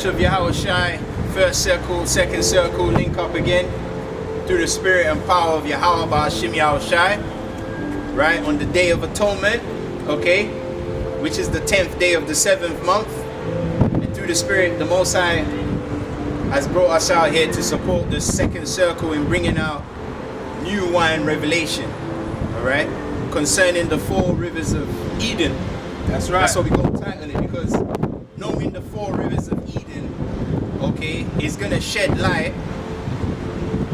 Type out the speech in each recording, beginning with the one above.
Church of Yahushai, first circle, second circle, link up again through the spirit and power of Yahweh Ba'ashim Yahushai, right, on the Day of Atonement, okay, which is the 10th day of the 7th month. And through the spirit, the Most High has brought us out here to support the second circle in bringing out new wine revelation, all right, concerning the 4 rivers of Eden. That's right. That's what we're going to title it, because knowing the 4 rivers of Eden, okay, is going to shed light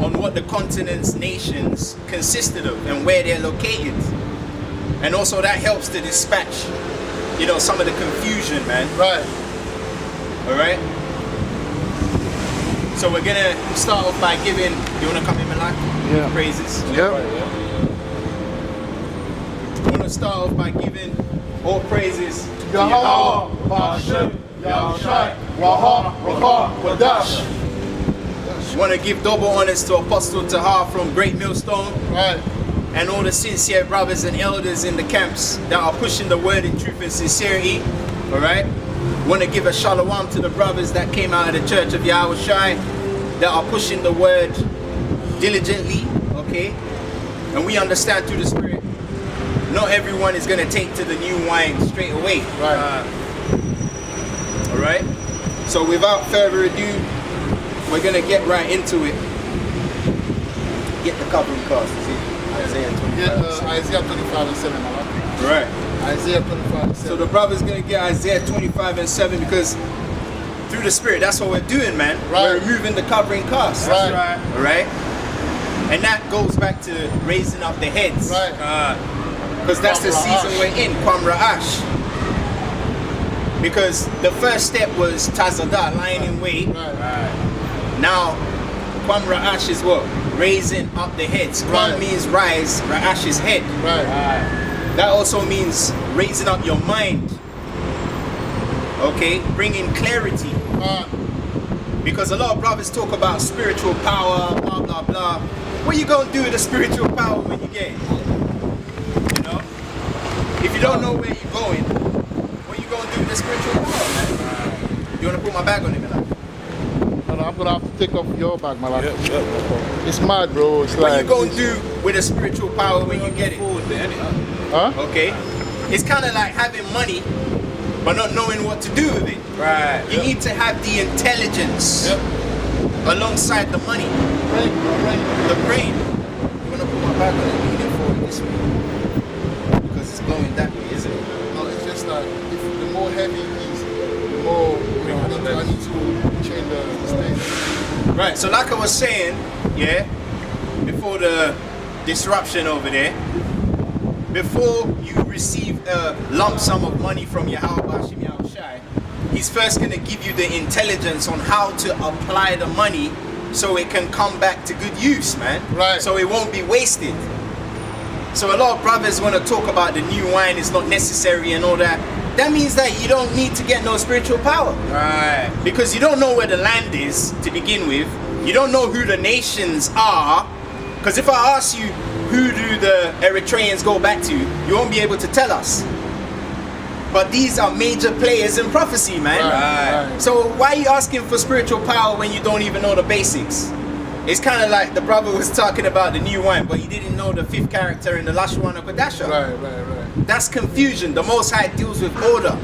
on what the continent's nations consisted of and where they're located. And also that helps to dispatch, you know, some of the confusion, man. Right. All right? So we're going to start off by giving, you want to come in, Malak? Yeah. Praises. Yeah. We want to start off by giving all praises to Yahweh, Ba'ashim, Yahushai, Waha, Rakah, Wadash. Want to give double honors to Apostle Tahar from Great Millstone, Right. and all the sincere brothers and elders in the camps that are pushing the word in truth and sincerity. All right. Want to give a shalom to the brothers that came out of the Church of Yahushai that are pushing the word diligently. Okay. And we understand through the spirit, not everyone is going to take to the new wine straight away. Right. All right. So without further ado, we're going to get right into it. Get the covering cast, you see? Isaiah 25. Get Isaiah 25 and 7. Right. Isaiah 25 and 7. So the brother's going to get Isaiah 25 and 7 because through the spirit, that's what we're doing, man. Right. We're removing the covering cast. Right. All right. And that goes back to raising up the heads. Right. Because that's the Kwam season we're in, Kwam Ra'ash. Because the first step was Tazadah, lying in wait. Right. Now, Kwam Ra'ash is what? Raising up the heads. Kwam Right. means rise, Ra'ash is head. Right. That also means raising up your mind. Okay? Bringing clarity. Because a lot of brothers talk about spiritual power, blah, blah, blah. What you going to do with the spiritual power when you get it? You know? If you don't know where you're going, what you going to do with the spiritual power, man? You want to put my bag on it, man? No, I'm gonna have to take off your bag, my lad. It's mad, bro. It's What like. you going to do with the spiritual power when you get it? Huh? Okay? It's kind of like having money, but not knowing what to do with it. Right. You need to have the intelligence alongside the money. The brain. I'm gonna put my bag on it, lean it forward this way. Because it's blowing that way, isn't it? No, it's just like if the more heavy it is, the more I need to change the state. Right, so like I was saying, yeah, before the disruption over there, before you receive a lump sum of money from Yahweh Ba'ashim Yahushai, he's first gonna give you the intelligence on how to apply the money so it can come back to good use, man. Right. So it won't be wasted. So a lot of brothers want to talk about the new wine is not necessary and all that. That means that you don't need to get no spiritual power. Right. Because you don't know where the land is to begin with. You don't know who the nations are. Because if I ask you, who do the Eritreans go back to, you won't be able to tell us. But these are major players in prophecy, man. Right. So why are you asking for spiritual power when you don't even know the basics? It's kind of like the brother was talking about the new wine, but he didn't know the 5th character in the Lashwana Kodasha. Right. That's confusion. The Most High deals with order.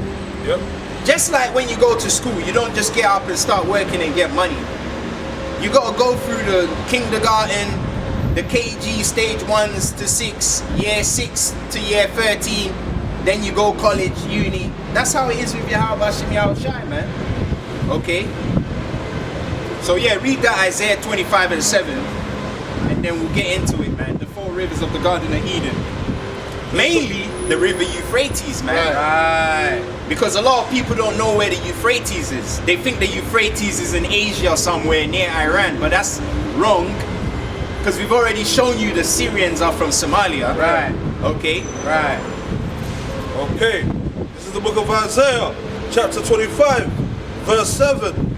Yep. Just like when you go to school, you don't just get up and start working and get money. You got to go through the kindergarten, the KG stage 1s to 6, year 6 to year 13, then you go college, uni. That's how it is with Yahweh Ba'ashim Yahushai, man. Okay? So yeah, read that Isaiah 25 and 7, and then we'll get into it, man. The 4 rivers of the Garden of Eden. Mainly the river Euphrates, man. Right. Because a lot of people don't know where the Euphrates is. They think the Euphrates is in Asia somewhere near Iran, but that's wrong. Because we've already shown you the Syrians are from Somalia. Right. Okay? Right. Okay, this is the book of Isaiah, chapter 25, verse 7.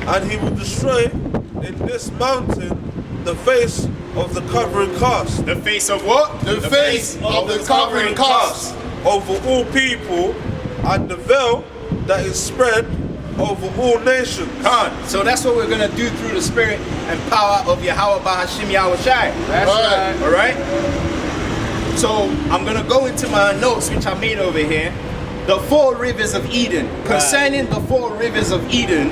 And he will destroy in this mountain the face of the covering cast. The face of what? The face of the covering cast over all people, and the veil that is spread over all nations. Khan. So that's what we're gonna do through the spirit and power of Yahweh Bahashim Yahweh Shai. That's right. All right. So I'm gonna go into my notes, which I made over here. The 4 rivers of Eden. Concerning the 4 rivers of Eden,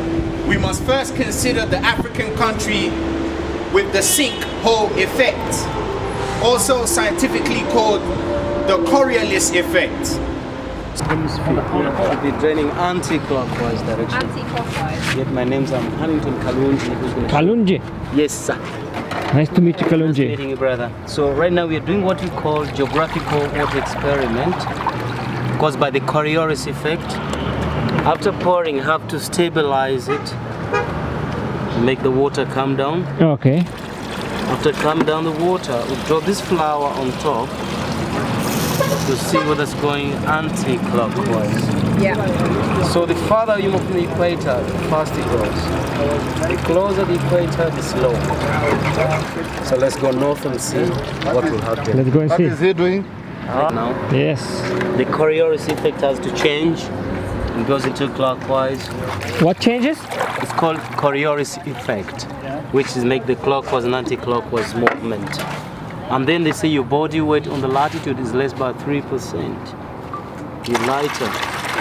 we must first consider the African country with the sinkhole effect, also scientifically called the Coriolis effect. We'll be draining anti-clockwise direction. Anti-clockwise. Yet my name's Hannington Kalunji. Who's gonna Kalunji. Yes, sir. Nice to meet you, Nice Kalunji. meeting you, brother. So right now we are doing what we call geographical water experiment, caused by the Coriolis effect. After pouring, you have to stabilize it, make the water come down. Okay. After come down the water, we drop this flour on top to see whether it's going anti-clockwise. Yeah. So the farther you move from the equator, the faster it goes. The closer the equator, the slower. So let's go north and see what will happen. Let's go and What see. is he doing? Now, Yes. the Coriolis effect has to change and goes into clockwise. What changes? It's called Coriolis effect, which is make the clockwise and anti-clockwise movement. And then they say your body weight on the latitude is less by 3%. You're lighter.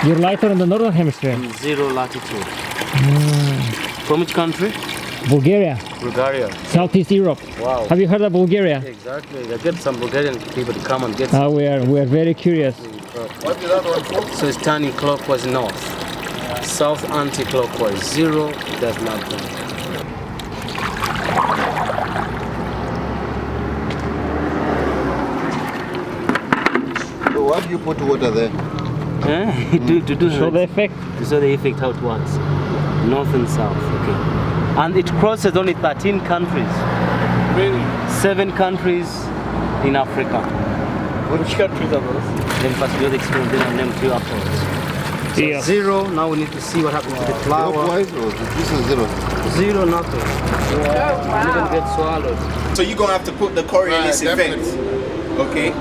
You're lighter in the northern hemisphere. 0 latitude. From which country? Bulgaria, Bulgaria. Southeast Europe. Wow. Have you heard of Bulgaria? Exactly. I get some Bulgarian people to come and get We are very curious. What is that one for? So it's turning clockwise north. South anti-clockwise. 0 does nothing. So why do you put water there? to do Show the effect. to show the effect how it works. North and south. Okay. And it crosses only 13 countries. Really? 7 countries in Africa. Which countries are those? Then first do the experiment, then I'll name 2 afterwards. So Yeah. 0, now we need to see what happens to the flour. Clockwise or this is 0? 0, nothing. Oh, You're gonna get swallowed. So you're gonna have to put the Coriolis Right, effect. definitely. Okay.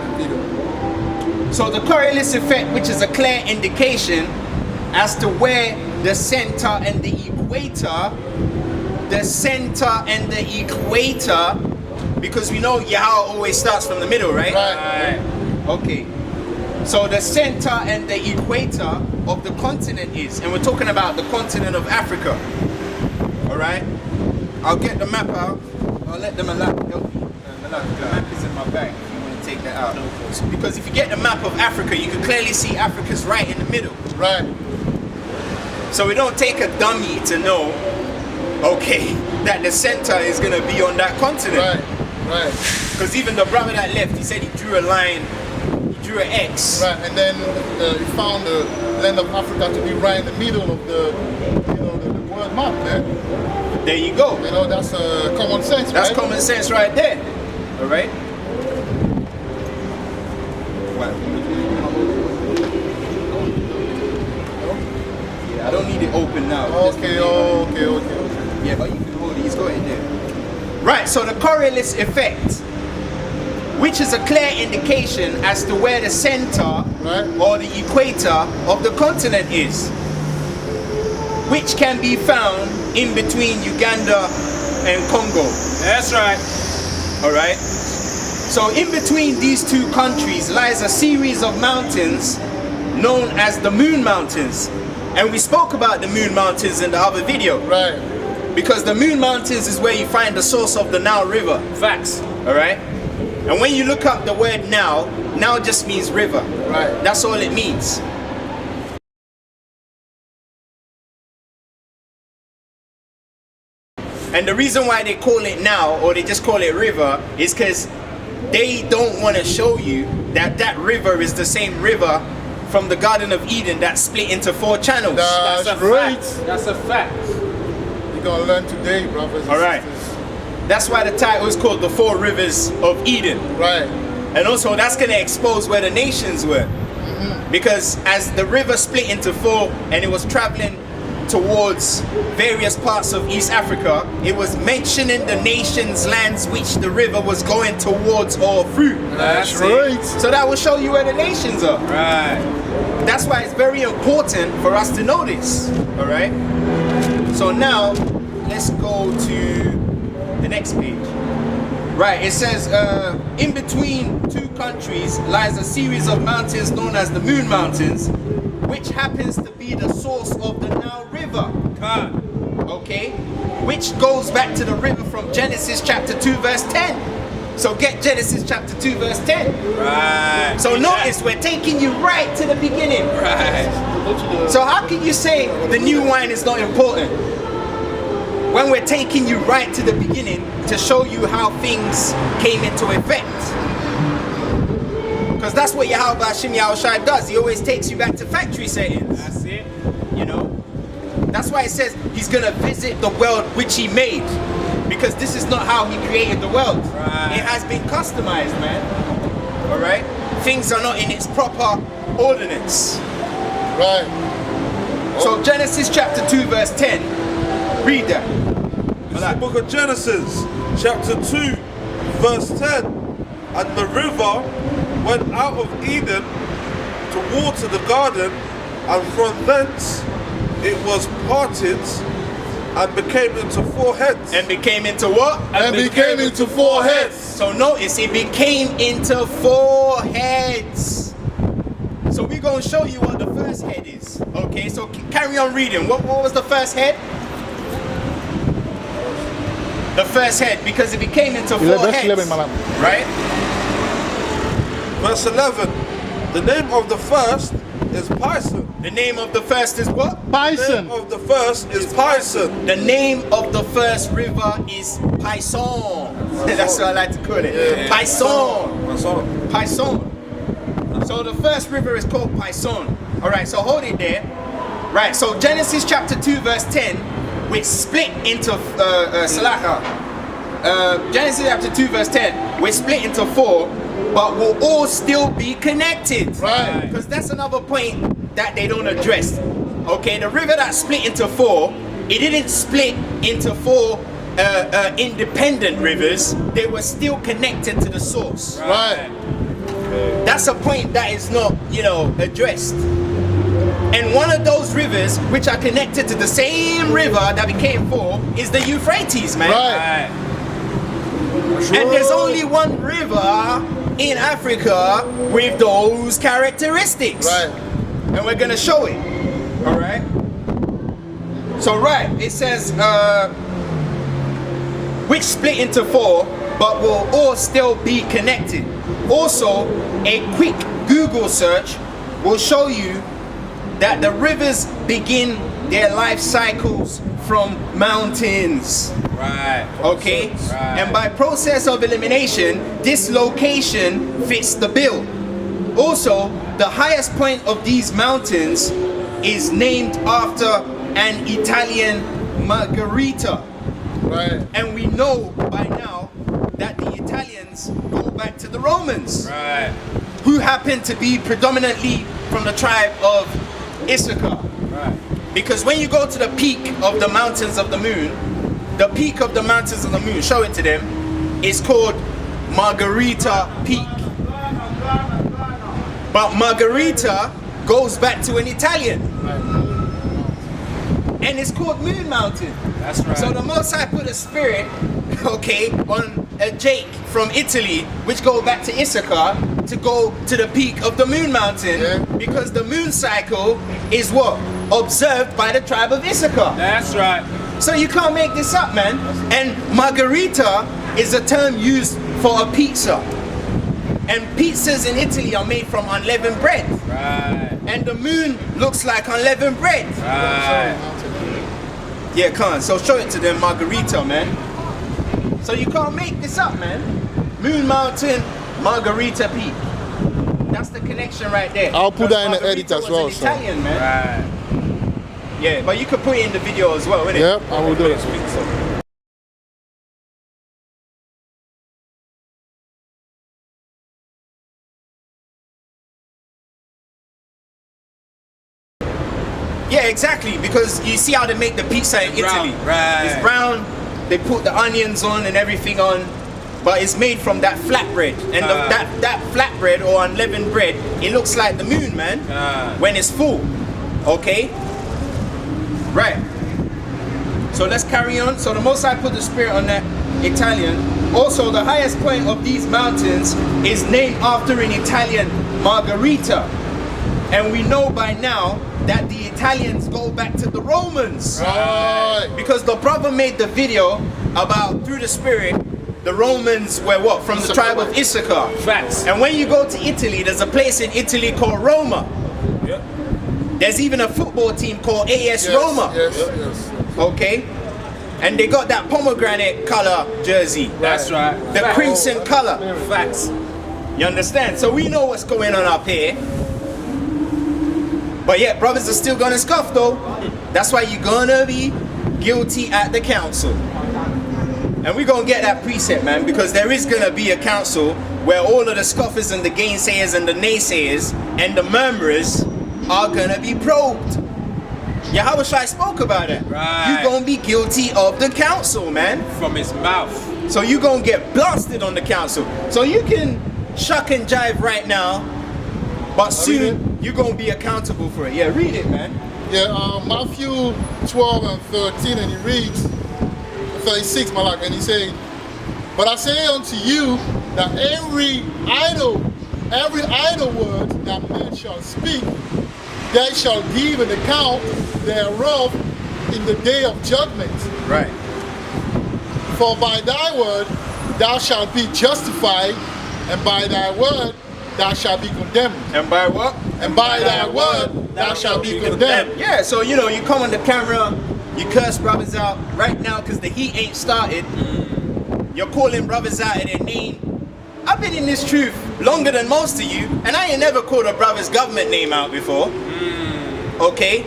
So the Coriolis effect, which is a clear indication as to where the center and the equator, because we know Yahweh always starts from the middle, right? Right. Okay. So the center and the equator of the continent is, and we're talking about the continent of Africa. All right. I'll get the map out. I'll let the Malak help me. Malak, the map is in my bag. If you want to take that out. So, because if you get the map of Africa, you can clearly see Africa's right in the middle. Right. So we don't take a dummy to know, okay, that the center is gonna be on that continent. Right. Right. Because even the brother that left, he said he drew a line, he drew an X. Right. And then he found the land of Africa to be right in the middle of the world map there. There you go. You know, that's common sense, That's right? common sense right there. All right. Yeah, I don't need it open now. Just Okay, leave it. okay. Yeah, but you can hold it. He's got it there. Right. So the Coriolis effect, which is a clear indication as to where the center Right. or the equator of the continent is, which can be found in between Uganda and Congo. That's right. All right. So in between these 2 countries lies a series of mountains known as the Moon Mountains. And we spoke about the Moon Mountains in the other video. Right. Because the Moon Mountains is where you find the source of the Nile River. Facts. All right. And when you look up the word Nile, Nile just means river. Right. That's all it means. And the reason why they call it Nile, or they just call it river, is because they don't want to show you that that river is the same river from the Garden of Eden that split into 4 channels. That's a right. fact. That's a fact. You're gonna learn today, brothers and All right. sisters. That's why the title is called the 4 Rivers of Eden. Right. And also that's going to expose where the nations were. Because as the river split into 4 and it was traveling towards various parts of East Africa, it was mentioning the nations, lands which the river was going towards or through. That's right. So that will show you where the nations are. Right. That's why it's very important for us to know this. All right. So now let's go to the next page. Right, it says, in between two countries lies a series of mountains known as the Moon Mountains, which happens to be the source of the Nile River. Okay, which goes back to the river from Genesis chapter 2 verse 10. So get Genesis chapter 2 verse 10. Right. So notice we're taking you right to the beginning. Right. So how can you say the new wine is not important when we're taking you right to the beginning to show you how things came into effect? Because that's what Yahweh Hashem Yahushai does. He always takes you back to factory settings. That's it. You know? That's why it says he's going to visit the world which he made. Because this is not how he created the world. Right. It has been customized, man. Alright? Things are not in its proper ordinance. Right. So Genesis chapter 2 verse 10. Read that. It's the book of Genesis, chapter 2, verse 10. And the river went out of Eden to water the garden, and from thence it was parted and became into 4 heads. And became into what? And became into 4 heads. So notice it became into 4 heads. So we're going to show you what the first head is. Okay, so carry on reading. What was the first head? The first head, because it became into 4 heads. Right? Verse 11. The name of the first is Pison. The name of the first is what? The Bison. name of the first is Pison. The name of the first river is Pison. That's what I like to call it. Yeah. Pison. That's all. Pison. So the first river is called Pison. Alright, so hold it there. Right, so Genesis chapter 2 verse 10, which split into Genesis chapter 2 verse 10, we're split into 4, but will all still be connected. Right. Because that's another point that they don't address. Okay, the river that split into 4, it didn't split into 4 independent rivers. They were still connected to the source. Right. That's a point that is not, addressed. And one of those rivers, which are connected to the same river that became 4, is the Euphrates, man. Right. And there's only one river in Africa with those characteristics. Right. And we're gonna show it. Alright? So it says, which split into 4, but will all still be connected. Also, a quick Google search will show you that the rivers begin their life cycles from mountains. Right. Okay? Right. And by process of elimination, this location fits the bill. Also, the highest point of these mountains is named after an Italian margarita. Right. And we know by now that the Italians go back to the Romans, Right. who happen to be predominantly from the tribe of Issachar. Right. Because when you go to the peak of the mountains of the moon, the peak of the mountains of the moon, show it to them, is called Margarita Peak. But Margarita goes back to an Italian. And it's called Moon Mountain. That's right. So the Most High put a spirit, on a Jake from Italy, which go back to Issachar, to go to the peak of the Moon Mountain, Yeah. because the moon cycle is what? Observed by the tribe of Issachar. That's right. So you can't make this up, man. And margarita is a term used for a pizza. And pizzas in Italy are made from unleavened bread. Right. And the moon looks like unleavened bread. Right. Yeah, come on. So show it to them, margarita, man. So you can't make this up, man. Moon Mountain, Margarita Peak. That's the connection right there. I'll put that in the Margarita edit as was well, an so. Italian, man. Right. Yeah, but you could put it in the video as well, innit? Yep, I will do it. Yeah, Yeah, exactly. Because you see how they make the pizza in Brown, Italy. right. It's brown. They put the onions on and everything on, but it's made from that flatbread. And that flatbread or unleavened bread, it looks like the moon, man, when it's full. Okay. Right. So let's carry on. So the Most High put the Spirit on that Italian. Also, the highest point of these mountains is named after an Italian margarita. And we know by now that the Italians go back to the Romans. Right. Because the brother made the video about, through the Spirit, the Romans were what? From the Issachar. tribe of Issachar. Facts. And when you go to Italy, there's a place in Italy called Roma. Yeah. There's even a football team called AS Yes, Roma. Yes. Okay? And they got that pomegranate color jersey. That's right. The Facts. crimson color. Facts. You understand? So we know what's going on up here. But yeah, brothers are still gonna scoff though. That's why you're gonna be guilty at the council. And we're gonna get that precept, man, because there is gonna be a council where all of the scoffers and the gainsayers and the naysayers and the murmurers are gonna be probed. Yahushua spoke about it. Right. You're gonna be guilty of the council, man. From his mouth. So you're gonna get blasted on the council. So you can shuck and jive right now, but soon you're gonna be accountable for it. Yeah, read it, man. Yeah, Matthew 12 and 13, and he reads 36, Malak, and he says, "But I say unto you that every idle word that man shall speak, they shall give an account thereof in the day of judgment. Right. For by thy word thou shalt be justified, and by thy word thou shalt be condemned. And by what? And by thy word thou shalt be condemned." Yeah, so you know, you come on the camera, you curse brothers out right now because the heat ain't started. You're calling brothers out in their name. I've been in this truth longer than most of you, and I ain't never called a brother's government name out before. Okay?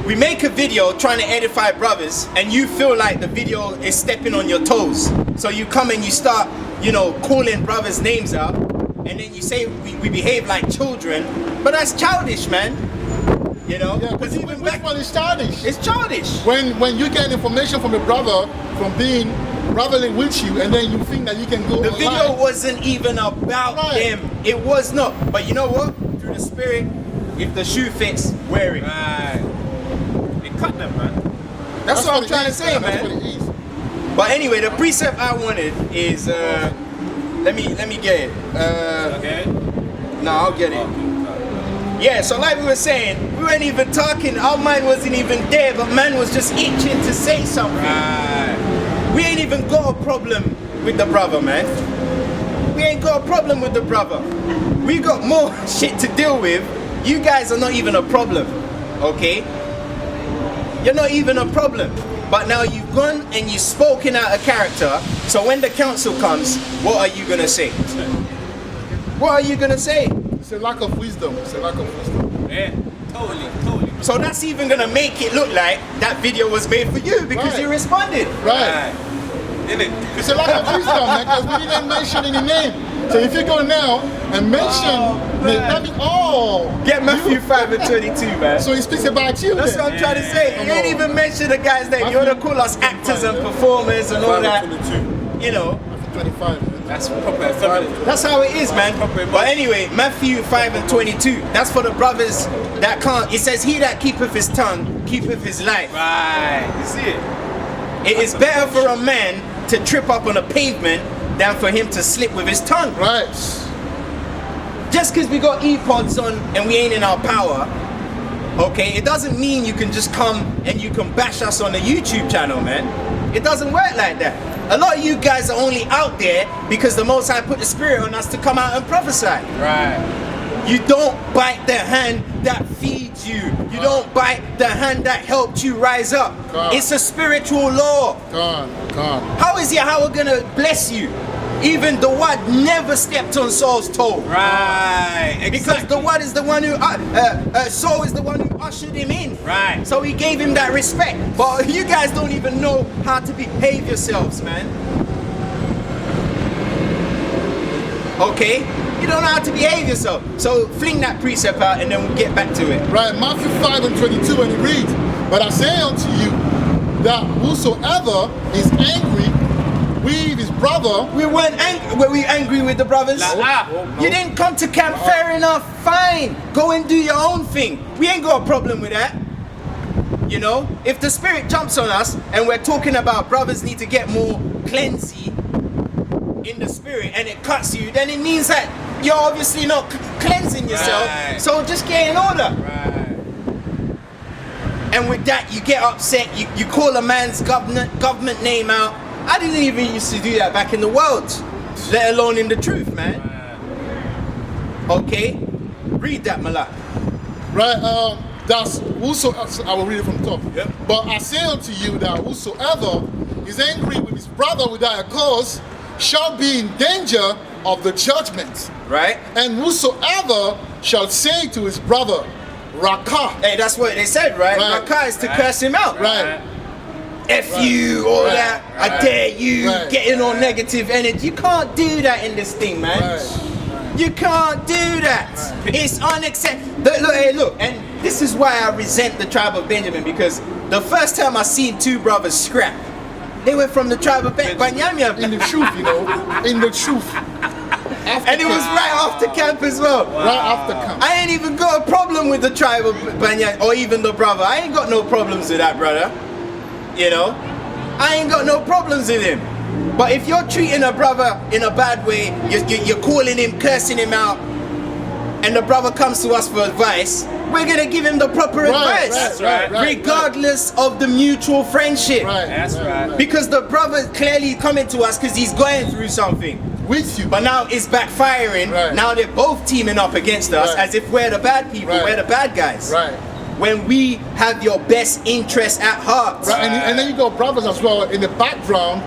We make a video trying to edify brothers, and you feel like the video is stepping on your toes. So you come and you start, you know, calling brothers' names out, and then you say we behave like children, but that's childish, man. You know? Yeah, Because even which back, one is childish? it's childish. When you get information from a brother from being traveling with you, and then you think that you can go The online. video wasn't even about Right. him. It was not. But you know what? Through the Spirit, if the shoe fits, wear it. Right. They cut them, man. That's what I'm it trying to is, say, yeah, that's what man. it is. But anyway, the precept I wanted is let me get it. Okay. No, I'll get it. Yeah, so like we were saying, we weren't even talking, our mind wasn't even there, but man was just itching to say something. Right. We ain't even got a problem with the brother, man. We ain't got a problem with the brother. We got more shit to deal with. You guys are not even a problem, okay? You're not even a problem. But now you've gone and you've spoken out of character, so when the council comes, what are you gonna say? What are you gonna say? It's a lack of wisdom. It's a lack of wisdom. Yeah. Totally. So that's even gonna make it look like that video was made for you because Right. you responded. Right. Innit? It's a lack of wisdom, man, because we didn't mention any name. So if you go now and mention that means, Get Matthew 5 and 22, man. so he speaks about you. That's then. what I'm trying to say. You ain't even mention the guy's name. You wanna call us actors and performers and all that. You know, 25. That's proper effeminate. that's how it is, man. Proper But anyway, Matthew 5 and 22. That's for the brothers that can't. It says, "He that keepeth his tongue keepeth his life." Right. You see it? It is better for a man to trip up on a pavement than for him to slip with his tongue. Right. Just because we got earpods on and we ain't in our power, okay, it doesn't mean you can just come and you can bash us on the YouTube channel, man. It doesn't work like that. A lot of you guys are only out there because the Most High put the Spirit on us to come out and prophesy. Right. You don't bite the hand that feeds you. You don't bite the hand that helped you rise up. God. It's a spiritual law. Gone. How is Yahweh gonna bless you? Even the Wad never stepped on Saul's toe. Right. Because the Wad is the one who, Saul is the one who ushered him in. Right. So he gave him that respect. But you guys don't even know how to behave yourselves, man. Okay? You don't know how to behave yourself. So fling that precept out and then we'll get back to it. Right, Matthew 5:22, and it reads, but I say unto you that whosoever is angry with his brother, We weren't angry. Were we angry with the brothers? You didn't come to camp, fair enough, fine. Go and do your own thing. We ain't got a problem with that. You know, if the spirit jumps on us and we're talking about brothers need to get more cleansing in the spirit and it cuts you, then it means that you're obviously not cleansing yourself. Right. So just get in order. Right. And with that, you get upset. You call a man's government name out. I didn't even used to do that back in the world, let alone in the truth, man. Okay, read that, Malak. right, that's whosoever, I will read it from the top. Yep. But I say unto you that whosoever is angry with his brother without a cause shall be in danger of the judgment. Right? And whosoever shall say to his brother, Raka, Hey, that's what they said, right? Right. Rakah is to curse him out. right, F you, all Right. that. I dare you, Right. getting all negative energy. You can't do that in this thing, man. right. You can't do that. It's unacceptable. Look, hey, look, and this is why I resent the tribe of Benjamin, because the first time I seen two brothers scrap, they were from the tribe of In Benjamin. the truth, you know, in the truth. After And it was camp, right after camp as well. right after camp. I ain't even got a problem with the tribe of Banyan or even the brother. I ain't got no problems with that brother. You know? I ain't got no problems with him. But if you're treating a brother in a bad way, you're calling him, cursing him out, and the brother comes to us for advice, we're gonna give him the proper advice. That's right. Regardless of the mutual friendship. Right, That's right. Because the brother clearly coming to us because he's going through something. with you. But now it's backfiring. Right. Now they're both teaming up against us Right. as if we're the bad people, Right. we're the bad guys. Right. When we have your best interest at heart. Right, and then you got brothers as well in the background,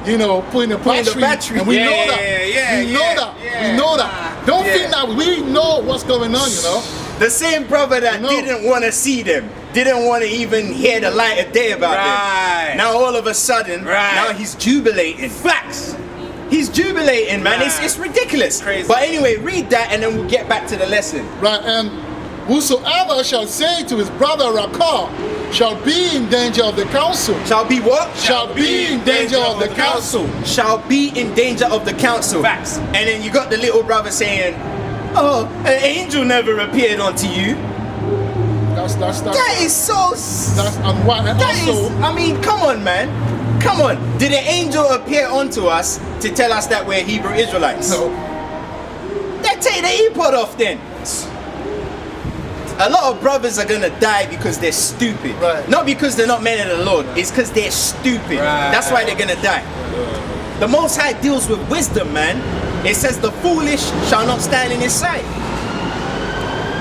you know, putting the Putting the battery, battery. and we Yeah, know that. yeah, we know yeah, that. yeah. We know that. Don't Yeah. think that we know what's going on, you know. The same brother that No. didn't want to see them, didn't want to even hear the light of day about Right. them. Now all of a sudden, Right. now he's jubilating. Facts. He's jubilating, man. Right. It's ridiculous. Crazy. But anyway, read that and then we'll get back to the lesson. Right, and whosoever shall say to his brother Rakah shall be in danger of the council. Shall be what? Shall be in danger of the council. Shall be in danger of the council. Facts. And then you got the little brother saying, oh, an angel never appeared unto you. That's That is so... that's and what and That also is, I mean, come on, man. Come on. Did an angel appear unto us to tell us that we're Hebrew Israelites? no, Then take the earpod off then. A lot of brothers are gonna die because they're stupid. Right. Not because they're not men of the Lord. It's because they're stupid. Right. That's why they're gonna die. The Most High deals with wisdom, man. It says the foolish shall not stand in his sight.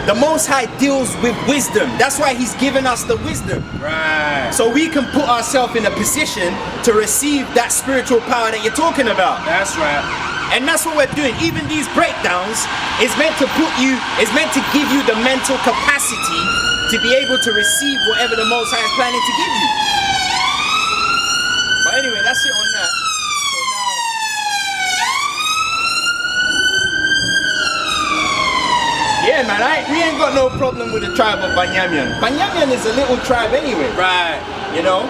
The Most High deals with wisdom. That's why he's given us the wisdom. Right. So we can put ourselves in a position to receive that spiritual power that you're talking about. That's right. And that's what we're doing. Even these breakdowns is meant to give you the mental capacity to be able to receive whatever the Most High is planning to give you. But anyway, that's it on that. So now, yeah, man, we ain't got no problem with the tribe of Banyamin. Banyamin is a little tribe anyway, Right. you know?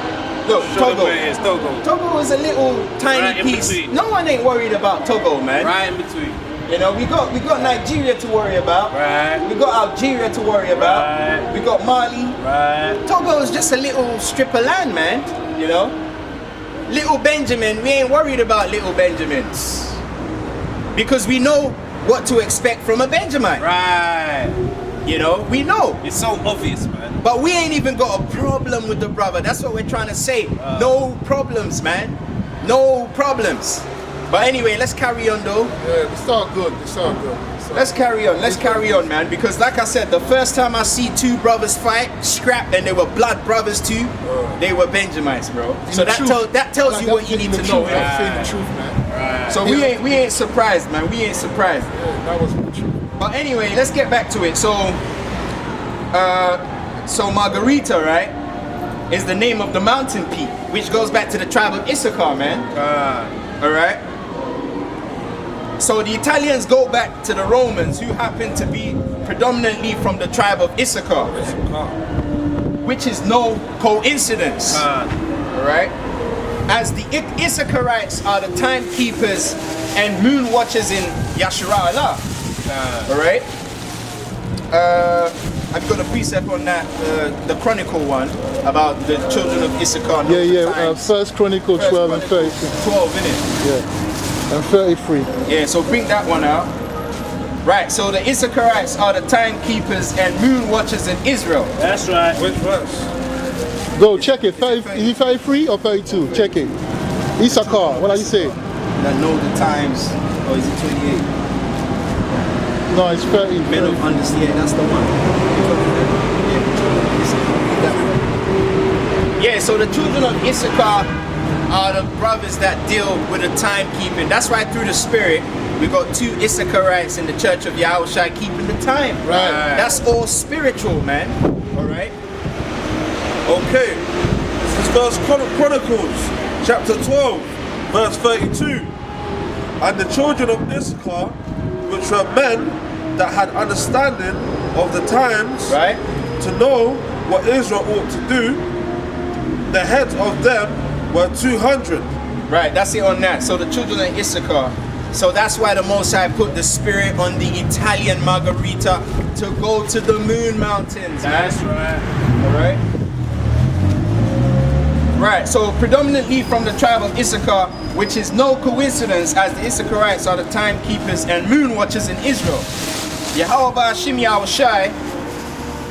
Look, Show them Togo. where it is, Togo. Togo is a little tiny Right in piece. between. No one ain't worried about Togo, man. Right in between. You know, we got Nigeria to worry about. Right. We got Algeria to worry about. Right. We got Mali. Right. Togo is just a little strip of land, man. You know? Little Benjamin, we ain't worried about little Benjamins. Because we know what to expect from a Benjamin. Right. You know, we know. It's so obvious, man. But we ain't even got a problem with the brother. That's what we're trying to say. No problems, man. No problems. But anyway, let's carry on though. yeah, it's all good. It's all good. Let's carry on. Let's carry on, man. Because like I said, the first time I see two brothers fight, scrap, and they were blood brothers too, they were Benjamites, bro. So that tells you what you need to know. That's saying the truth, man. So we ain't surprised, man. We ain't surprised. Yeah, that was the truth. But anyway, let's get back to it. So Margarita, right, is the name of the mountain peak, which goes back to the tribe of Issachar, man. All right. So the Italians go back to the Romans, who happen to be predominantly from the tribe of Issachar, which is no coincidence. Alright? As the Issacharites are the timekeepers and moon watchers in Yashara Allah. Alright? I've got a precept on that, the Chronicle one, about the children of Issachar. First Chronicle 12 and 33. 12, innit? Yeah, and 33. Yeah, so bring that one out. Right, so the Issacharites are the timekeepers and moon watchers in Israel. That's right. Which verse? Go check it. Is it 33 or 32? Check it. Issachar, what are you saying? That know the times, or is it 28? No, it's 30. Men of understanding, yeah, that's the one. Yeah, so the children of Issachar are the brothers that deal with the timekeeping. That's why through the Spirit, we got 2 Issacharites in the Church of Yahushua keeping the time. Right. That's all spiritual, man. Alright? Okay, this is First Chronicles, chapter 12, verse 32. And the children of Issachar, which were men that had understanding of the times, Right? to know what Israel ought to do, the heads of them were 200. Right, that's it on that. So the children of Issachar. So that's why the Most High put the Spirit on the Italian Margarita to go to the moon mountains. That's right. Alright? Right, so predominantly from the tribe of Issachar, which is no coincidence as the Issacharites are the timekeepers and moon watchers in Israel. Yahweh Ba'ashim Yahushai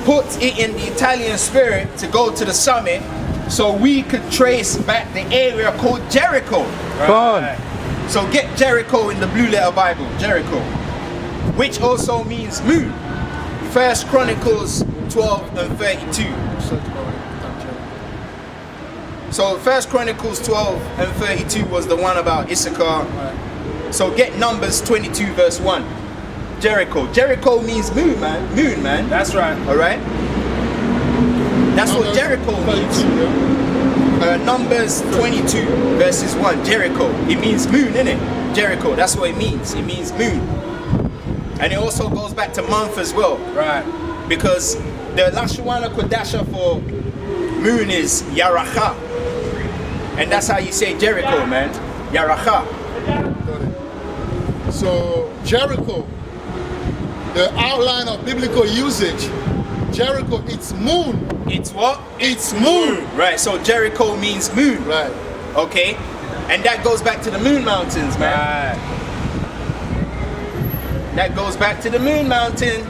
put it in the Italian spirit to go to the summit so we could trace back the area called Jericho. Fun. So get Jericho in the Blue Letter Bible, Jericho, which also means moon. First Chronicles 12 and 32. So First Chronicles 12 and 32 was the one about Issachar. So get Numbers 22 verse 1. Jericho. Jericho means moon, man. Moon, man. That's right. Alright? That's what Jericho means. Numbers 22 verses 1. Jericho. It means moon, innit? Jericho. That's what it means. It means moon. And it also goes back to month as well. Right. Because the Lashawana Kodasha for moon is Yaracha. And that's how you say Jericho, man. Yaracha. So Jericho, the outline of biblical usage, Jericho, it's moon. It's what? It's moon. Right, so Jericho means moon. Right. Okay? And that goes back to the moon mountains, man. Right. That goes back to the moon mountain.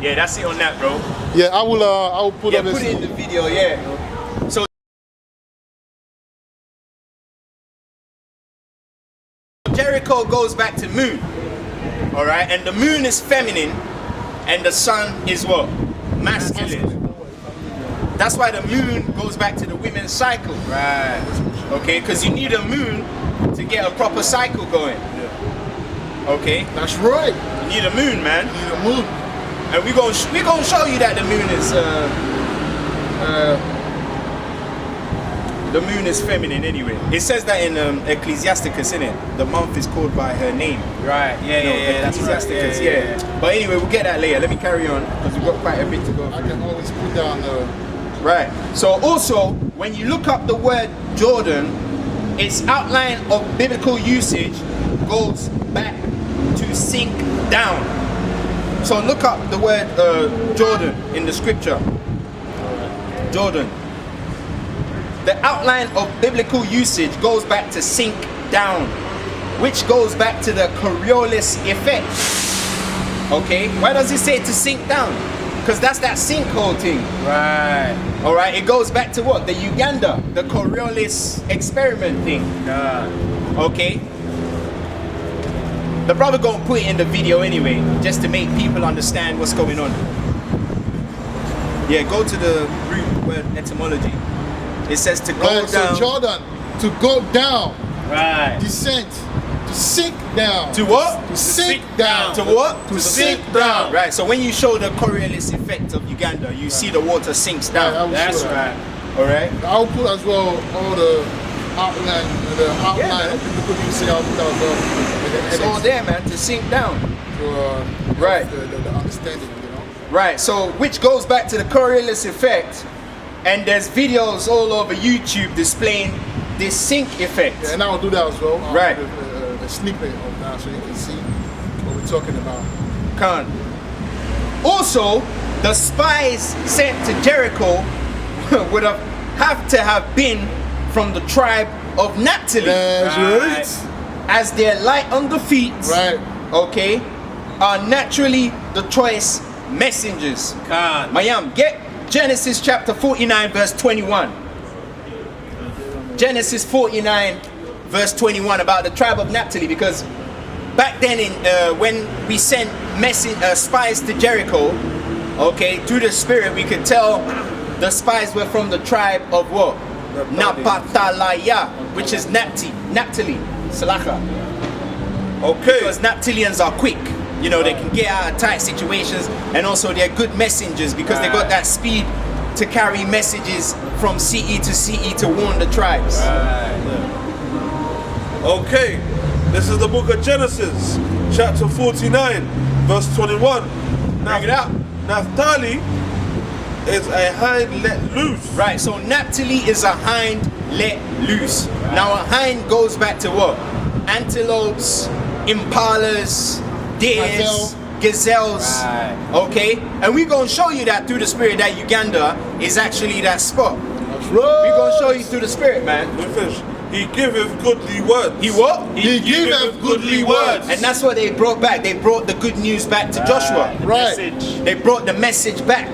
Yeah, that's it on that, bro. Yeah, I will put Yeah, on put this. it in the video, yeah. So Jericho goes back to moon. Alright, and the moon is feminine and the sun is what? Masculine. That's why the moon goes back to the women's cycle. Right. Okay, because you need a moon to get a proper cycle going. Okay? That's right. You need a moon, man. You need a moon. And we're gonna show you that the moon is feminine anyway. It says that in Ecclesiasticus, innit? The month is called by her name. Right. Yeah. That's right. Ecclesiasticus, yeah. But anyway, we'll get that later. Let me carry on because we've got quite a bit to go I through. can always put down the. Right. So also, when you look up the word Jordan, its outline of biblical usage goes back to sink down. So look up the word Jordan in the scripture. Jordan. The outline of biblical usage goes back to sink down, which goes back to the Coriolis effect. Okay? Why does it say to sink down? Because that's that sinkhole thing. Right. Alright? It goes back to what? The Uganda, the Coriolis experiment thing. God. Okay? The brother gonna put it in the video anyway, just to make people understand what's going on. Yeah, go to the root word etymology. It says to go Right, down. so Jordan, to go down, Right. descent, to sink down. To what? To sink down. To what? To sink down. Right, so when you show the Coriolis effect of Uganda, you see the water sinks down. Right, I will That's show that. right. All right. I'll put as well all the outline man. of biblical usage. I'll put as well. With the It's all edits there, man, to sink down. to Right. the understanding, you know. Right, so which goes back to the Coriolis effect, and there's videos all over YouTube displaying this sync effect. Yeah, and I'll do that as well. I'll Right. do a snippet of that so you can see what we're talking about. Khan. Also, the spies sent to Jericho would have to have been from the tribe of Naphtali, That's right. as their light on the feet, Right. okay, are naturally the choice messengers. Khan. Mayam, get Genesis chapter 49 verse 21. Genesis 49 verse 21 about the tribe of Naphtali, because back then when we sent spies to Jericho, okay, through the spirit we could tell the spies were from the tribe of what? Naphtaliah, which is Naphtali, Salacha. Okay. Because Naphtalians are quick. You know, they can get out of tight situations, and also they're good messengers because they got that speed to carry messages from CE to CE to warn the tribes. Okay, this is the book of Genesis, chapter 49, verse 21. Bring it out. Naphtali is a hind let loose. Right, so Naphtali is a hind let loose. Now a hind goes back to what? Antelopes, impalas, deers, gazelles. Okay? And we're going to show you that through the spirit that Uganda is actually that spot. That's right. We're going to show you through the spirit, man. We finish. He giveth goodly words. He what? He giveth goodly words. And that's what they brought back. They brought the good news back to Joshua. Right. They brought the message back.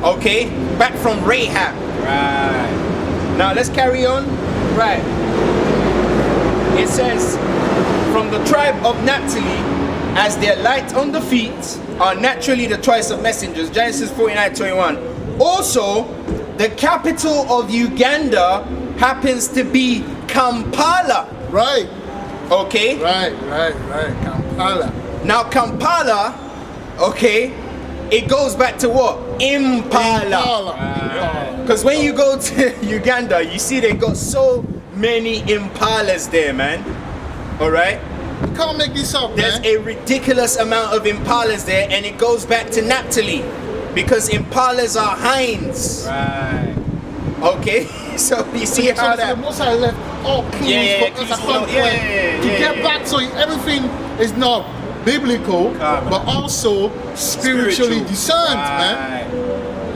Okay? Back from Rahab. Right. Now let's carry on. Right. It says, from the tribe of Naphtali, as their light on the feet are naturally the choice of messengers. Genesis 49:21. Also, the capital of Uganda happens to be Kampala. Right. Okay? Right. Kampala. Now Kampala, okay, it goes back to what? Impala. Because when you go to Uganda, you see they got so many impalas there, man. Alright? You can't make this up, There's man. a ridiculous amount of impalas there, and it goes back to Naphtali. Because impalas are hinds. Right. Okay? So you see how So that... most I left all clues Yeah, for us at clues some for- yeah, point yeah, to yeah, get yeah. back so everything is not biblical but also spiritually discerned, man.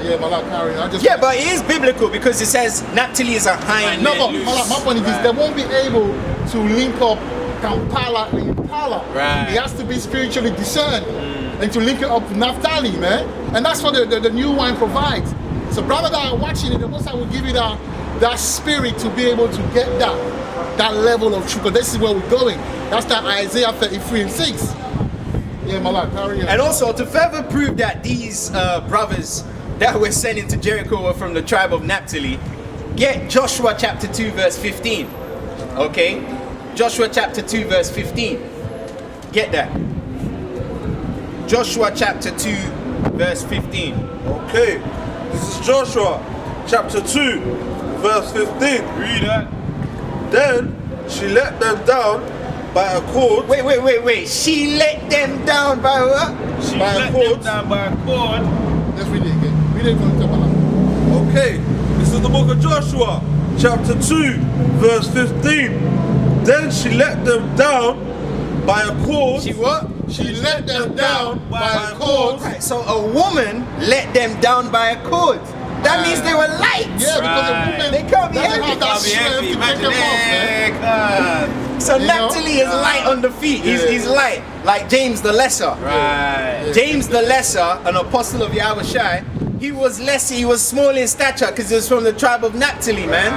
Yeah, Malak, carry on. I just Yeah, but it is biblical because it says Naphtali is a hind. no, but Malak, my point is this: they won't be able to link up Kampala and Impala. Right. It has to be spiritually discerned and to link it up with Naphtali, man. And that's what the new wine provides. So, brother, that are watching it, the Most High will give you that spirit to be able to get that level of truth. But this is where we're going. That's that Isaiah 33:6. Yeah, Malak, carry on. And also to further prove that these brothers that were sent into Jericho were from the tribe of Naphtali, get Joshua chapter 2 verse 15. Okay? Joshua chapter 2 verse 15. Get that. Joshua chapter 2 verse 15. Okay, this is Joshua, chapter 2, verse 15. Read that. Then She let them down by a cord. Wait. She let them down by what? She By a let cord. them down by a cord. let's read it again. Read it from the top. Okay, this is the book of Joshua, chapter 2, verse 15. Then she let them down by a cord. She what? She let them down by a cord. Right, so a woman let them down by a cord. That means they were light. Yeah, because the Right. woman They can't be doesn't heavy. have that I'll be strength happy. to take Imagine them off, man. that. So You know? Naphtali is light on the feet. Yeah. He's light, like James the Lesser. Right. James the Lesser, an apostle of Yahweh Shai, he was small in stature because he was from the tribe of Naphtali, man.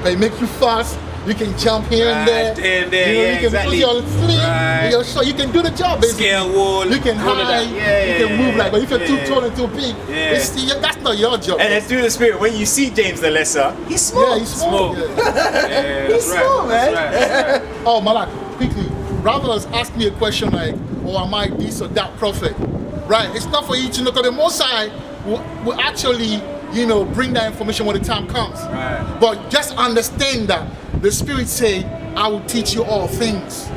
They make you fast. You can jump here and Right, there. there, You know, yeah, you can exactly. put your sleeve. Right. Your shot. You can do the job, basically. Scale wall. You can all of that. hide. Yeah, You can move like. But if you're too yeah. tall and too big, Yeah. that's not your job. And then through the spirit, when you see James the Lesser, he's small. yeah, he's small. Small. Yeah. Yeah, He's that's right. small, man. That's right. Oh, Malak, quickly. Brothers ask me a question like, oh, am I this or that prophet? Right, it's not for you to know, because the Most High will actually you know, bring that information when the time comes. Right. But just understand that the Spirit say, I will teach you all things.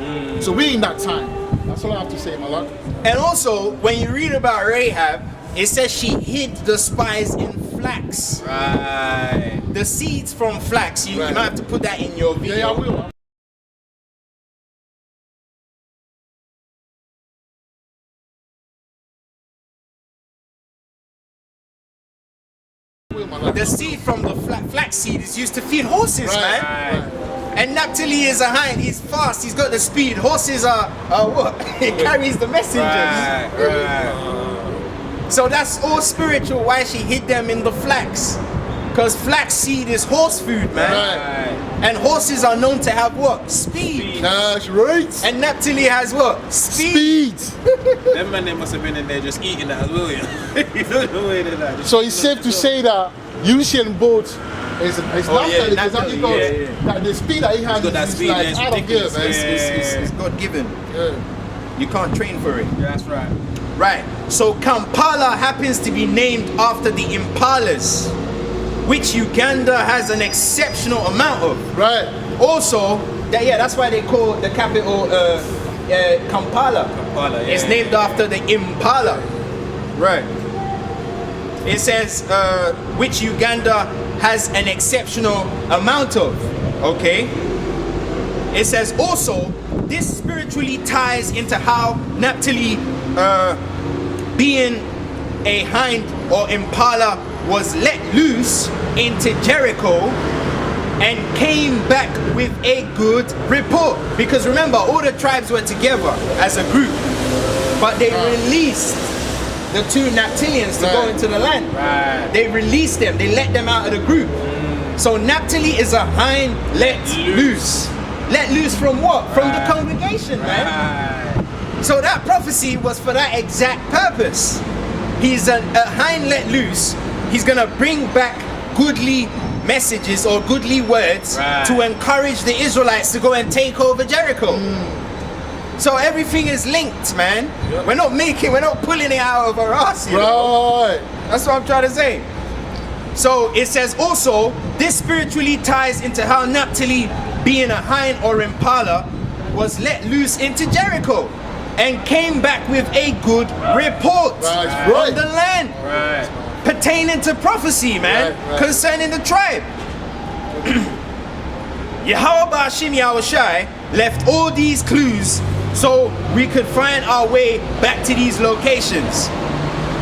So we in that time. That's all I have to say, my lord. And also, when you read about Rahab, it says she hid the spies in flax. Right. The seeds from flax. You Right. might have to put that in your video. Yeah, I will. I will, my lord. The seed from the flax seed is used to feed horses, Right. man. Right. And Naphtali is a hind. He's fast. He's got the speed. Horses are what? It carries the messengers. Right. Right. So that's all spiritual. Why she hid them in the flax? Because flax seed is horse food, man. Right. And horses are known to have what? Speed. That's right. And Naphtali has what? Speed. Them men, they must have been in there just eating that as well, yeah. You know the way they're like. So it's safe to say that Usain Bolt is not yeah, because naturally, that the speed that he has got that is speed, like yeah, it's out of here, ridiculous, man. It's God given. Yeah. You can't train for it. Yeah, that's right. Right. So Kampala happens to be named after the impalas, which Uganda has an exceptional amount of. Right. Also, that's why they call the capital Kampala. Kampala, yeah. It's named after the impala. Right. It says which Uganda has an exceptional amount of. Okay. It says also this spiritually ties into how Naphtali being a hind or impala was let loose into Jericho and came back with a good report. Because remember, all the tribes were together as a group, but they released the two Naphtalians to go Right. into the land. Right. They released them, they let them out of the group. So Naphtali is a hind let loose. Let loose from what? From the congregation, man. Right. So that prophecy was for that exact purpose. He's a hind let loose. He's gonna bring back goodly messages or goodly words Right. to encourage the Israelites to go and take over Jericho. So everything is linked, man. Yep. We're not pulling it out of our ass, you know? Right. That's what I'm trying to say. So it says also, this spiritually ties into how Naphtali, being a hind or impala, was let loose into Jericho and came back with a good report Right. on Right. the land Right. pertaining to prophecy, man, Right. concerning the tribe. Yahweh Ba'ashim Yahushai left all these clues so we could find our way back to these locations.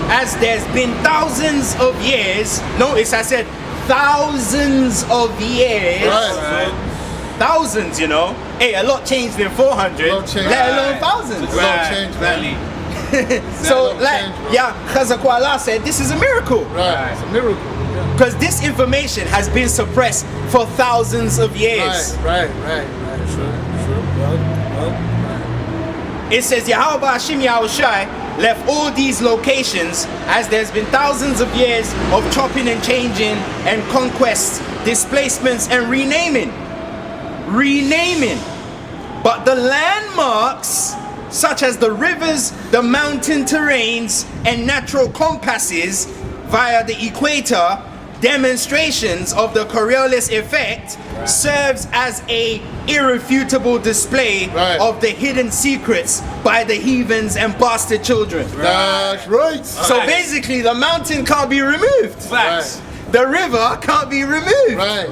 As there's been thousands of years, notice I said thousands of years, Right. thousands, you know. Hey, a lot changed in 400, A lot changed. let alone Right. thousands. It's a lot changed, Exactly. So, That like, changed, bro. yeah, Chazakwala said, this is a miracle. Right. It's a miracle. Because this information has been suppressed for thousands of years. Right. It says Yahweh Ba'ashim Yahushai left all these locations as there's been thousands of years of chopping and changing and conquests, displacements and renaming. But the landmarks such as the rivers, the mountain terrains and natural compasses via the equator, demonstrations of the Coriolis effect, serves as a irrefutable display Right. of the hidden secrets by the heathens and bastard children. That's right. So Right. basically the mountain can't be removed. Facts. The river can't be removed. Right.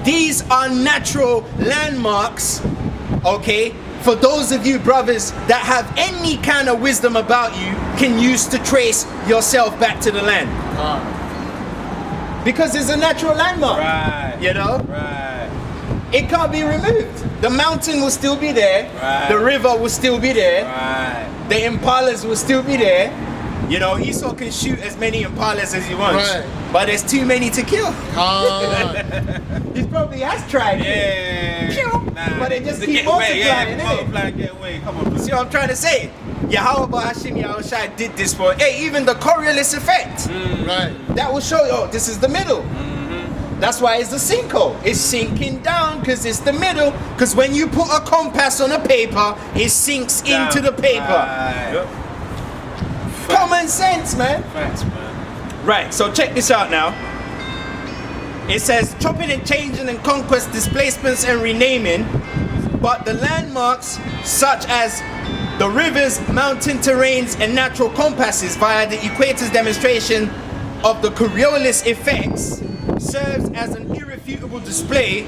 These are natural landmarks, okay? For those of you brothers that have any kind of wisdom about you, can use to trace yourself back to the land. Because it's a natural landmark, Right. you know? Right. It can't be removed. The mountain will still be there. Right. The river will still be there. Right. The impalas will still be there. You know, Esau can shoot as many impalas as he wants. Right. But there's too many to kill. Right. He probably has tried. Yeah. Pew. Nah, But they just to keep get away, multiplying, yeah, innit? multiply, get away. Come on, bro. See what I'm trying to say? Yahweh Ba'ashim Yahushai did this for, hey, even the Coriolis effect. Right. That will show you, oh, this is the middle. That's why it's the sinkhole. It's sinking down because it's the middle. Because when you put a compass on a paper, it sinks into the paper. Right. Common sense, man. Facts, man. Right, so check this out now. It says chopping and changing and conquest, displacements and renaming, but the landmarks such as the rivers, mountain terrains and natural compasses via the equator's demonstration of the Coriolis effects serves as an irrefutable display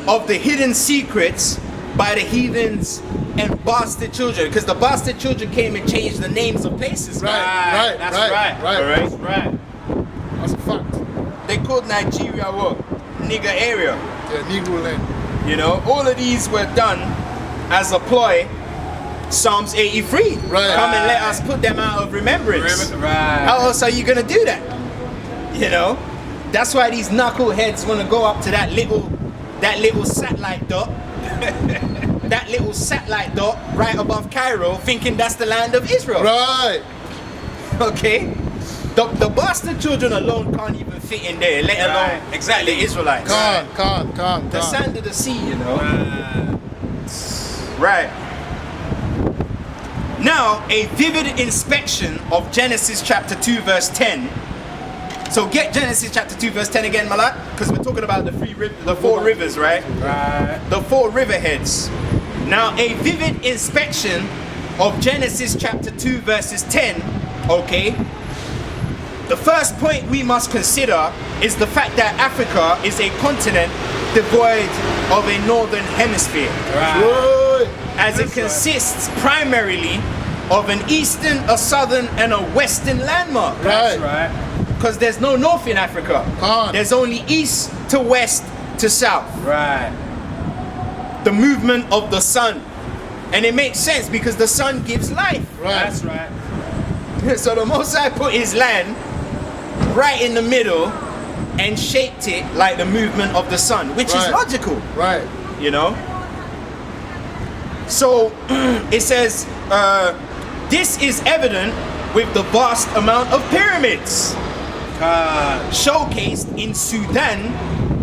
of the hidden secrets by the heathens and bastard children, because the bastard children came and changed the names of places. Right. That's right. Alright. That's right. That's a fact. They called Nigeria what? Nigger area. Yeah, Negro land. You know, all of these were done as a ploy. Psalms 83. Right. Come and let us put them out of remembrance. Right. How else are you gonna do that? You know? That's why these knuckleheads wanna go up to that little satellite dot. That little satellite dot right above Cairo, thinking that's the land of Israel. Right. Okay? The bastard children alone can't even fit in there, let alone exactly the Israelites. Can't. The sand of the sea, you know. Right. Right. Now, a vivid inspection of Genesis chapter 2 verse 10. So get Genesis chapter 2 verse 10 again, Malak, because we're talking about the four rivers, right? Right. The four riverheads. Now, a vivid inspection of Genesis chapter 2 verses 10, okay? The first point we must consider is the fact that Africa is a continent devoid of a northern hemisphere, Right. as it consists primarily of an eastern, a southern, and a western landmark. That's Right. right. Because there's no north in Africa. Can't. There's only east to west to south. Right. The movement of the sun. And it makes sense because the sun gives life. Right. That's right. So the Most High put his land right in the middle and shaped it like the movement of the sun, which is Right. logical, Right. you know? So it says, this is evident with the vast amount of pyramids showcased in Sudan,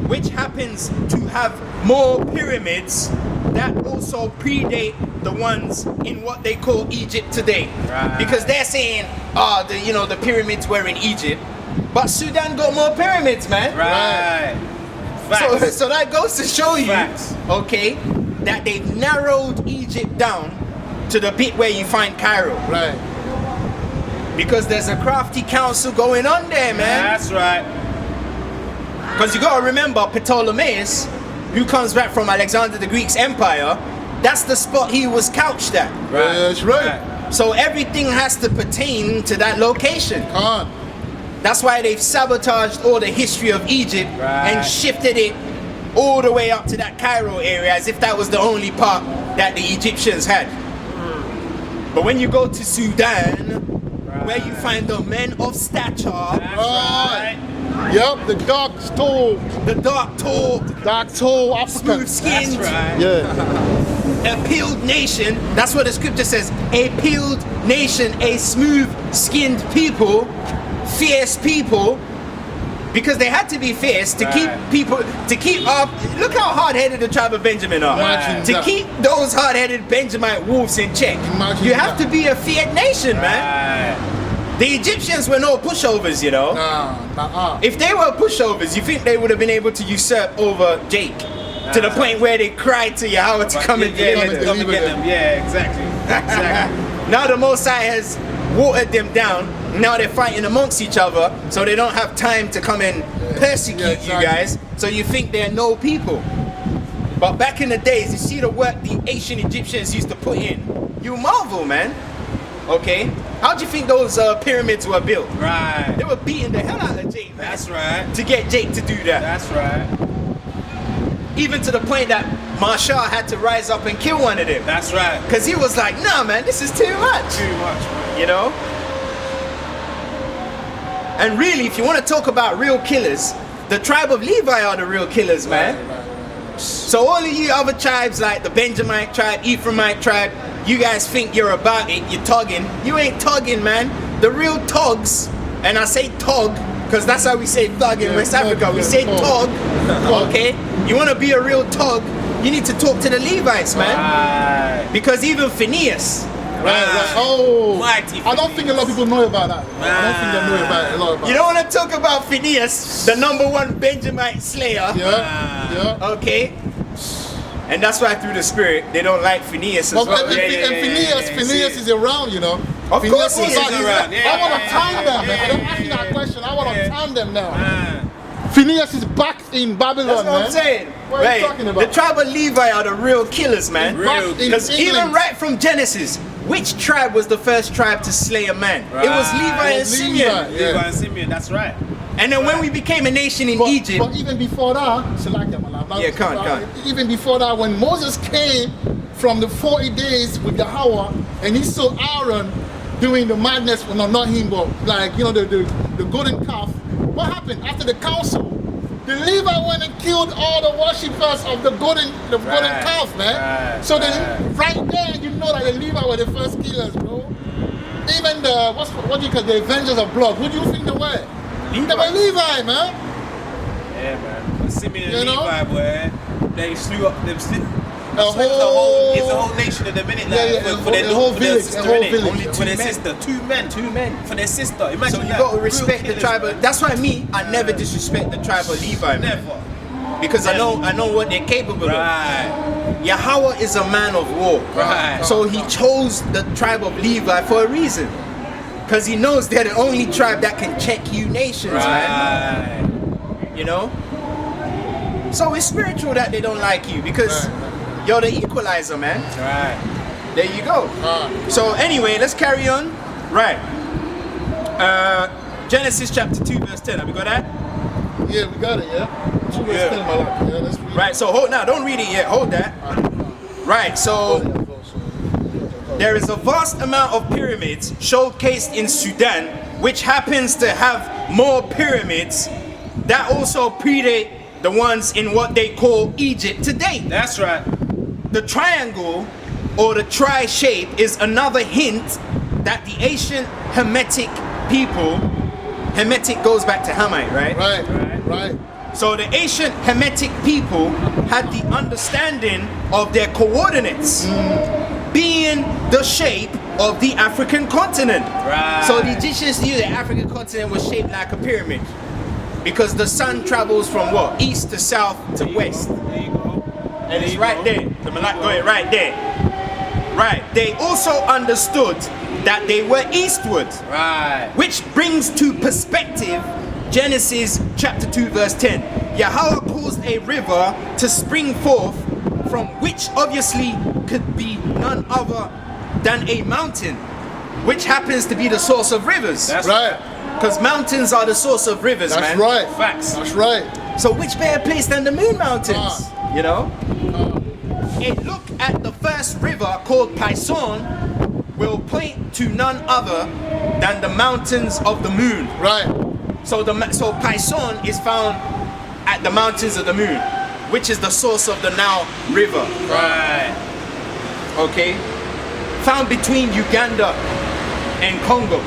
which happens to have more pyramids that also predate the ones in what they call Egypt today. Right. Because they're saying, the pyramids were in Egypt, but Sudan got more pyramids, man. Right. So, Facts. so that goes to show you, Facts. okay, that they've narrowed Egypt down to the bit where you find Cairo. Right. Because there's a crafty council going on there, man. That's right. Because you gotta remember, Ptolemaeus, who comes back from Alexander the Greek's empire, that's the spot he was couched at. Right. That's right. So everything has to pertain to that location. Can't. That's why they've sabotaged all the history of Egypt Right. and shifted it all the way up to that Cairo area as if that was the only part that the Egyptians had. But when you go to Sudan, where you find the men of stature, Right. Yep, the dark toe the dark tall, African. smooth skinned, That's right. Yeah. a peeled nation. That's what the scripture says. A peeled nation, a smooth skinned people, fierce people. Because they had to be fierce to keep people, to keep up. Look how hard-headed the tribe of Benjamin are. Imagine To that. keep those hard-headed Benjamite wolves in check. Imagine You have that. to be a feared nation, man. Right. The Egyptians were no pushovers, you know. Nah. If they were pushovers, you think they would have been able to usurp over Jake to the point where they cried to Yahweh to come and yeah, deliver them. come and get them. Yeah, exactly. Exactly. Now the Most High has watered them down. Now they're fighting amongst each other, so they don't have time to come and persecute Yeah, exactly. you guys. So you think they're no people. But back in the days, you see the work the ancient Egyptians used to put in. You marvel, man. Okay? How do you think those pyramids were built? Right. They were beating the hell out of Jake, man, That's right. to get Jake to do that. That's right. Even to the point that Marshall had to rise up and kill one of them. That's right. Because he was like, nah, man, this is too much. Too much, man. You know? And really, if you want to talk about real killers, the tribe of Levi are the real killers, man. So all of you other tribes like the Benjamite tribe, Ephraimite tribe, you guys think you're about it, you're togging. You ain't togging, man. The real togs, and I say tog, because that's how we say thug in West Africa. We say tog, okay? You want to be a real tog, you need to talk to the Levites, man. Right. Because even Phineas, Right. Oh, Mighty I don't think a lot of people know about that. I don't think they know about it a lot. About You don't want to talk about Phineas, the #1 Benjamite slayer. Yeah. Okay. And that's why through the spirit they don't like Phineas as But well. Phineas is around, you know. Of Phineas course he is back. around. I want to time them, man. Don't ask me that question. I want to time them now. Phineas is back in Babylon, That's what man. I'm saying. What are you talking about? The tribe of Levi are the real killers, man. Back in Because even England. right from Genesis, which tribe was the first tribe to slay a man? It was Levi and Simeon. Levi. Levi and Simeon, that's right. And then when we became a nation in But Egypt, even before that, Yeah, can't. Even before that, when Moses came from the 40 days with Yahweh, and he saw Aaron doing the madness, well, no, not him, but like, you know, the golden calf. What happened after the council? The Levi went and killed all the worshippers of the golden calf, man. So then, right there, you know that the Levi were the first killers, bro. Even the what do you call the Avengers of Blood? Who do you think they were? They were Levi, man. Yeah, man. Simeon You and know? Levi, boy, they slew up them. It's It's a whole nation at the minute. For their the whole for their village, sister, the whole innit? village. Only for their sister, two men for their sister. Imagine so you that. got to respect Real the killers, tribe. man. That's why I never disrespect the tribe of Levi, man. Never. Because I know what they're capable of. Right. Yahweh is a man of war. Right. So he chose the tribe of Levi for a reason. Because he knows they're the only tribe that can check you nations, man. Right. You know? So it's spiritual that they don't like you because you're the equalizer, man. Right. There you go. So anyway, let's carry on. Right. Genesis chapter 2 verse 10. Have we got that? Yeah, we got it, yeah? Yeah, let's read Right, so hold now, don't read it yet, hold that. Right, so there is a vast amount of pyramids showcased in Sudan, which happens to have more pyramids that also predate the ones in what they call Egypt today. That's right. The triangle or the tri-shape is another hint that the ancient Hamitic people, Hamitic goes back to Hamite, right? Right. So the ancient Hamitic people had the understanding of their coordinates being the shape of the African continent. Right. So the Egyptians knew the African continent was shaped like a pyramid because the sun travels from what? East to south to west. There you go. And it's right there. The Malak got it right there. Right. They also understood that they were eastward. Right. Which brings to perspective Genesis chapter 2 verse 10. Yahweh caused a river to spring forth from which obviously could be none other than a mountain, which happens to be the source of rivers. That's Right. Because mountains are the source of rivers, That's man. right. Facts. That's right. So which better place than the Moon Mountains? You know? A look at the first river called Pison will point to none other than the mountains of the moon. Right. So Pison is found at the mountains of the moon, which is the source of the Nile River. Right. Okay? Found between Uganda and Congo.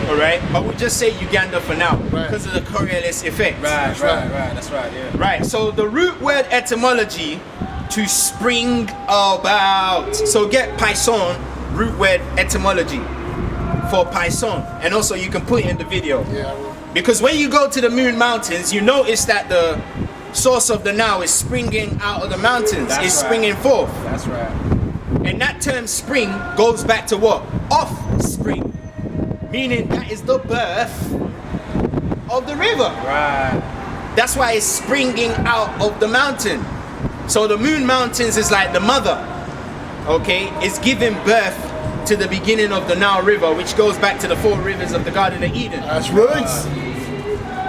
Alright? But we'll just say Uganda for now because of the Coriolis effect. Right. That's right. Yeah. Right, so the root word etymology to spring about. So get Pison, root word etymology for Pison. And also you can put it in the video. Yeah. Because when you go to the Moon Mountains, you notice that the source of the Nile is springing out of the mountains. That's It's right. springing forth. That's right. And that term spring goes back to what? Offspring. Meaning that is the birth of the river. Right. That's why it's springing out of the mountain. So the Moon Mountains is like the mother. Okay? It's giving birth to the beginning of the Nile River, which goes back to the 4 rivers of the Garden of Eden. That's right.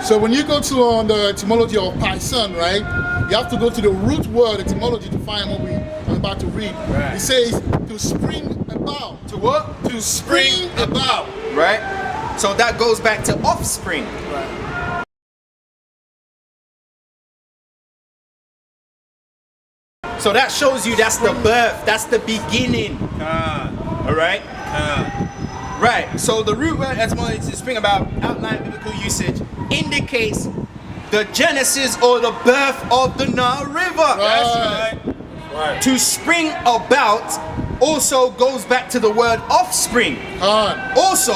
So when you go to the etymology of Pison, right, you have to go to the root word etymology to find what I'm about to read. Right. It says to spring about. To what? To spring about. Right? So that goes back to offspring. Right. So that shows you that's the birth, that's the beginning. Alright? Right, so the root word etymology to spring about, outline biblical usage, indicates the genesis or the birth of the Nile River. Right. To spring about also goes back to the word offspring. Also,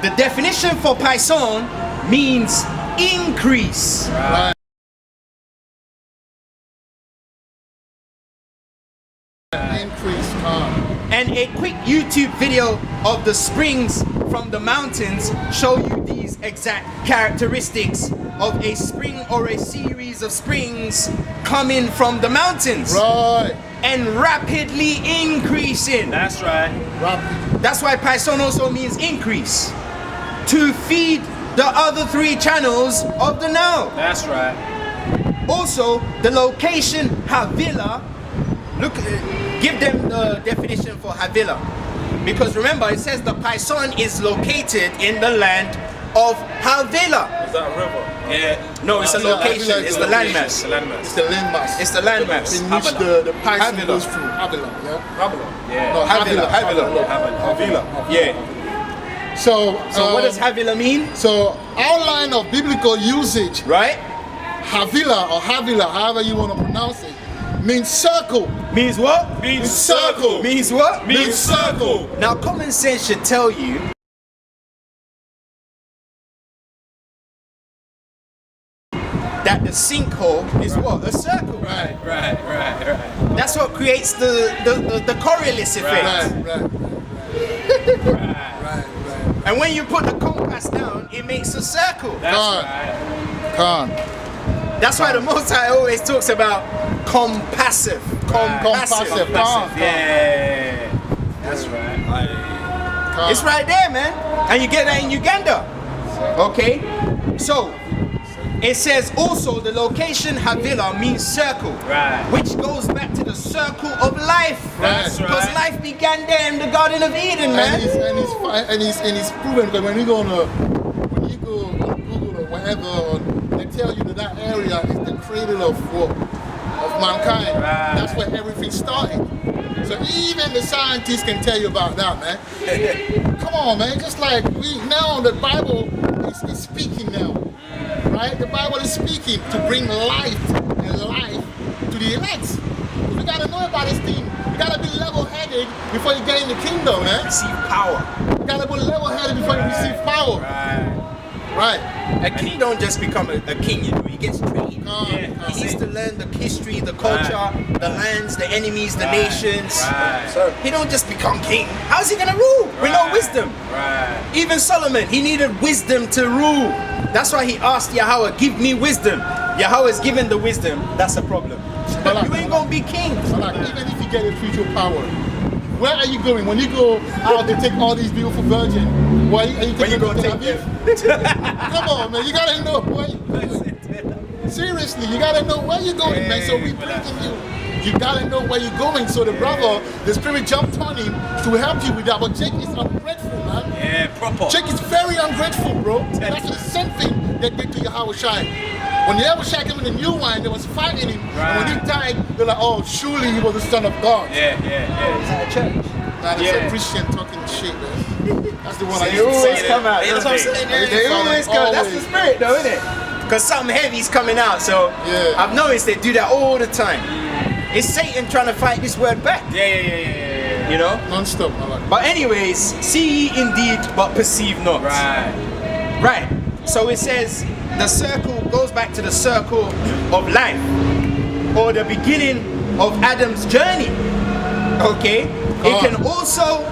the definition for Pison means increase. Right. Increase. And a quick YouTube video of the springs from the mountains show you these exact characteristics of a spring or a series of springs coming from the mountains. Right. And rapidly increasing. That's right. Rapid. That's why Pison also means increase. To feed the other 3 channels of the Nile. That's right. Also, the location Havilah, look, give them the definition for Havilah. Because remember, it says the Pison is located in the land of Havilah. Is that a river? Yeah. No, it's a location, it's the landmass. The landmass. It's the landmass. It's the landmass. in which Havilah. the Pison Havilah. goes through. Havilah. Yeah. Havilah. Yeah. No, Havilah. Havilah. Yeah. So What does Havilah mean? So outline of biblical usage. Right? Havilah or Havilah, however you want to pronounce it, means circle. Means what? Means circle. Means what? Means circle. Now, common sense should tell you that the sinkhole is what? A circle. Right. Right. That's what creates the Coriolis effect. Right. And when you put the compass down, it makes a circle. Khan. That's why the Most High always talks about compassive. Compassive. Yeah. That's right. It's right there, man. And you get that in Uganda. Okay? So, it says also the location Havilah means circle. Right. Which goes back to the circle of life. That's Because right. life began there in the Garden of Eden, man. And he's proven, because when you go on Google or wherever, they tell you that area is the cradle of mankind. Right. That's where everything started. So even the scientists can tell you about that, man. Come on, man. Just like the Bible is speaking now. Right? The Bible is speaking to bring life and life to the elect. We gotta know about this thing. You gotta be level-headed before you get in the kingdom, man. Receive power. You gotta be level-headed before you receive power. Right. A king don't just become a king, you know. He gets trained. He needs to learn the history, the culture, the lands, the enemies, the nations. So, He don't just become king. How's he gonna rule with no wisdom? Even Solomon, he needed wisdom to rule. That's why he asked Yahweh, give me wisdom. Yahweh's given the wisdom. That's a problem. You ain't gonna be king. So like, even if you get a future power, where are you going? When you go out to take all these beautiful virgins, are you When you taking gonna them to take Tel Aviv? Come on, man. You gotta know where you're going. Seriously, you gotta know where you're going, man. So we bringing you. You gotta know where you're going. So the brother, the spirit jumped on him to help you with that. But Jake is ungrateful, man. Yeah, proper. Jake is very ungrateful, bro. And that's the same thing that did to Yahweh Shai. When Yahweh Shai came in the new wine, they was fighting him. And when he died, they're like, oh, surely he was the son of God. Yeah. Now it's a Christian talking shit, man. That's the one I They used to always say. come out. That's what I'm saying. They always come. That's the spirit, though, isn't it? Because something heavy's coming out. So Yeah. I've noticed they do that all the time. It's Satan trying to fight this word back. Yeah. You know. Non-stop, I like. But anyways, see ye indeed, but perceive not. Right. So it says the circle goes back to the circle of life, or the beginning of Adam's journey. Okay. It can also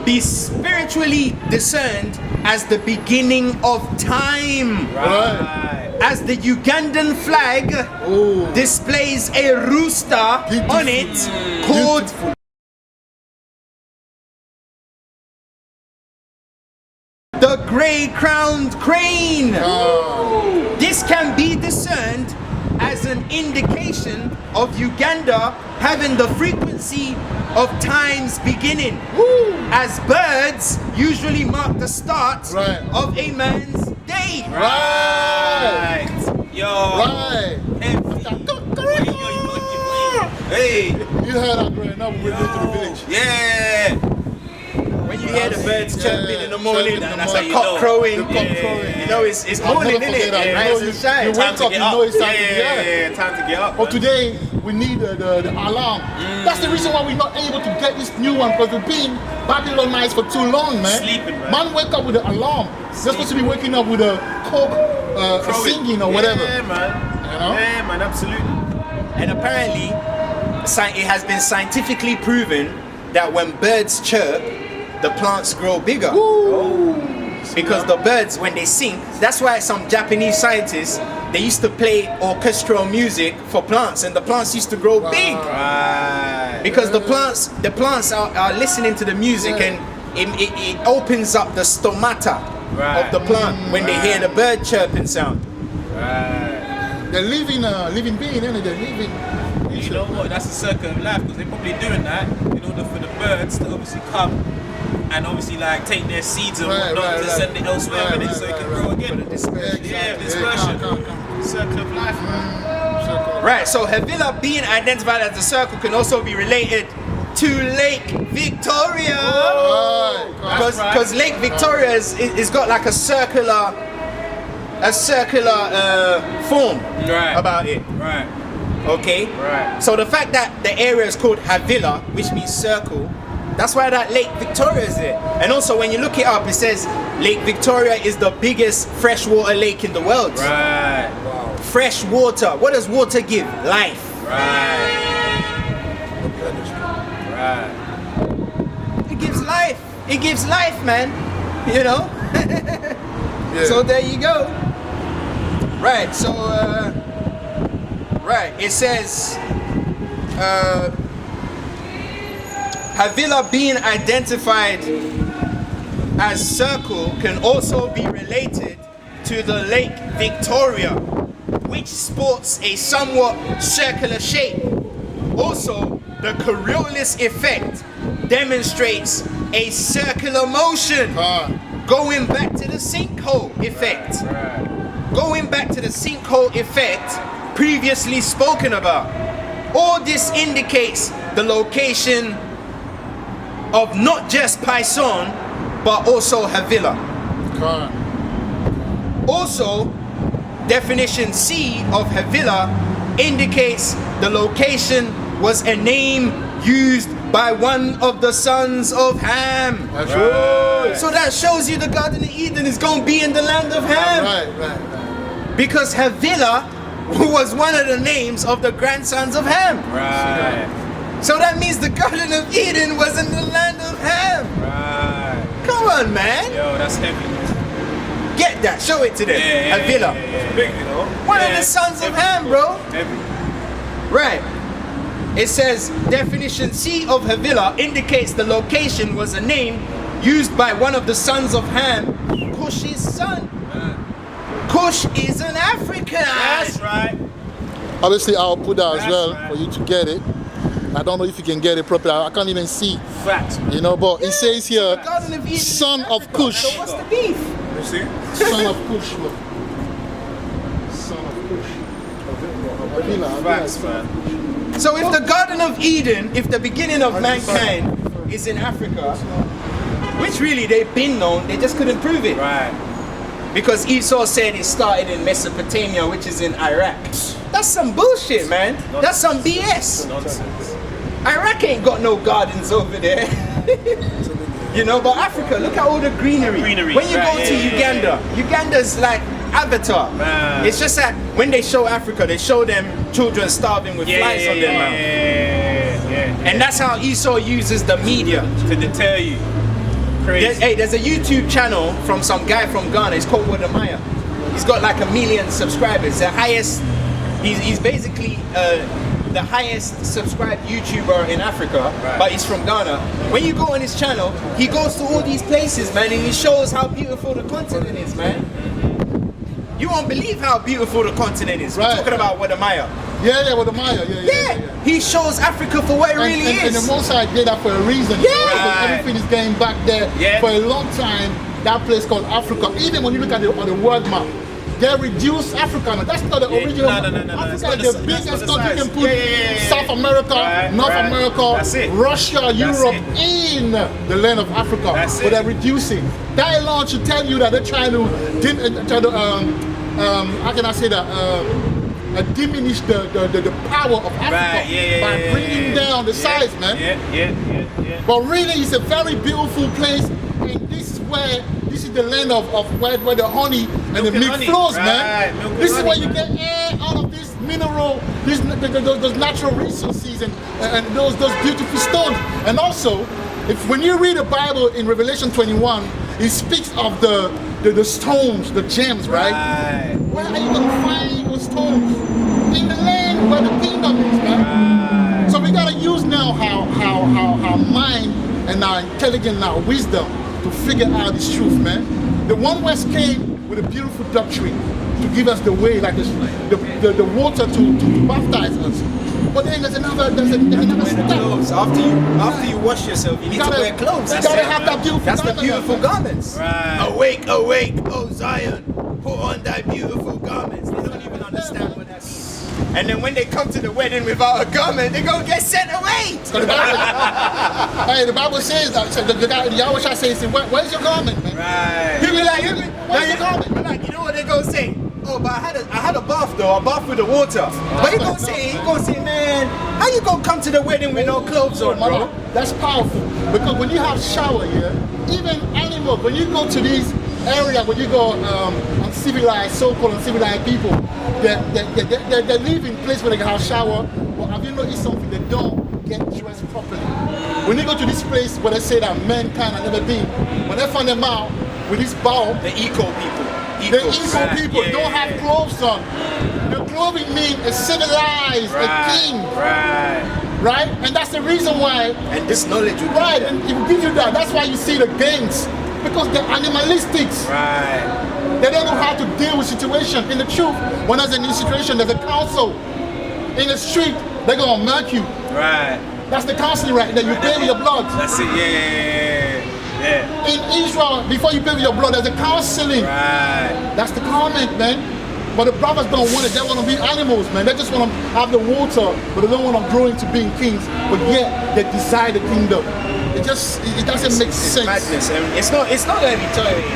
be spiritually discerned as the beginning of time. As the Ugandan flag displays a rooster on it called the grey-crowned crane. This can be discerned as an indication of Uganda having the frequency of time's beginning. As birds usually mark the start of a man's day. Right. Hey. You heard that growing up when we went to the village. Yeah. When you hear the birds chirping in the morning, chirping in the that's morning. a cock crowing. The cock crowing. You know, it's I'll morning, never isn't forget it? that. Rise and shine. You wake up, you know it's time to get up. Time to get up. But today, we need the alarm. That's the reason why we're not able to get this new one, because we've been Babylonized for too long, man. Sleeping, man. Man wake up with the alarm. They're supposed to be waking up with a coke, singing or whatever. Yeah, man. You know? Yeah, man, absolutely. And apparently, it has been scientifically proven that when birds chirp, the plants grow bigger. Because the birds, when they sing, that's why some Japanese scientists, they used to play orchestral music for plants, and the plants used to grow big. Right. Because the plants are listening to the music, and it opens up the stomata of the plant when they hear the bird chirping sound. Right. They're living being, isn't it? They're living. You know what? That's a circle of life, because they're probably doing that in order for the birds to obviously come and obviously like take their seeds and whatnot to send it elsewhere, innit? So it can grow again. Yeah, dispersion. Circle of life, man. Right, so Havilah being identified as a circle can also be related to Lake Victoria. Because Lake Victoria is got like a circular form about it. Right. Okay? Right. So the fact that the area is called Havilah, which means circle, that's why that Lake Victoria is there. And also when you look it up, it says Lake Victoria is the biggest freshwater lake in the world. Right. Fresh water. What does water give? Life. Right. It gives life. It gives life, man. You know? So there you go. Right, so it says Havilah being identified as circle can also be related to the Lake Victoria, which sports a somewhat circular shape. Also, the Coriolis effect demonstrates a circular motion, going back to the sinkhole effect. Going back to the sinkhole effect previously spoken about. All this indicates the location of not just Pison, but also Havilah. Also, definition C of Havilah indicates the location was a name used by one of the sons of Ham. That's right. So that shows you the Garden of Eden is going to be in the land of Ham. Right. Because Havilah was one of the names of the grandsons of Ham. Right. So that means the Garden of Eden was in the land of Ham. Right. Come on, man. Yo, that's heavy. Get that. Show it to them. Havilah. Big, you know. One of the sons of Ham, bro. Heavy. Right. It says definition C of Havilah indicates the location was a name used by one of the sons of Ham, Cush's son. Cush is an African. That's right. Obviously, I'll put that as That's well right. for you to get it. I don't know if you can get it properly. I can't even see. Facts. You know, but it says here, Garden of Eden is son of Africa. Cush. So what's the beef? You see? Son of Cush. Look. Son of Cush. Havilah. Facts, man. So if the Garden of Eden, if the beginning of mankind is in Africa, which really they've been known, they just couldn't prove it. Right. Because Esau said it started in Mesopotamia, which is in Iraq. That's some bullshit, man. That's some BS. Nonsense. Iraq ain't got no gardens over there. You know, but Africa, look at all the greenery. When you go to Uganda, Uganda's like Avatar. Man. It's just that when they show Africa, they show them children starving with flies on their mouth. And that's how Esau uses the media. To deter you. Crazy. There's a YouTube channel from some guy from Ghana. It's called Wadamaya. He's got like 1 million subscribers. The highest. He's basically the highest subscribed YouTuber in Africa, but he's from Ghana. When you go on his channel, he goes to all these places, man, and he shows how beautiful the continent is, man. You won't believe how beautiful the continent is. We're talking about Wadamaya. Yeah, with the Maya. Yeah. He shows Africa for what it really is. And the Most High did that for a reason. Yeah. Because everything is going back there for a long time. That place called Africa. Even when you look at it on the world map, they reduced Africa. Now, that's not the original. No. Africa is the biggest country you can put South America, North America, Russia, Europe in the land of Africa. But they're reducing. That alone should tell you that they're trying to how can I say that? diminish the power of Africa by bringing down the size, man. Yeah. But really, it's a very beautiful place, and this is the land of where the honey and the milk flows, man. This is where you get all of this mineral, those natural resources, and those beautiful stones. And also, when you read the Bible in Revelation 21, it speaks of the stones, the gems, right? Where are you gonna find those stones? In the land where the kingdom is, man. So we gotta use now our mind and our intelligence and our wisdom to figure out this truth, man. The One West came with a beautiful doctrine to give us the way, like the water to baptize us. But then there's another step. Clothes. After you wash yourself, you need to wear clothes. You gotta have that beautiful That's the garment, beautiful man. garments. Right. Awake, awake, oh Zion, put on thy beautiful garments. They don't even understand what that means. And then when they come to the wedding without a garment, they gonna get sent away. So the Bible says that. So the guy, Yahweh Shai says, "Where's your garment, man?" Right. You be like, Where's your garment? you know what they gonna say? Oh, but I had a bath though, a bath with the water. But he gonna say, man, how you gonna come to the wedding with no clothes on, bro? That's powerful, because when you have shower here, even animals, when you go to these areas, when you go uncivilized, so-called uncivilized people, they live in place where they can have shower. But have you noticed something? They don't get dressed properly. When you go to this place where they say that mankind have never been, when they find them out with this bow, The eco people. the evil people don't have clothes on. The clothing means a civilized, a king, right? And that's the reason why. And this knowledge will Right, and it will give you that. That's why you see the gangs, because they're animalistics. Right. They don't know how to deal with situation. In the truth, when there's a new situation, there's a council. In the street, they're gonna murk you. Right. That's the counseling right there. You pay with your blood. That's it. Yeah. In Israel, before you pay with your blood, there's a counseling. Right. That's the comment, man. But the brothers don't want it. They want to be animals, man. They just want to have the water, but they don't want to grow into being kings. But yet, they desire the kingdom. It doesn't make sense. Madness. And it's not going to be tolerated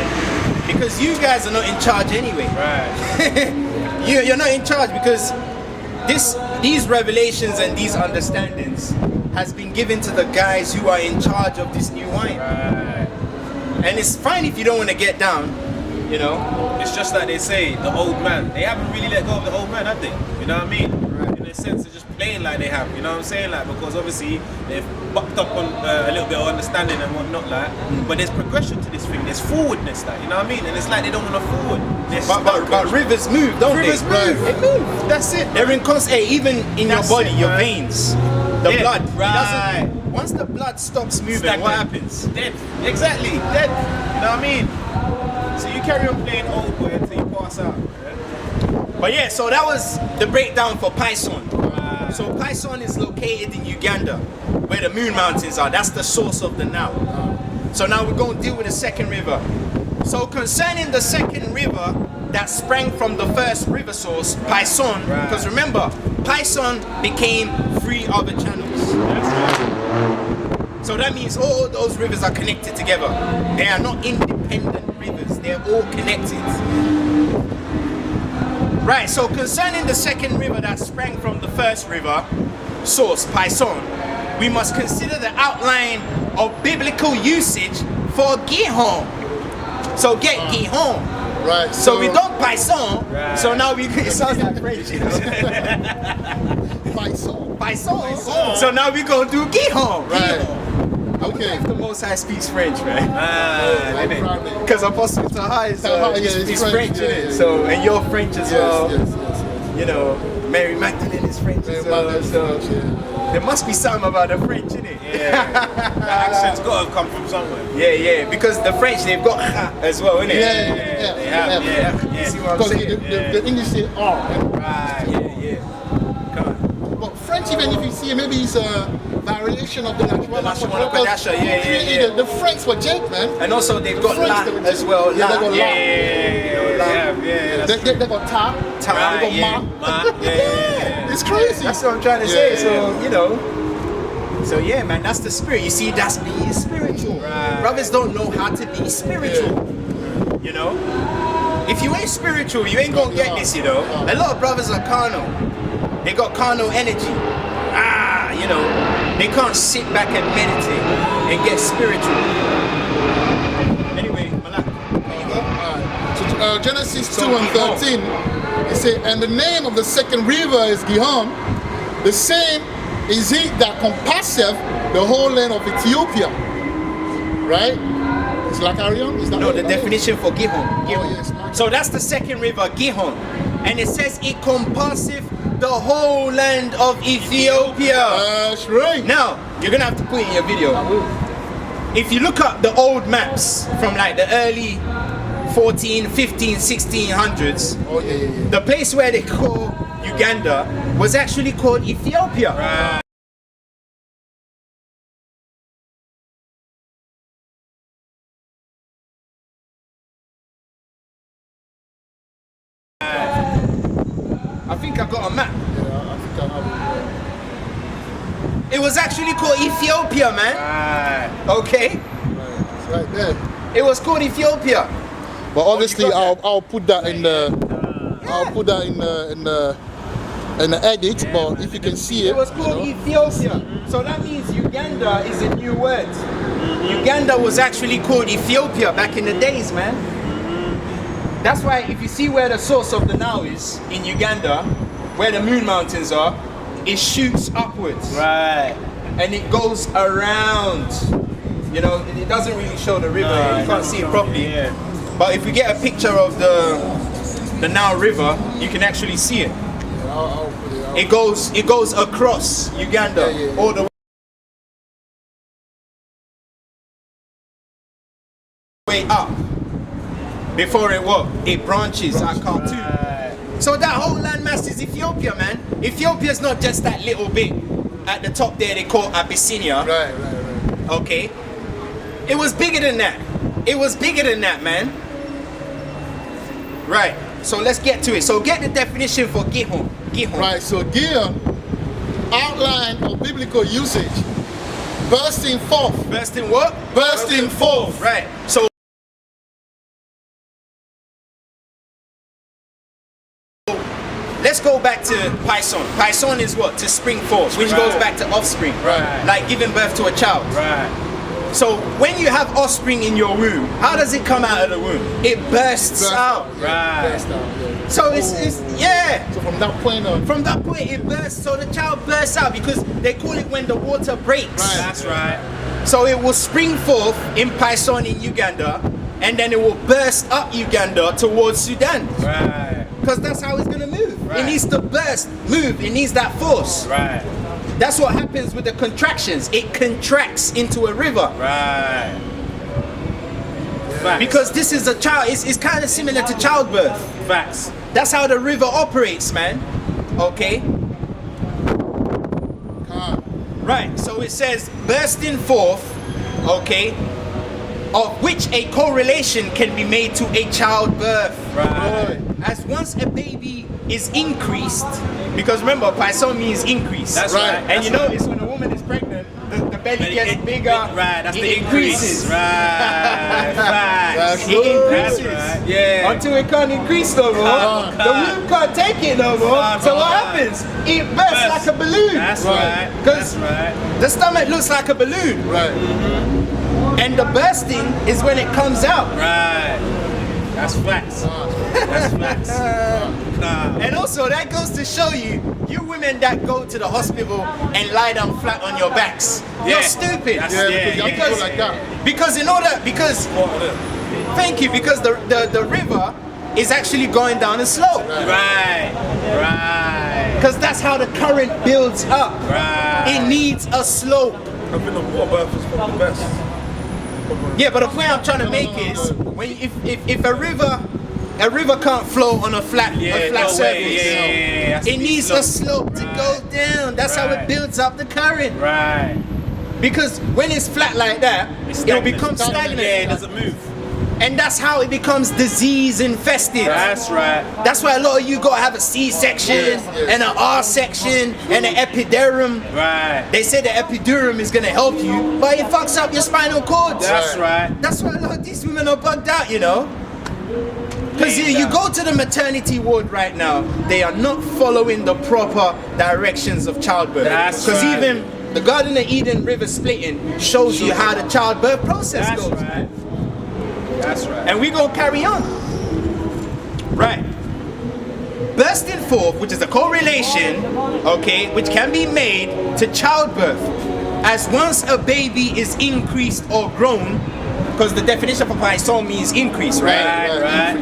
because you guys are not in charge anyway. Right. You're not in charge because these revelations and these understandings has been given to the guys who are in charge of this new wine. Right. And it's fine if you don't want to get down, you know. It's just like they say, the old man. They haven't really let go of the old man, have they? You know what I mean? Right. In a sense, they're just playing like they have. You know what I'm saying? Like, because obviously they've bucked up on a little bit of understanding and whatnot, like. But there's progression to this thing. There's forwardness, like. You know what I mean? And it's like they don't want to forward. But rivers move, don't they? Rivers move. They move. That's it. They're in constant. Even in your body, your veins, the blood. Right. Once the blood stops moving, Stagnant. what happens? Dead. Exactly. Dead. You know what I mean? So you carry on playing old boy until you pass out. Yeah? But yeah, so that was the breakdown for Pison. So Pison is located in Uganda, where the Moon Mountains are. That's the source of the Nile. So now we're going to deal with the second river. So concerning the second river that sprang from the first river source, Pison, because remember, Pison became 3 other channels. So that means all those rivers are connected together. They are not independent rivers, they're all connected. Right, so concerning the second river that sprang from the first river source, Pison, we must consider the outline of biblical usage for Gihon. So get Gihon. Right. So we don't Pison, so now it sounds like French. Pison. So now we're going to do Gihon. Right. Okay. The Most High speaks French, right? Because Apostle Taha is French, yeah, innit? yeah. So, and you're French as well. Yes. You know, Mary Magdalene is French as well. So there must be something about the French, innit? Yeah. The accent's got to have come from somewhere. Yeah, because the French, they've got as well, innit? Yeah. They have, yeah. See what I'm Because saying? the English say R. Right, yeah. Come on. But French, even if you see, maybe it's a variation of the Lachouana Kodasha, yeah. The French were Jake, man. And also they've got La as well. Yeah, they got La. Yeah. They got Ta. Ta, They got Ma. It's crazy. That's what I'm trying to say. So, you know. So yeah, man, that's the spirit. You see, that's being spiritual. Right. Brothers don't know how to be spiritual. You know? If you ain't spiritual, you ain't gonna get this, you know. A lot of brothers are carnal. They got carnal energy. You know, they can't sit back and meditate and get spiritual. Anyway, Malak, there you go. So, Genesis 2 and 13, it says, and the name of the second river is Gihon. The same is he that compasseth the whole land of Ethiopia. Right? It's like Arion? Is that No, the definition for Gihon. Oh, yes. So that's the second river, Gihon. And it says it compasseth the whole land of Ethiopia. That's right. Now, you're gonna have to put it in your video. If you look up the old maps from like the early 14, 15, 1600s, Oh, yeah. the place where they call Uganda was actually called Ethiopia. I think I got a map. Yeah, I think I have It was actually called Ethiopia, man. Okay? it. It's right there. It was called Ethiopia. But obviously, got I'll put that in the in the edit. But if you can see it, It was called Ethiopia. So that means Uganda is a new word. Uganda was actually called Ethiopia back in the days, man. That's why if you see where the source of the Nile is in Uganda, where the Moon Mountains are, it shoots upwards. Right. And it goes around. You know, it doesn't really show the river. You can't see it properly. Yeah. But if we get a picture of the Nile River, you can actually see it. I'll put it out. It goes across Uganda Yeah. all the way up before it branches at Khartoum. So that whole landmass is Ethiopia, man. Ethiopia is not just that little bit at the top there they call Abyssinia. Right. Okay, it was bigger than that. It was bigger than that, man. Right. So let's get to it. So get the definition for Gihon. Gihon. Right. So Gideon, outline of biblical usage, bursting forth. Bursting what? Bursting forth. Right. So let's go back to Python. Python is what? To spring forth, which goes back to offspring. Right. Like giving birth to a child. Right. So when you have offspring in your womb, how does it come out of the womb? It bursts out. Yeah, burst out. Yeah. So it's yeah. So from that point on. From that point it bursts. So the child bursts out because they call it when the water breaks. Right. That's right. So it will spring forth in Python in Uganda, and then it will burst up Uganda towards Sudan. Right. Because that's how it's gonna move. It Right. needs to burst, move. It needs that force. Right. That's what happens with the contractions. It contracts into a river. Right. Facts. Because this is a child. It's kind of similar to childbirth. Facts. That's how the river operates, man. Okay. Right. So it says bursting forth. Okay. Of which a correlation can be made to a childbirth. Right. As once a baby is increased, because remember, Python means increase. That's Right. right. And you notice when a woman is pregnant, the belly gets bigger. Right. That's it the increase. increases. Right. Facts. That's It increases. That's right. Yeah. Until it can't increase no more. Can't. The womb can't take it no more. Can't, So what can't. happens? It bursts like a balloon. That's right. Because That's right. the stomach looks like a balloon. Right. And the bursting is when it comes out. Right. That's facts. That's facts. And also that goes to show you women that go to the hospital and lie down flat on your backs. You're Yeah. stupid. That's- Yeah, Yeah, because you have to because- go like that. Thank you, because the river is actually going down a slope. Right. Right. Because that's how the current builds up. Right. It needs a slope. I think the water birth is probably the best. Yeah, but the point I'm trying to make is when if a river can't flow on a flat Yeah, no surface. way. Yeah. Has to It be needs a slope to go down. That's how it Right. builds up the current. Right. Because when it's flat like that, it'll become stagnant. Yeah, it doesn't move. And that's how it becomes disease infested. That's right. That's why a lot of you gotta have a C-section and an R-section and an epidural. Right. They say the epidural is gonna help you, but it fucks up your spinal cord. That's right. That's why a lot of these women are bugged out, you know. Because you go to the maternity ward right now, they are not following the proper directions of childbirth. Because even the Garden of Eden river splitting shows you how the childbirth process goes. That's right. And we gonna carry on. Right. Bursting forth, which is a correlation, okay, which can be made to childbirth. As once a baby is increased or grown, because the definition for Python means increase, right?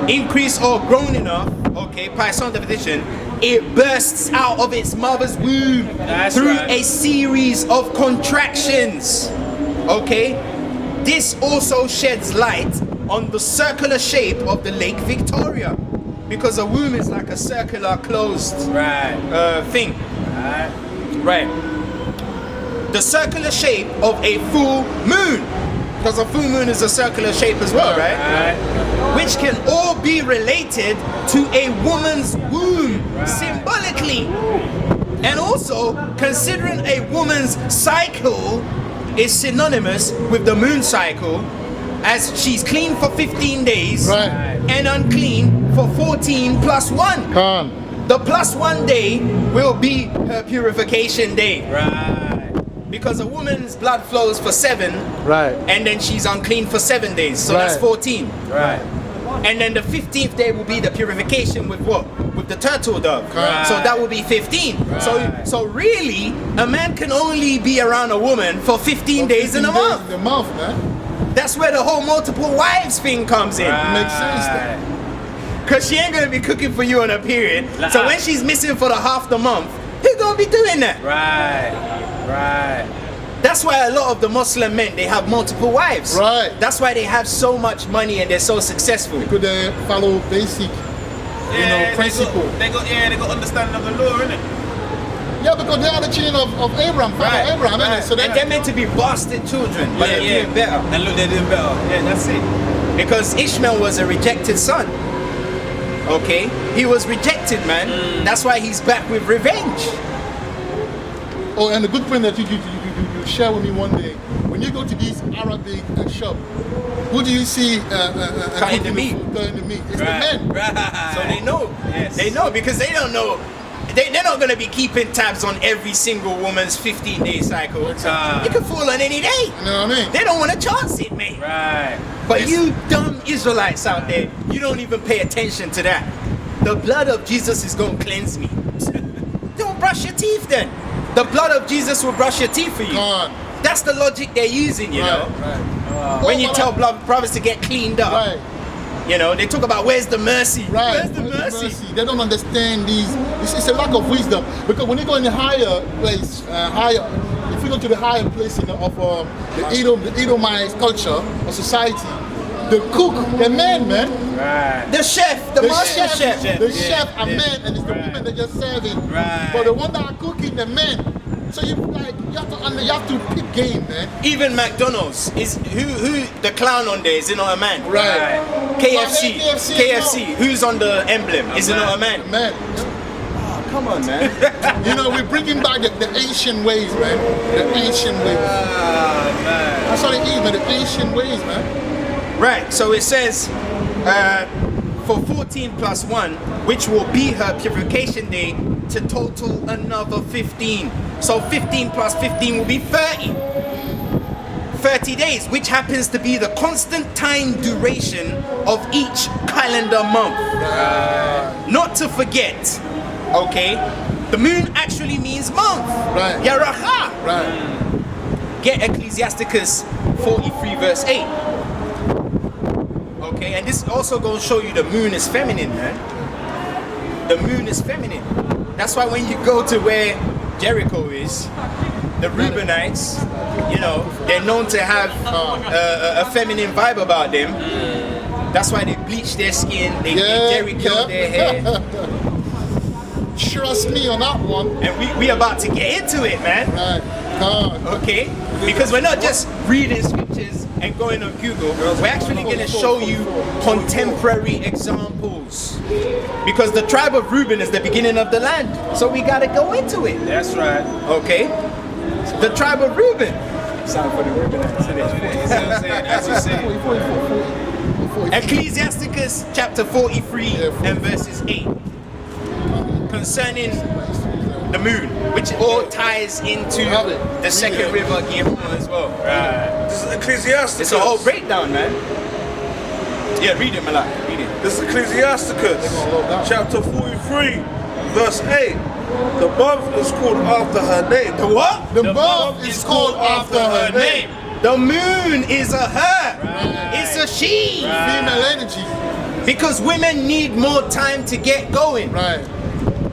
Increase or grown enough, okay, Python definition, it bursts out of its mother's womb through a series of contractions, okay? This also sheds light on the circular shape of the Lake Victoria, because a womb is like a circular closed thing. Right. The circular shape of a full moon, because a full moon is a circular shape as well, right? Which can all be related to a woman's womb symbolically. And also, considering a woman's cycle is synonymous with the moon cycle, as she's clean for 15 days and unclean for 14 plus 1. The plus 1 day will be her purification day. Because a woman's blood flows for 7, and then she's unclean for 7 days, so that's 14. And then the 15th day will be the purification with what? With the turtle dove. So that will be 15. So really, a man can only be around a woman for 15 days in a month. That's where the whole multiple wives thing comes in. Makes sense then. Because she ain't going to be cooking for you on a period. So when she's missing for the half the month, who's going to be doing that? That's why a lot of the Muslim men, they have multiple wives. That's why they have so much money and they're so successful. Because they follow basic, principle. They got understanding of the law, innit? Yeah, because they are the children of Abraham, Abraham, innit? So and they're meant to be bastard children, but they're doing better. And look, they're doing better. Yeah, that's it. Because Ishmael was a rejected son. Okay? He was rejected, man. That's why he's back with revenge. Oh, and the good point that you share with me one day, when you go to these Arabic shop, who do you see cutting the meat? It's the men. So they know. They know, because they don't know. They're not going to be keeping tabs on every single woman's 15-day cycle. It could fall on any day. You know what I mean? They don't want to chance it, mate. But you dumb Israelites out there, you don't even pay attention to that. The blood of Jesus is going to cleanse me. Don't brush your teeth then. The blood of Jesus will brush your teeth for you. That's the logic they're using, you know. When you tell brothers to get cleaned up, you know, they talk about where's the mercy. Where's the mercy? They don't understand these. It's a lack of wisdom. Because when you go in the higher place, if you go to the higher place of the Edomite culture or society, the cook, the man, the chef, the master chef. The chef are men, and it's the women that just serve it. But the one that are cooking, the men. So you have to pick game, man. Even McDonald's is who the clown on there, is it not a man? KFC, who's on the emblem? Is it not a man? Oh, come on, man. You know, we're bringing back the ancient ways, man. The ancient ways. That's all it is, man. The ancient ways, man. Right, so it says for 14 plus 1, which will be her purification day, to total another 15. So 15 plus 15 will be 30. 30 days, which happens to be the constant time duration of each calendar month. Not to forget, okay, the moon actually means month. Yaracha. Get Ecclesiasticus 43 verse 8. Okay, and this also going to show you the moon is feminine, man. The moon is feminine. That's why when you go to where Jericho is, the Reubenites, you know, they're known to have a feminine vibe about them. That's why they bleach their skin, they Jericho their hair. Trust me on that one. And we about to get into it, man. Okay? Because we're not just reading scriptures and going on Google. We're actually going to show you contemporary examples. Because the tribe of Reuben is the beginning of the land. So we got to go into it. That's right. Okay? The tribe of Reuben. Sound for the Reubenites. As you say. 43. Ecclesiasticus chapter 43 Yeah, 43. and verses 8. Concerning the moon, which all ties into Have it. the second river Gihon as well. Right. This is Ecclesiasticus. It's a whole breakdown, man. Yeah, read it, Malak. Read it. This is Ecclesiasticus, chapter 43, verse 8. The month is called after her name. The what? The month is called after her name. The moon is a her. Right. It's a she. Female energy. Because women need more time to get going. Right.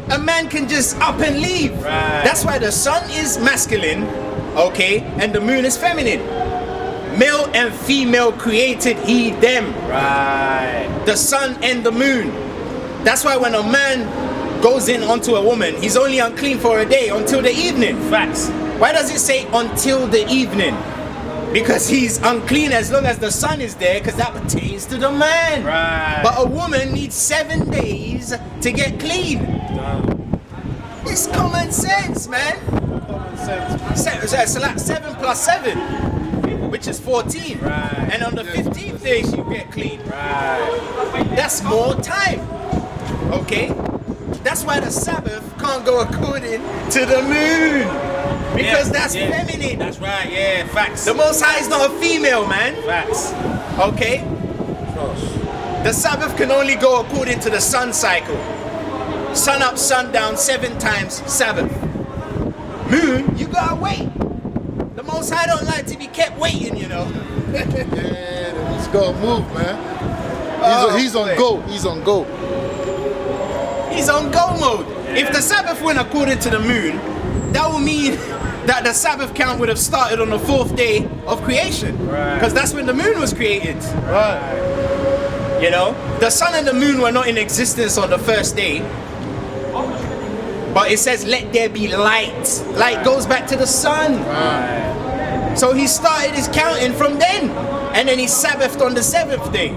A man can just up and leave. Right. That's why the sun is masculine, okay, and the moon is feminine. Male and female created he them. Right. The sun and the moon. That's why when a man goes in onto a woman, he's only unclean for a day until the evening. Facts. Why does it say until the evening? Because he's unclean as long as the sun is there, because that pertains to the man. Right. But a woman needs 7 days to get clean. It's common sense, man. So like 7 plus 7, which is 14. Right. And on the 15th day, you get clean. Right. That's more time. Okay? That's why the Sabbath can't go according to the moon. Because that's feminine. That's right, yeah, facts. The Most High is not a female, man. Facts. Okay? The Sabbath can only go according to the sun cycle. Sun up, sun down, 7 times Sabbath. Moon, you gotta wait. The Most High don't like to be kept waiting, you know. Yeah, he's gonna move, man. He's on boy. go. He's on go. He's on go mode. If the Sabbath went according to the moon, that would mean that the Sabbath count would have started on the 4th day of creation. Right. Because that's when the moon was created. Right. You know, the sun and the moon were not in existence on the first day. But it says, let there be light. Light goes back to the sun. Right. So he started his counting from then. And then he Sabbathed on the 7th day.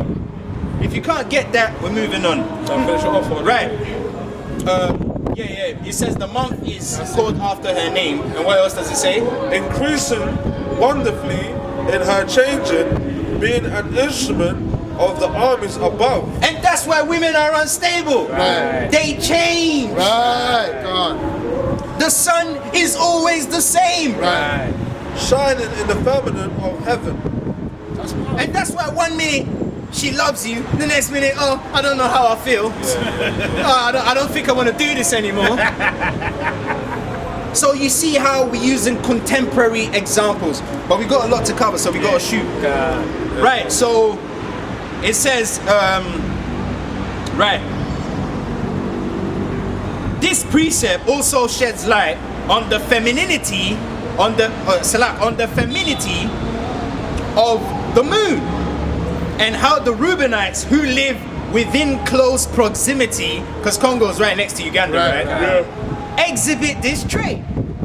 If you can't get that, we're moving on. So I'll finish it off on Right. Yeah. It says the month is called after her name. And what else does it say? increasing wonderfully in her changing, being an instrument of the armies above. And that's why women are unstable. Right. They change. Right. God. The sun is always the same. Right. Shining in the firmament of heaven. And that's why one minute she loves you, the next minute, oh, I don't know how I feel. Oh, I don't think I want to do this anymore. So you see how we're using contemporary examples, but we got a lot to cover, so we got to shoot. Right, so it says, right. This precept also sheds light on the femininity, on the femininity of the moon, and how the Reubenites who live within close proximity, because Congo is right next to Uganda, right? Exhibit this trait.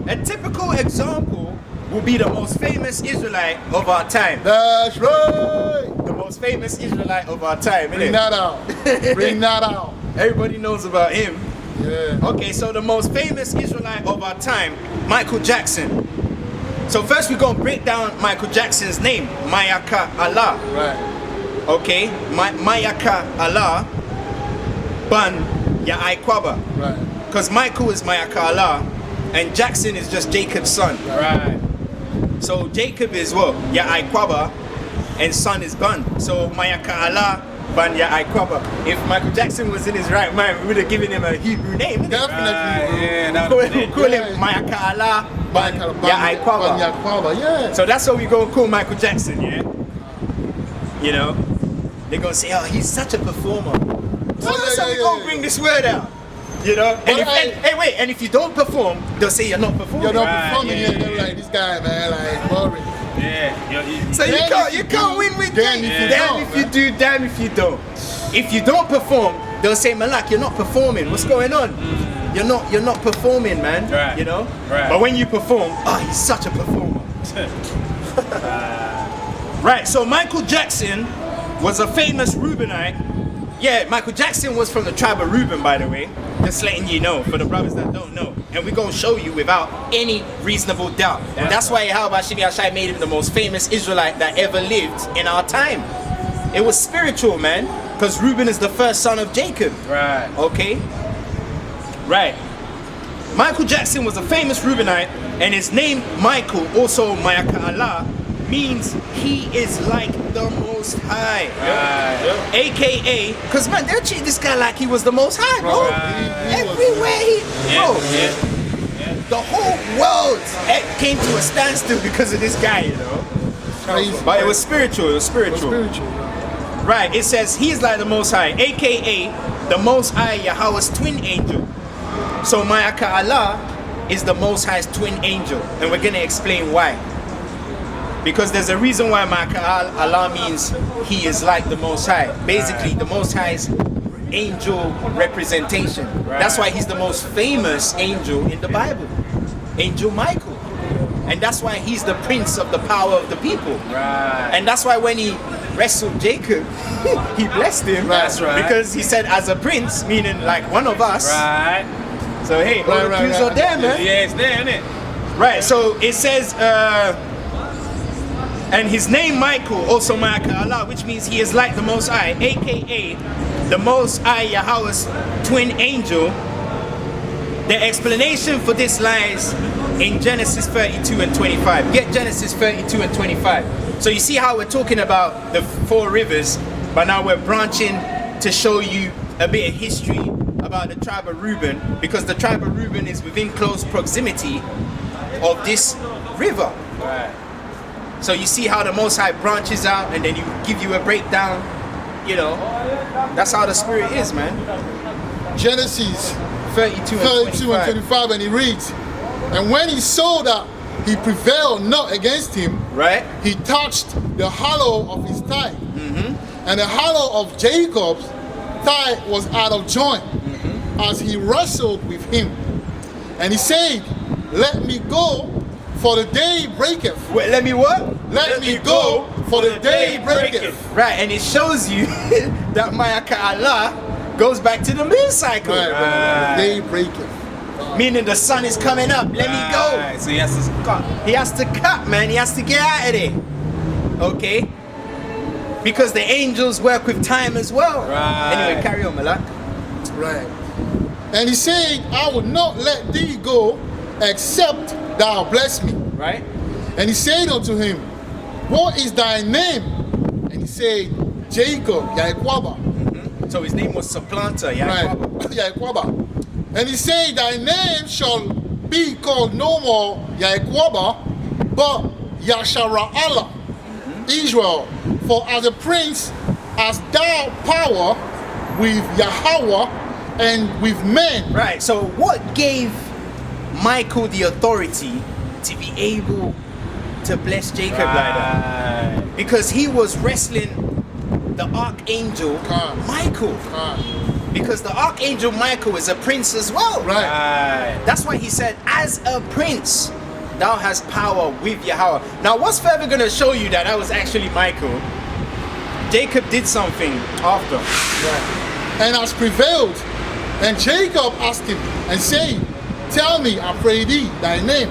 A typical example will be the most famous Israelite of our time. That's right. The most famous Israelite of our time, Bring innit? that out. Bring that out. Everybody knows about him. Yeah. Okay, so the most famous Israelite of our time, Michael Jackson. So first we're going to break down Michael Jackson's name, Mayaka Allah. Right. Okay, Mayaka Allah Ban Ya'ai Kwaba. Right. Because Michael is Mayaka Allah and Jackson is just Jacob's son. Right. So Jacob is what? Ya'ai Kwaba and son is Ban. So Mayaka Allah Ban Ya'ai Kwaba. If Michael Jackson was in his right mind, we would have given him a Hebrew name. innit? Definitely. Yeah, that We'll was it. call him Mayaka Allah Ban Ya'ai Kwaba. Kwaba. Yeah. So that's what we're going to call Michael Jackson, yeah? You know? They're going to say, oh, he's such a performer. So that's how we're going to bring this word out. You know? And and if you don't perform, they'll say you're not performing. You're not Right, performing yeah, yet. They're like, this guy, man, like, boring. Yeah. So you can't win with Damn that. if you Damn don't, if you do, damn if you don't. If you don't perform, they'll say, Malak, you're not performing. What's going on? You're not performing, man. Right. You know? Right. But when you perform, oh, he's such a performer. Right, so Michael Jackson was a famous Reubenite. Yeah, Michael Jackson was from the tribe of Reuben, by the way. Just letting you know, for the brothers that don't know. And we're going to show you without any reasonable doubt. And that's why Yahweh Shimi Ashai made him the most famous Israelite that ever lived in our time. It was spiritual, man. Because Reuben is the first son of Jacob. Right. Okay? Right. Michael Jackson was a famous Reubenite, and his name, Michael, also Mayaka'Allah, means he is like the Most High. Right. AKA, because man, they'll treat this guy like he was the Most High, bro. Right. Everywhere he, bro. Yeah. The whole world came to a standstill because of this guy, you know. Crazy. But it was spiritual. It was spiritual. Spiritual. Right. It says he is like the Most High, AKA the Most High Yahweh's twin angel. So Mayaka'Allah is the Most High's twin angel, and we're gonna explain why. Because there's a reason why Mayaka'Allah means he is like the Most High. Basically, the Most High's angel representation. That's why he's the most famous angel in the Bible, Angel Michael. And that's why he's the prince of the power of the people. Right. And that's why when he wrestled Jacob, he blessed him. That's right. Because he said, as a prince, meaning like one of us. Right. So hey, all the clues are there, man. Yeah, it's there, isn't it? Right, so it says, and his name Michael, also Mayaka'Allah, which means he is like the Most High, aka the Most High Yahweh's twin angel. The explanation for this lies in Genesis 32 and 25. Get Genesis 32 and 25. So you see how we're talking about the 4 rivers, but now we're branching to show you a bit of history about the tribe of Reuben, because the tribe of Reuben is within close proximity of this river. Right. So you see how the Most High branches out, and then you give you a breakdown. You know, that's how the Spirit is, man. Genesis 32 and 25, and he reads, and when he saw that he prevailed not against him, right? He touched the hollow of his thigh, and the hollow of Jacob's thigh was out of joint, as he wrestled with him. And he said, let me go, for the day breaketh. Wait, let me what? Let me go, for the day breaketh. Right, and it shows you that Mayaka'Allah goes back to the moon cycle. Right. The day breaketh. Meaning the sun is coming up. Let me go. So he has to cut. He has to cut, man. He has to get out of there. Okay? Because the angels work with time as well. Right. Anyway, carry on, Malak. Right. And he said, I will not let thee go, except thou bless me. Right? And he said unto him, what is thy name? And he said, Jacob, Yaquaba. So his name was Supplanter, Right. Yaquaba. And he said, thy name shall be called no more Yaquaba, but Yashara'Allah, Israel. For as a prince hast thou power with Yahweh and with men. Right, so what gave Michael the authority to be able to bless Jacob like that? Because he was wrestling the archangel Michael. Because the archangel Michael is a prince as well. Right. That's why he said, as a prince, thou hast power with Yahweh. Now, what's further going to show you that that was actually Michael? Jacob did something after. Right. And has prevailed. And Jacob asked him and said, tell me, I pray thee, thy name.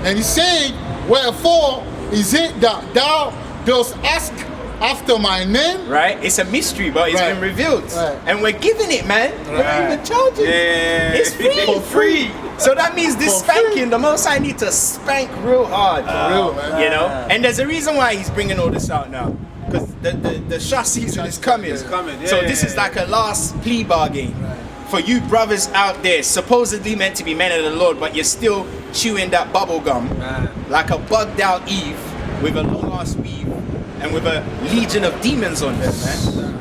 And he said, wherefore is it that thou dost ask after my name? Right? It's a mystery, but it's been revealed. Right. And we're giving it, man. We're not even charging. Yeah. It's free. For free. So that means this For free. spanking, the Most High need to spank real hard. Real, man. You know? And there's a reason why he's bringing all this out now. Because the Shah season is coming. It's coming, yeah, So this is like a last plea bargain. For you brothers out there, supposedly meant to be men of the Lord, but you're still chewing that bubble gum like a bugged out Eve with a long ass weave and with a legion of demons on them, man.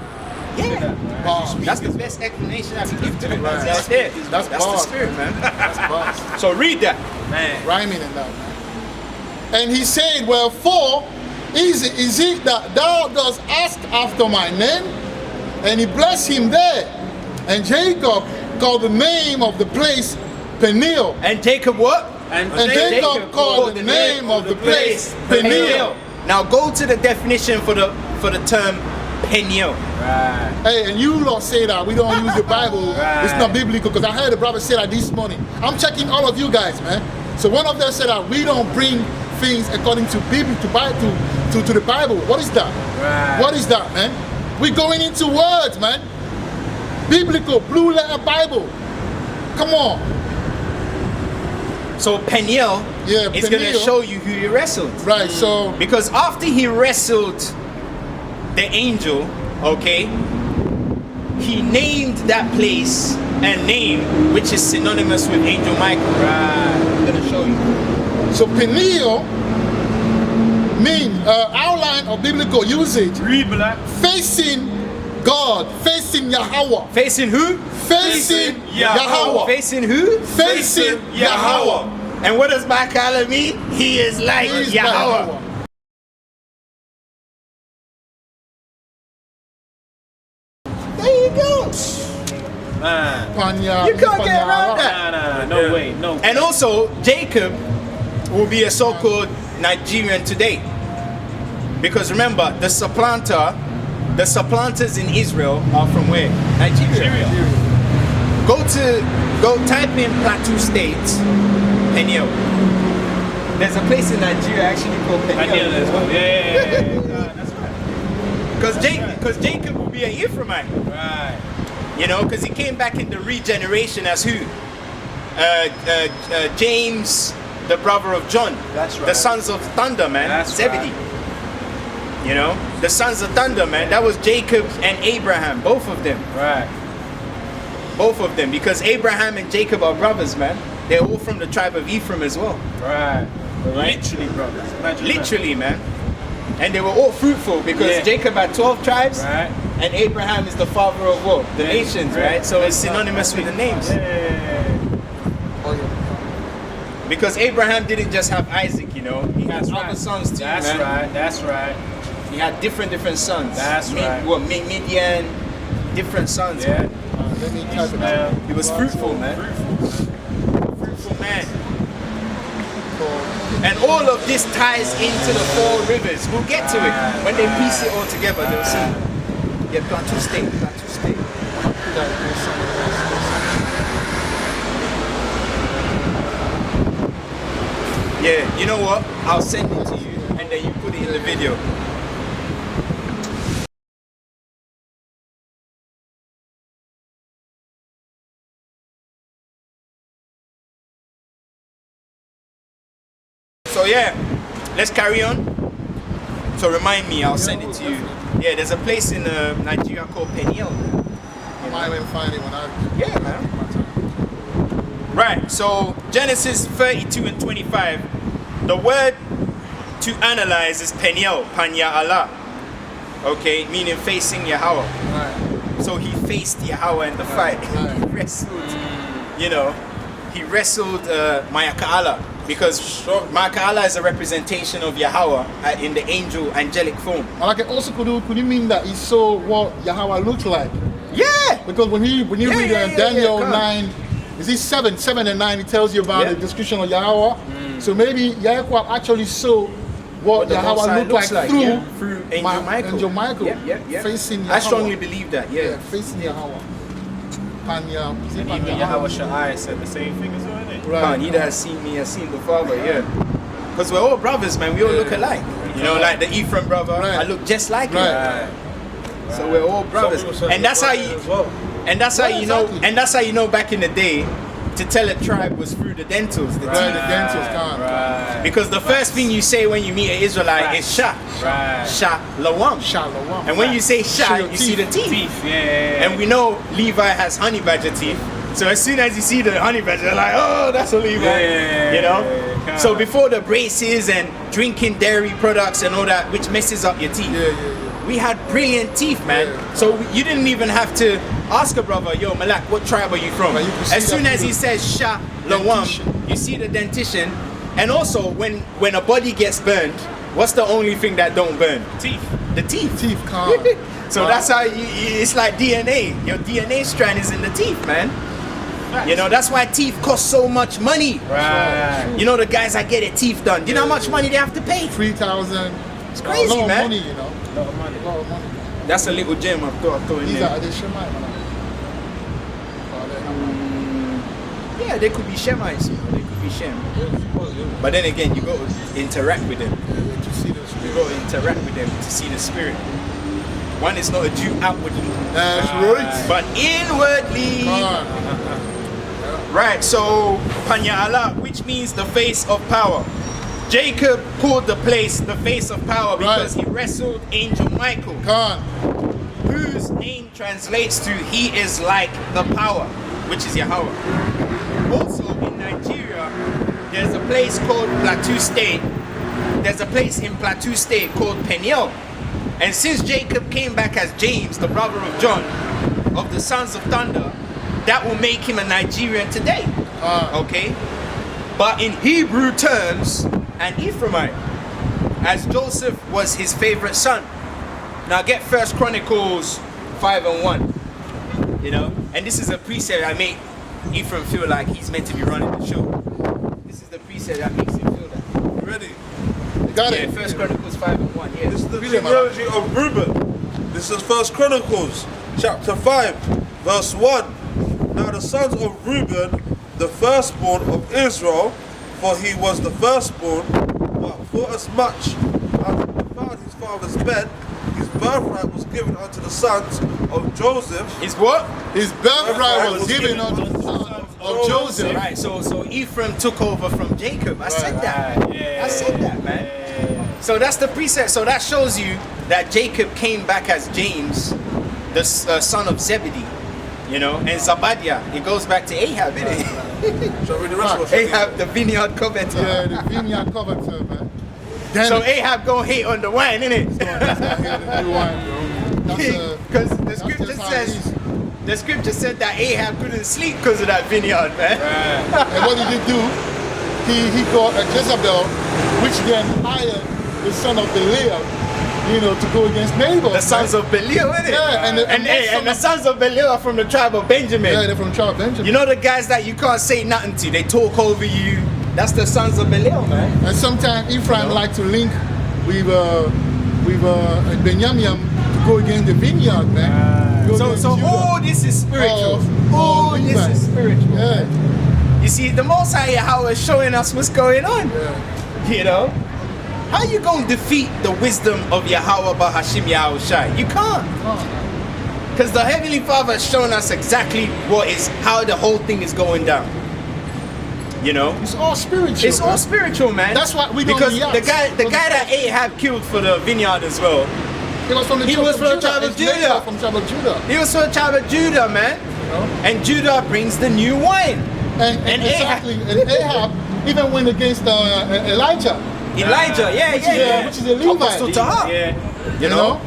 Yeah. That's the best explanation I can give to it. That's it. That's the spirit, man. That's boss. So read that. Man. Rhyming in that, man. And he said, wherefore is it that thou dost ask after my name? And he blessed him there. And Jacob called the name of the place Peniel. And Jacob what? And Jacob called the name of the place Peniel. Now go to the definition for the term Peniel. Right. Hey, and you lot say that we don't use the Bible. It's not biblical, because I heard the brother say that this morning. I'm checking all of you guys, man. So one of them said that we don't bring things according to Bible, to to the Bible. What is that? Right. What is that, man? We're going into words, man. Biblical, blue letter Bible. Come on. So Peniel is going to Peniel. show you who he wrestled. Right, so Because after he wrestled the angel, okay, he named that place a name which is synonymous with Angel Michael. Right. I'm going to show you. So Peniel mean outline of biblical usage. Read, black. Facing God, facing Yahweh. Facing who? Facing Yahweh. Facing who? Facing Yahweh. And what does Makala mean? He is like He is Yahweh. There you go. Man. Panya, You can't get around that. Nah, no way, no. And also, Jacob will be a so-called Nigerian today. Because remember, the supplanters in Israel are from where? Nigeria. Go type in Plateau State, Peniel. There's a place in Nigeria actually called Peniel. as well. Yeah. That's right. Because Jacob will be an Ephraimite. Right. You know, because he came back in the regeneration as who? James, the brother of John. That's right. The sons of thunder, man. That's Zebedee. right. You know, the sons of thunder, man. That was Jacob and Abraham, both of them. Right. Both of them, because Abraham and Jacob are brothers, man. They're all from the tribe of Ephraim as well. Right. Literally, brothers. Imagine Literally, man. And they were all fruitful because Jacob had 12 tribes, Right. and Abraham is the father of what? The nations, right? So it's synonymous with the names. Because Abraham didn't just have Isaac, you know. He had other sons too, That's man. right. That's right. He had different sons. That's right. Midian, different sons, Yeah. man. Let me type it out. He was fruitful, man. Fruitful man. And all of this ties into the 4 rivers. We'll get to it. When they piece it all together, they'll see. Yeah, Plateau State. Yeah, you know what? I'll send it to you and then you put it in the video. So yeah, let's carry on. So remind me, I'll send it to you. Yeah, there's a place in Nigeria called Peniel. I might even find it when I. Yeah, man. Right, so Genesis 32 and 25. The word to analyze is Peniel, Panya Allah. Okay, meaning facing Yahweh. Right. So he faced Yahweh in the fight. right. He wrestled, you know, he wrestled Mayaka'ala. Because Mayaka'ala is a representation of Yahweh in the angelic form. Like also could you mean that he saw what Yahweh looked like? Yeah! Because when you read Daniel 9, is it 7 and 9, it tells you about the description of Yahweh. So maybe Yahweh actually saw what the Yahweh Most High looked like through Angel Michael. Angel Michael. Yeah. Facing Yahweh. I strongly believe that, Yeah, facing Yahweh. Panya. And even Yahweh Shai said the same thing as well, innit? Right. He that has seen me has seen the Father, yeah. Because we're all brothers, man. We all look alike. You know, like the Ephraim brother, I look just like him. Right. So we're all brothers. And that's how you and that's how you know and that's how you know back in the day to tell a tribe was through the dentals, the Right, teeth. the dentals come. Right. Because the first thing you say when you meet an Israelite is Shah. Right. Shah Lawam. Shalom. And when you say Shah, your you see the teeth. Teeth, yeah. And we know Levi has honey badger teeth. So as soon as you see the honey badger, you're like, oh, that's a Levi. Yeah, You know? yeah. So before the braces and drinking dairy products and all that, which messes up your teeth. We had brilliant teeth, man. So you didn't even have to ask a brother, yo, Malak, what tribe are you from? Right, you can see As soon that as he through says Shah Lawam, dentition. you see the dentition. And also, when a body gets burned, what's the only thing that don't burn? Teeth. The teeth. Teeth come. So that's how it's like DNA. Your DNA strand is in the teeth, man. You know, that's why teeth cost so much money. Right. You know, the guys that get their teeth done, do you know how much money they have to pay? 3,000. It's crazy, a lot man. Of money, you know. A lot of money. A lot of money. That's a little gem I've got in These there. are the Shemite, man. Yeah, they could be Shemites, you know, they could be Shem. But then again, you got to interact with them. To see this. you got to interact with them to see the spirit. One is not a Jew outwardly, That's right. but inwardly. Right, so Panya Allah, which means the face of power. Jacob called the place the face of power because he wrestled Angel Michael, whose name translates to he is like the power, which is Yahweh. Also in Nigeria, there's a place called Plateau State. There's a place in Plateau State called Peniel. And since Jacob came back as James, the brother of John, of the sons of thunder, that will make him a Nigerian today. Okay? But in Hebrew terms, an Ephraimite, as Joseph was his favorite son. Now get 1 Chronicles 5:1. You know? And this is a precept that make Ephraim feel like he's meant to be running the show. This is the precept that makes him feel that. Ready? Got Yeah, it. 1 Chronicles 5:1. Yeah. This is the genealogy of Reuben. This is 1 Chronicles chapter 5, verse 1. Now the sons of Reuben, the firstborn of Israel, for he was the firstborn, but for as much as he found his father's bed, his birthright was given unto the sons of Joseph. Is what? His birthright was given unto the son of Joseph. Right, so Ephraim took over from Jacob. I said that. I said that, man. So that's the precept. So that shows you that Jacob came back as James, the son of Zebedee. You know, and Zabadiah. It goes back to Ahab, innit? Shall I read the rest of it? Ahab, the vineyard coveter. Yeah, the vineyard coveter, man. So Ahab gonna hate on the wine, innit? Because the scripture said that Ahab couldn't sleep because of that vineyard, man. And what did he do? He got a Jezebel, which then hired the son of Belial, you know, to go against Nabal. The sons of Belial, innit? Yeah, and the sons of Belial are from the tribe of Benjamin. Yeah, they're from the tribe of Benjamin. You know the guys that you can't say nothing to, they talk over you. That's the sons of Belial, man. And sometimes Ephraim like to link with Benjamin to go against the vineyard, man. So all this is spiritual. All this is spiritual. Yeah. You see, the Most High Yahweh is showing us what's going on. Yeah. You know? How you gonna defeat the wisdom of Yahweh Bahashim Yahushai? You can't. Because the Heavenly Father has shown us exactly how the whole thing is going down. You know? It's all spiritual. It's all spiritual, man. That's why we don't Because react. the guy that Ahab killed for the vineyard as well. He was from the tribe of Judah. From the tribe of Judah. He was from the tribe of Judah, man. You know? And Judah brings the new wine. And Ahab even went against Elijah. Which is a Levite. You know?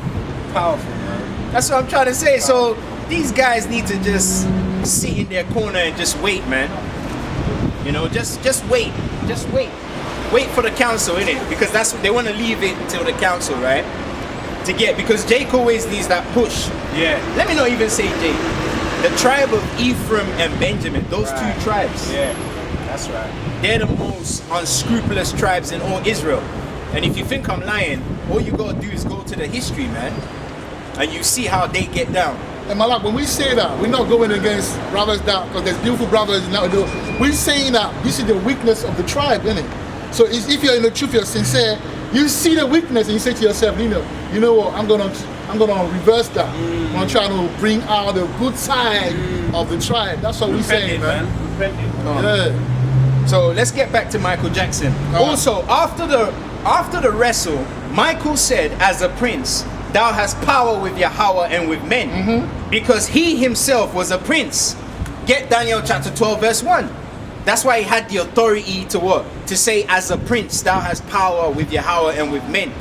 Powerful, man. That's what I'm trying to say. So these guys need to just sit in their corner and just wait, man. You know, just wait. Just wait. Wait for the council, innit? Because that's they want to leave it till the council, right? Because Jake always needs that push. Yeah. Let me not even say Jake. The tribe of Ephraim and Benjamin, those two tribes. Yeah, that's right. They're the most unscrupulous tribes in all Israel. And if you think I'm lying, all you gotta do is go to the history, man. And you see how they get down. And Malak, when we say that, we're not going against brothers that, because there's beautiful brothers now. We're saying that this is the weakness of the tribe, innit? So if you're in the truth, you're sincere, you see the weakness and you say to yourself, you know what, I'm gonna reverse that. I'm gonna try to bring out the good side of the tribe. That's what we're saying, man. Yeah. So let's get back to Michael Jackson. Also, after the wrestle, Michael said, as a prince, thou hast power with Yahweh and with men, because he himself was a prince. Get Daniel chapter 12 verse 1. That's why he had the authority to what? To say, as a prince, thou hast power with Yahweh and with men.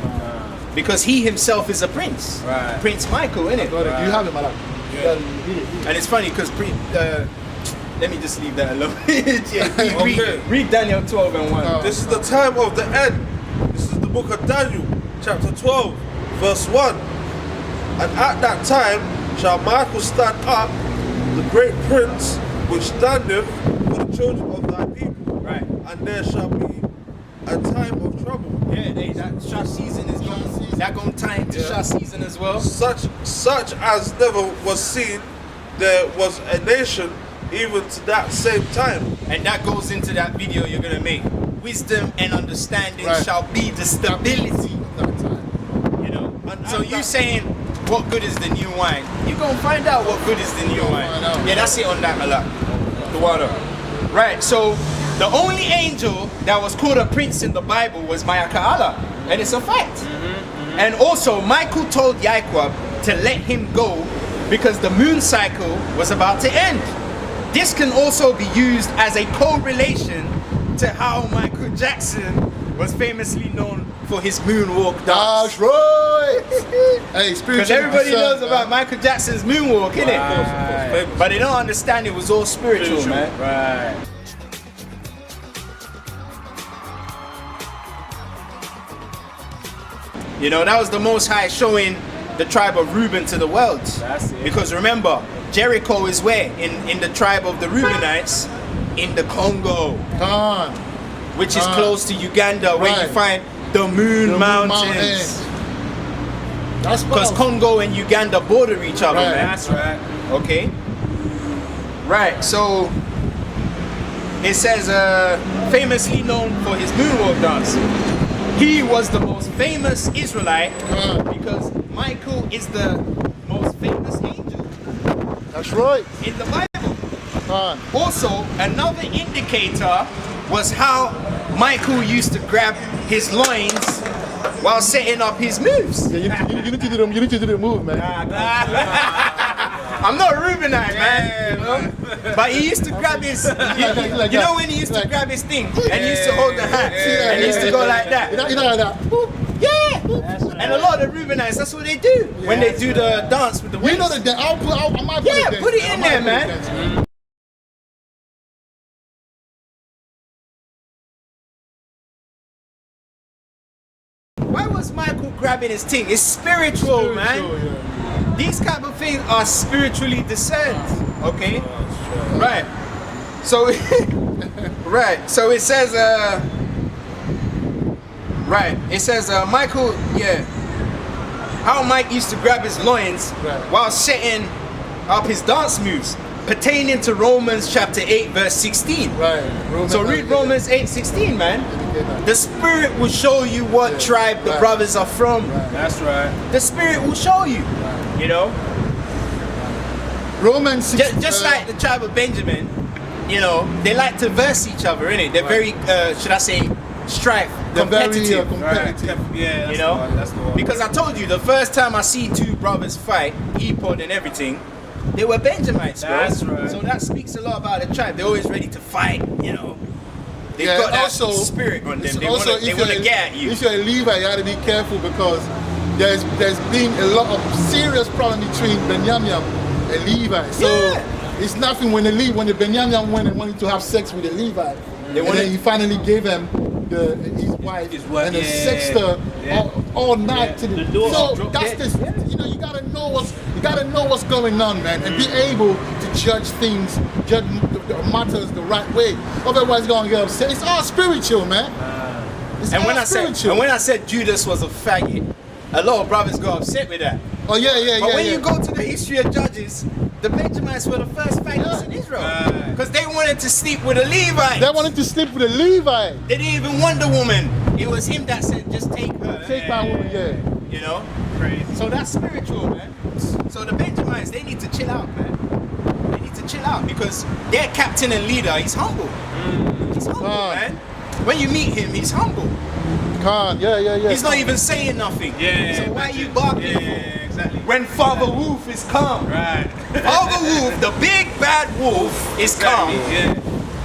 Because he himself is a prince. Right. Prince Michael, innit? You have it, Malak. Yeah. And it's funny because let me just leave that alone. Okay. Read Daniel 12 and 1. This is the time of the end. This is the book of Daniel, chapter 12, verse 1. And at that time shall Michael stand up, the great prince, which standeth for the children of thy people. Right. And there shall be a time of trouble. Yeah, that Shah season is going. That going time to Shah season as well. Such as never was seen, there was a nation even to that same time. And that goes into that video you're gonna make. Wisdom and understanding shall be the stability That time. So you saying what good is the new wine? You gonna find out what good is the new wine. Yeah, that's it on that a lot. The water. Right. So the only angel that was called a prince in the Bible was Ma'aka'ala, and it's a fact. And also Michael told Yaakov to let him go because the moon cycle was about to end. This can also be used as a correlation to how Michael Jackson was famously known for his moonwalk dance. That's right. Hey, spiritual. Because everybody knows about Michael Jackson's moonwalk, innit? Right. But they don't understand it was all spiritual, man. Right. You know, that was the Most High showing the tribe of Reuben to the world. That's it. Because remember, Jericho is where? In the tribe of the Reubenites, in the Congo, Khan. which is close to Uganda, where you Right. find the Moon Mountains. Mountains. That's Because powerful. Congo and Uganda border each other, Right. man. That's right. Okay. Right. So it says, famously known for his moonwalk dance. He was the most famous Israelite because Michael is the most famous angel That's right. in the Bible. Khan. Also, another indicator was how Michael used to grab his loins while setting up his moves. Yeah, you need to do them. You need to do the move, man. I'm not a Reubenite, man. You know? But he used to grab his, you know when he used to grab his thing and he used to hold the hat and he used to go like that. You know like that. Yeah. And a lot of Reubenites, that's what they do when they do the dance with the You wings. know the dance. I might Yeah, the put it dance. in I there, might put man. the dance. Why was Michael grabbing his thing? It's spiritual, man. Yeah. These type of things are spiritually discerned. Okay? Right. So right. So it says right. It says Michael, yeah. How Mike used to grab his loins Right. while setting up his dance moves, pertaining to Romans chapter 8, verse 16. Right. So read Romans 8:16, man. The Spirit will show you what tribe the Right. brothers are from. That's right. The Spirit will show you. You know? Romans 6. Just like the tribe of Benjamin, you know, they like to verse each other, innit? They're very, should I say, strife, they're very competitive. competitive. Yeah, that's You know? the one. That's the one. Because I told you, the first time I see two brothers fight, Epod and everything, they were Benjamites, bro. That's right. So that speaks a lot about the tribe. They're always ready to fight, you know. They've Yeah, got that also- spirit on them. It's They also, want if to you're a- get at you. If you're a Levite, you have to be careful because there's been a lot of serious problem between Benjamin and Levi. So Yeah. it's nothing when the Benjamin went and wanted to have sex with the Levite. And then he finally gave him his wife and the yeah, sexter yeah. all night to The door So dropped that's dead. this. You know, you gotta know what's going on, man, and be able to judge things, judge the matters the right way. Otherwise, you're gonna get upset. It's all spiritual, man. It's And all when spiritual. I said Judas was a faggot, a lot of brothers got upset with that. Oh yeah. But when you go to the history of Judges, the Benjamites were the first faggots in Israel. Because they wanted to sleep with a Levite. they wanted to sleep with a Levite. They didn't even want the woman. It was him that said, just take her. Take my woman, yeah. You know? Crazy. So that's spiritual, man. So the Benjamites, they need to chill out, man. They need to chill out because their captain and leader, he's humble. He's humble, man. When you meet him, he's humble. Khan, yeah. He's not even saying nothing. Yeah. So why are you barking Yeah, for? exactly. When Father Wolf is calm. Right. Father Wolf, the big bad wolf, is calm. Yeah.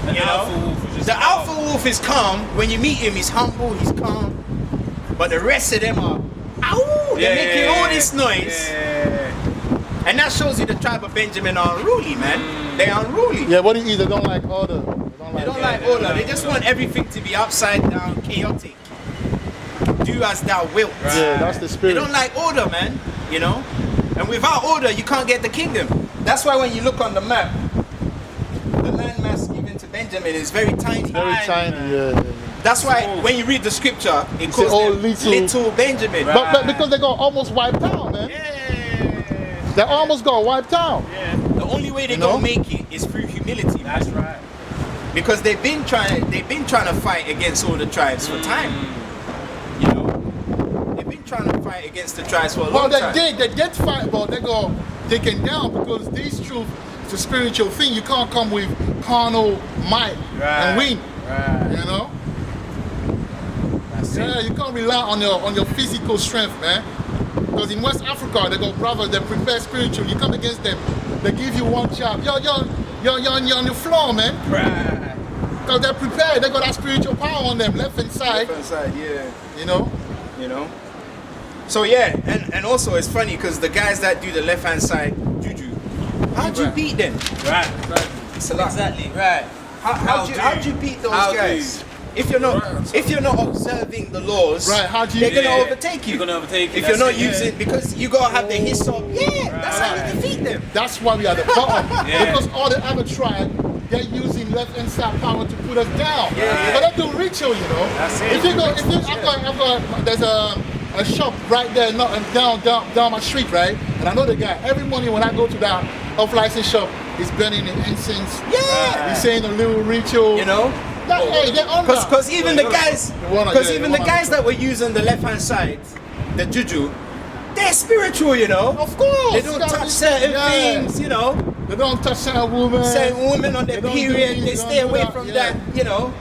The You know? alpha wolf is just The calm. alpha wolf is calm. When you meet him, he's humble, he's calm. But the rest of them are, ow, they're making all this noise. Yeah. And that shows you the tribe of Benjamin are unruly, man. They're unruly. Yeah, what it is, they don't like order. They don't like order. They just want everything to be upside down, chaotic. Do as thou wilt. Yeah, that's the They spirit. don't like order, man. You know? And without order, you can't get the kingdom. That's why when you look on the map, the landmass given to Benjamin is very tiny. Very tiny, yeah. That's why when you read the scripture, it calls all them little- little Benjamin. But because they got almost wiped out, man. Yeah. They almost got wiped out. The only way they You know? gonna make it is through humility, man. That's right. Because they've been trying to fight against all the tribes for time. You know, they've been trying to fight against the tribes for a Well, long time. they did fight, but they got taken down because this truth is a spiritual thing. You can't come with carnal might and win. Right. You know? That's Yeah, it. you can't rely on your physical strength, man. Because in West Africa, they got brothers that prepare spiritual. You come against them, they give you one job. You're on the floor, man. Right. Because they're prepared. They got that spiritual power on them, left and side. Left hand side, yeah. You know? You know. So yeah, and also it's funny because the guys that do the left hand side juju, how'd you Right. beat them? Right. It's a lot. Exactly. Right. How'd you beat those How do guys? If you're not observing the laws, Right, how do you- they're gonna Yeah. overtake you. You're gonna overtake you. If you're That's not it, using, because you gotta have the hyssop. Yeah, that's how you defeat them. That's why we are the bottom. Yeah. Because all the other tribes, they're using left and side power to put us down. Yeah. But they do ritual, you know. That's it. If you go, I've got, there's a shop right there, not down my street, right? And I know the guy. Every morning when I go to that off-license shop, he's burning the incense. Yeah. He's saying a little ritual. You know. Hey, they're on that. Because even the guys, The guys that were using the left hand side, the juju, they're spiritual, you know. Of course. They don't touch certain things, you know. They don't touch certain women. Certain women on their They don't do period, this, they they stay don't do away that, from yeah. that, you know.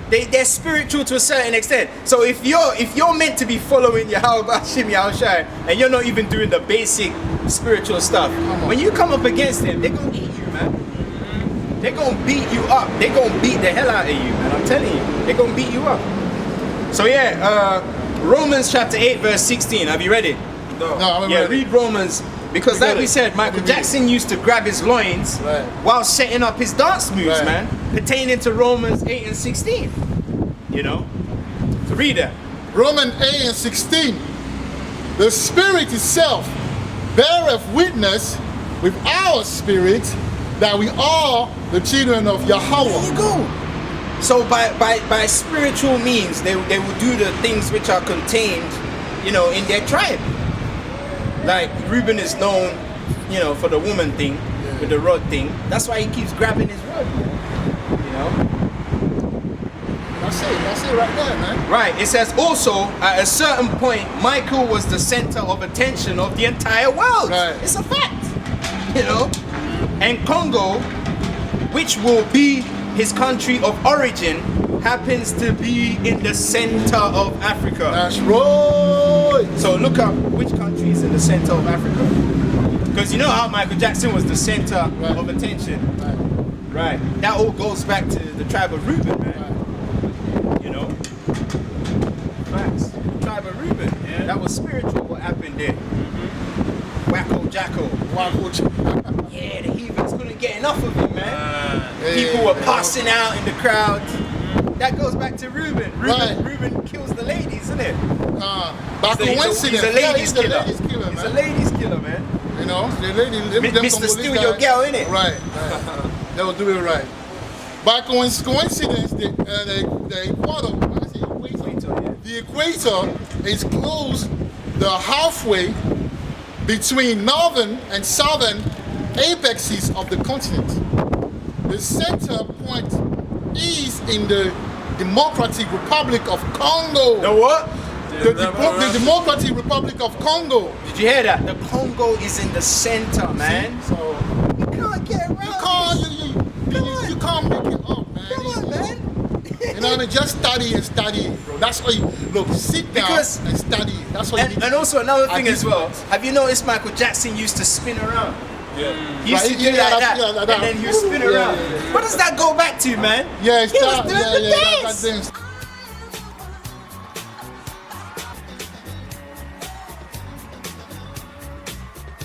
They're spiritual to a certain extent. So if you're meant to be following Yahweh Hashem Yahushai and you're not even doing the basic spiritual stuff, on. when you come up against them, they're gonna eat you, man. They're gonna beat you up. They're gonna beat the hell out of you, man. I'm telling you, they're gonna beat you up. So yeah, Romans chapter 8 verse 16. Have you read it? No, I haven't Yeah, read it. read Romans. Because like we said, Michael Jackson used to grab his loins Right. while setting up his dance moves, Right. man, pertaining to Romans 8 and 16. You know? So read that. Romans 8 and 16. The Spirit itself beareth witness with our spirit that we are the children of There Yahweh. you go. So by spiritual means, they will do the things which are contained, you know, in their tribe. Like Reuben is known, you know, for the woman thing, with the rod thing. That's why he keeps grabbing his rod, you know. That's it right there, man. Right, it says also, at a certain point, Michael was the center of attention of the entire world. Right. It's a fact, you know. And Congo, which will be his country of origin, happens to be in the center of Africa. That's right. So look up which country is in the center of Africa. Because you know how Michael Jackson was the center of attention. Right. That all goes back to the tribe of Reuben, man. You know? Facts. Tribe of Reuben. Yeah. That was spiritual what happened there. Wacko Jacko. Yeah, the heathens couldn't get enough of him, man. People were passing out in the crowd. That goes back to Reuben. Reuben kills the ladies, isn't it? By coincidence, He's a ladies he's killer. a ladies killer, He's a man. ladies killer, man. You know, the lady, Mr. Steal Your Girl, innit? Right. They will do it right. By coincidence, the equator, what is it, the equator is close the halfway between northern and southern apexes of the continent. The center point is in the Democratic Republic of Congo. The what? The Democratic Republic of Congo. Did you hear that? The Congo is in the center, man. So You can't get around you can't make it up, man. Come on, man. You know what I mean? Just study and study, bro. That's all you look. Sit down Because- and study. That's what you need. And also another thing At as this well. point. Have you noticed Michael Jackson used to spin around? Yeah. He used to Right, do yeah, like that, yeah, like and that. then he would spin Yeah, around. yeah, yeah. What does that go back to, man? Yeah, it's he was that. doing Yeah, the yeah, dance. that dance.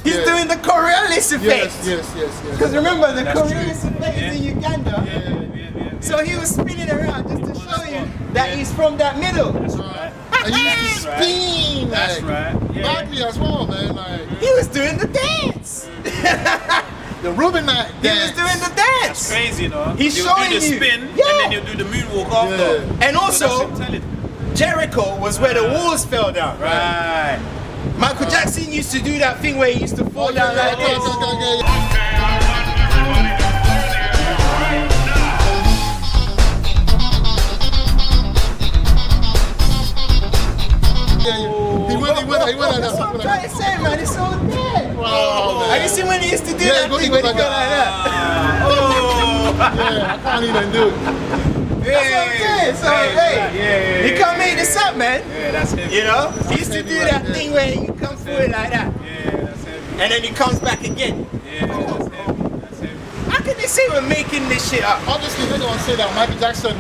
He's Yeah. doing the Coriolis effect. Yes. Because remember, the That's Coriolis true. effect is in Uganda. Yeah. So he was spinning around just to show you that he's from that middle. That's right. And you used to spin. That's like, right. Yeah. badly as well, man. Like He was doing the dance. the Rubinite He was dance. doing the That's dance. crazy, you know. He's He'll showing do the you. spin Yeah. and then he'll do the moonwalk after. Yeah. And also, So that's him telling. Jericho was where the walls fell down. Right. Michael Jackson used to do that thing where he used to fall down like this. He went he went like That's what I'm that. trying to say, man. It's all there. Wow, man. Have you seen when he used to do Yeah, that go- thing he when he goes go like like that? Yeah, I can't even do it. That's what I'm saying. So, hey, you can't make this up, man. Yeah, that's heavy. You know? He used to heavy do right that there. thing where you come forward like that. Yeah, that's heavy. And then he comes back again. Yeah, that's heavy. That's heavy. How can they say we're making this shit up? Obviously, they don't say that Michael Jackson,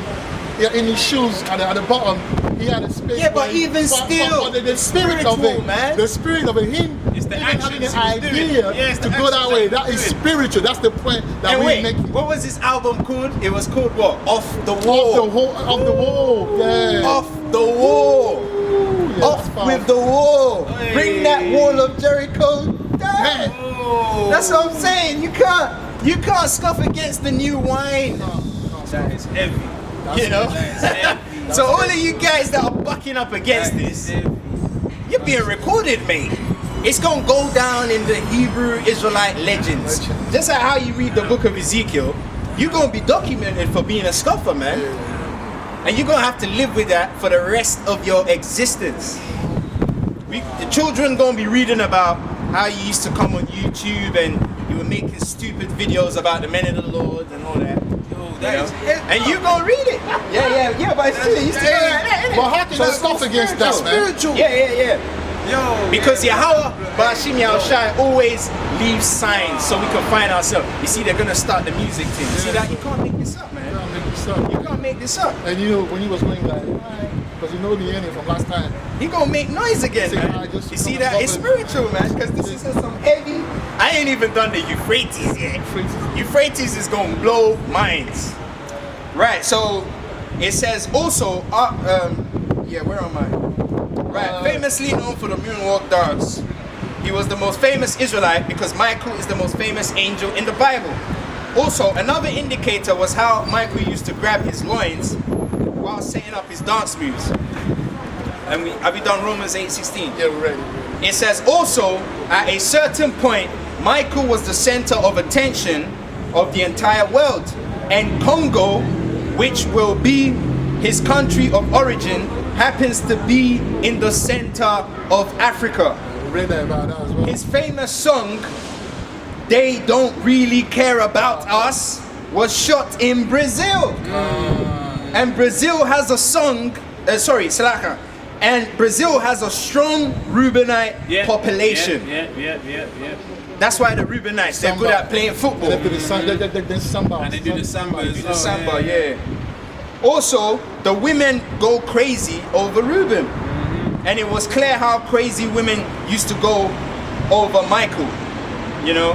yeah, in his shoes at the bottom, he had a space. Yeah, but where he- even still, the spirit of spiritual, it, man. the spirit of it, him It's the even actions having he an was doing. idea Yeah, it's to the go that actions way. he That was is doing. spiritual. That's the point that And we wait, make. what was this album called? It was called what? Off the Off Wall. the whole, off the wall, yeah. Off the wall. Yeah, Off that's with the wall. Bring that wall of Jericho down. That's what I'm saying. You can't scoff against the new wine. That is heavy. You know? That is heavy. So all of you guys that are bucking up against That is this, heavy. you're being recorded, mate. It's gonna go down in the Hebrew Israelite legends. Just like how you read the book of Ezekiel, you're gonna be documented for being a scoffer, man. And you're gonna have to live with that for the rest of your existence. The children gonna be reading about how you used to come on YouTube and you were making stupid videos about the men of the Lord and all that. That is heavy. And you gonna read it. Yeah, but it's true. You used to go like that, innit? But how can you scoff against that, man? Yeah. Yo. Because Yahweh Bashim Yahushai always leaves signs so we can find ourselves. You see, they're gonna start the music thing. You see that? You can't make this up, man. You can't make this up. And you know, when he was going like, because you know the ending from last time. He gonna make noise again, Say, man. I just You see come that? It's above spiritual, man. Because this is some heavy. I ain't even done the Euphrates yet. Euphrates is gonna blow minds. Right. So it says also. Where am I? Right. Famously known for the moonwalk dance. He was the most famous Israelite because Michael is the most famous angel in the Bible. Also, another indicator was how Michael used to grab his loins while setting up his dance moves. And have you done Romans 8:16? Yeah, we're ready. It says also, at a certain point, Michael was the center of attention of the entire world. And Congo, which will be his country of origin, happens to be in the center of Africa. We read that about that as well. His famous song, They Don't Really Care About Us, was shot in Brazil. And Brazil has a song, Salaka. And Brazil has a strong Reubenite population. Yeah. That's why the Reubenites, they're good at playing football. They do the samba. And they do the samba as The well. samba, yeah. Also, the women go crazy over Reuben. And it was clear how crazy women used to go over Michael. You know,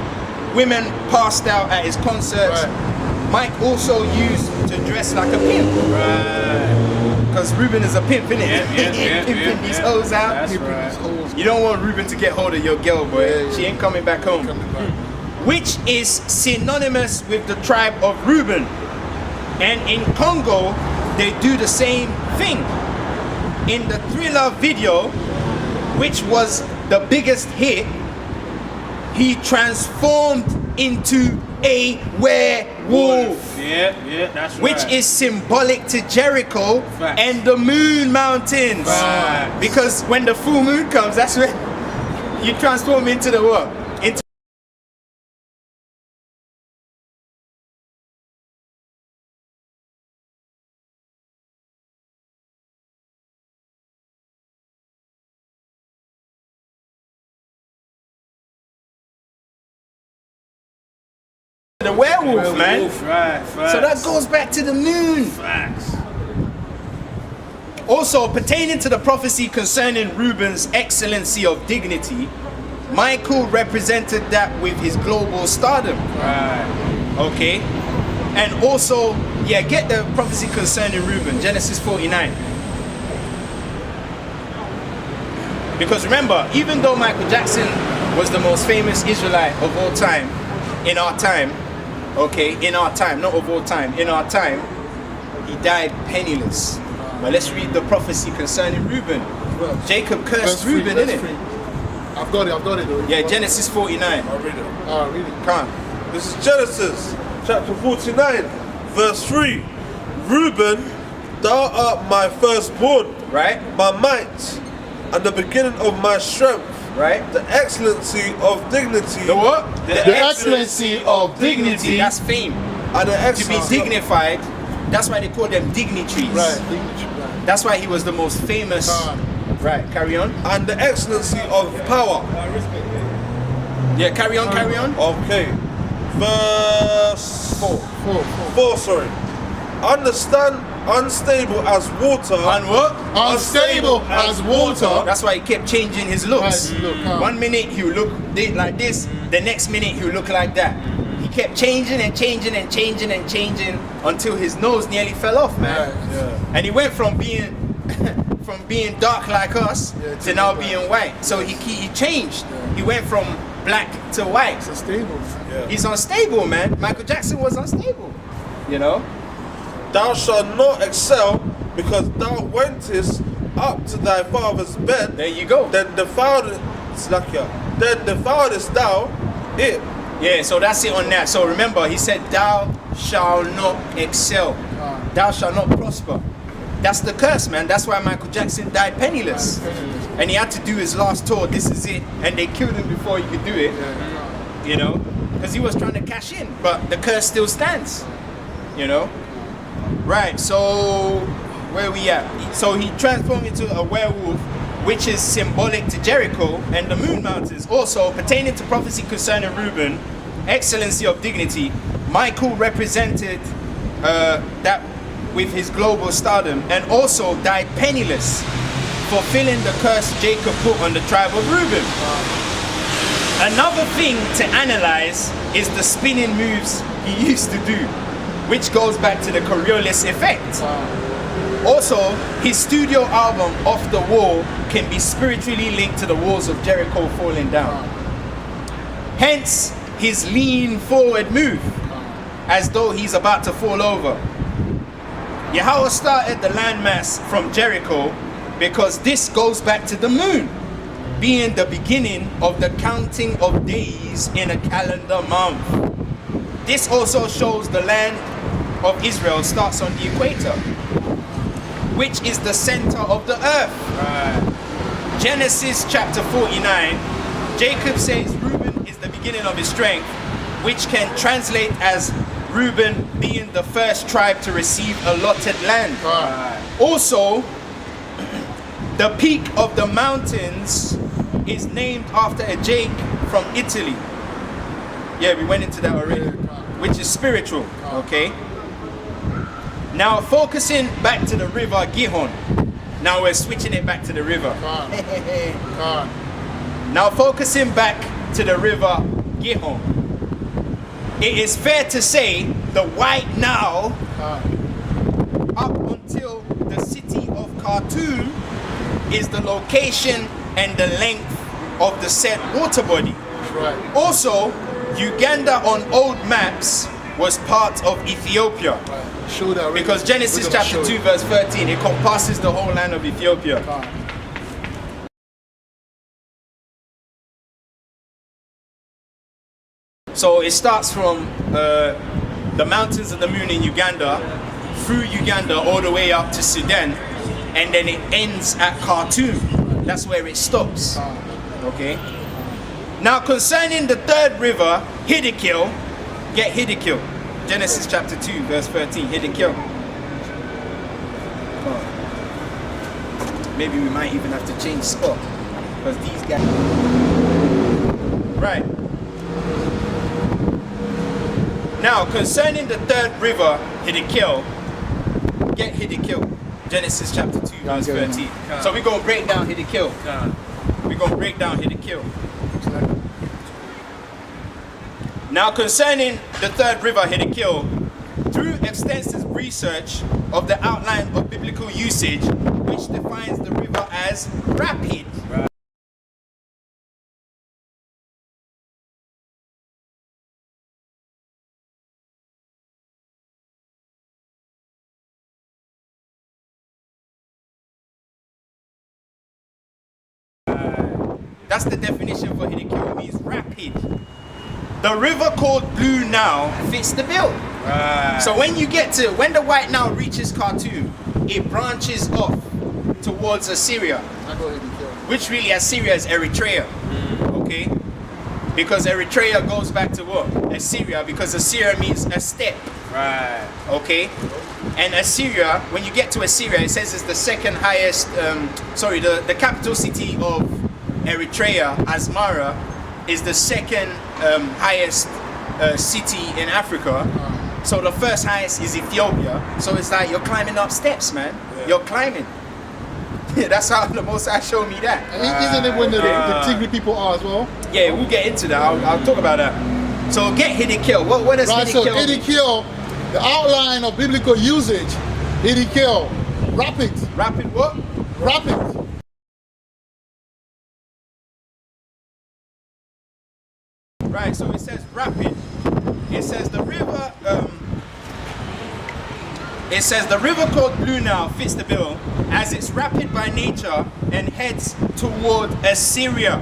women passed out at his concerts. Right. Mike also used to dress like a pimp. Right. Because Reuben is a pimp, innit? Pimping these hoes out. That's right. You don't want Reuben to get hold of your girl, boy. Yeah. She ain't coming back home. Which is synonymous with the tribe of Reuben. And in Congo, they do the same thing. In the Thriller video, which was the biggest hit, he transformed into a werewolf. Yeah, that's right. Which is symbolic to Jericho Facts. and the Moon Mountains. Facts. Because when the full moon comes, that's when you transform into the what? Into the werewolf, man. Right. So that goes back to the moon. Facts. Also, pertaining to the prophecy concerning Reuben's excellency of dignity, Michael represented that with his global stardom. Right. Okay? And also, get the prophecy concerning Reuben, Genesis 49. Because remember, even though Michael Jackson was the most famous Israelite of all time, in our time, not of all time, in our time, he died penniless. But let's read the prophecy concerning Reuben. Jacob cursed Reuben, innit? I've got it. Though. Yeah, Genesis 49. I'll read it. Read it. Come on. This is Genesis chapter 49, verse 3. Reuben, thou art my firstborn, Right? my might, and the beginning of my strength. Right? The excellency of dignity. The what? The excellency of dignity. That's fame. And the To be excellency. dignified, that's why they call them dignitaries. Right. Dignity. Right. That's why he was the most famous. Right, carry on. And the excellency of power. Yeah, carry on, carry on. Okay. Verse 4, sorry. Understand unstable as water. And what? Unstable as water. That's why he kept changing his looks. Right, look, One minute he would look like this, the next minute he would look like that. He kept changing and changing and changing and changing until his nose nearly fell off, man. Right, yeah. And he went from being dark like us Yeah, to now white. being white. So he changed. He went from black to white. It's unstable. Yeah. He's unstable, man. Michael Jackson was unstable. You know? Thou shalt not excel, because thou wentest up to thy father's bed. There you go. Then defilest thou it. Yeah, so that's it on that. So remember, he said, thou shalt not excel. Thou shalt not prosper. That's the curse, man. That's why Michael Jackson died penniless. And he had to do his last tour. This is it. And they killed him before he could do it. You know? Because he was trying to cash in. But the curse still stands. You know? Right, so where we at? So he transformed into a werewolf, which is symbolic to Jericho and the Moon Mountains. Also, pertaining to prophecy concerning Reuben, excellency of dignity, Michael represented that with his global stardom, and also died penniless, fulfilling the curse Jacob put on the tribe of Reuben. Another thing to analyze is the spinning moves he used to do, which goes back to the Coriolis effect. Also, his studio album, Off the Wall, can be spiritually linked to the walls of Jericho falling down. Hence, his lean forward move, as though he's about to fall over. Yahweh started the landmass from Jericho because this goes back to the moon, being the beginning of the counting of days in a calendar month. This also shows the land of Israel starts on the equator, which is the center of the earth. Genesis chapter 49, Jacob says Reuben is the beginning of his strength, which can translate as Reuben being the first tribe to receive allotted land. Also, the peak of the mountains is named after a Jake from Italy. Yeah, we went into that already, which is spiritual, okay? Now, focusing back to the river Gihon. Now we're switching it back to the river. Now, focusing back to the river Gihon. It is fair to say the White Nile, up until the city of Khartoum, is the location and the length of the said water body. Also, Uganda on old maps was part of Ethiopia. Because Genesis chapter 2 verse 13, it compasses the whole land of Ethiopia. So it starts from the mountains of the moon in Uganda, through Uganda all the way up to Sudan, and then it ends at Khartoum. That's where it stops. Okay. Now concerning the third river, Hiddekel, get Hiddekel. Genesis chapter 2 verse 13, Hiddekel. Maybe we might even have to change spot, because these guys. Right. Now, concerning the third river, Hiddekel, get Hiddekel. Genesis chapter 2, verse 13. So we're going to break down Hiddekel. We're going to break down Hiddekel. Now, concerning the third river, Hiddekel, through extensive research of the outline of biblical usage, which defines the river as rapid. That's the definition for Hiddekel. It means rapid. The river called Blue Nile fits the bill. Right. So when the White Nile reaches Khartoum, it branches off towards Assyria, I go ahead and kill. which really Assyria is Eritrea. Okay? Because Eritrea goes back to what? Assyria, because Assyria means a step. Right. Okay? And Assyria, when you get to Assyria, it says it's the second highest, the capital city of Eritrea, Asmara, is the second highest city in Africa. So the first highest is Ethiopia. So it's like you're climbing up steps, man. Yeah. You're climbing. That's how the Most High showed me that. And isn't it when the Tigray people are as well? Yeah, we'll get into that. I'll talk about that. So get hit and kill. What does Right, hit so and kill hit mean? and kill, the outline of biblical usage, hit and kill, rapid, Rapid what? rapid. Right, so it says rapid. It says the river. It says the river called Blue Nile fits the bill as it's rapid by nature and heads toward Assyria.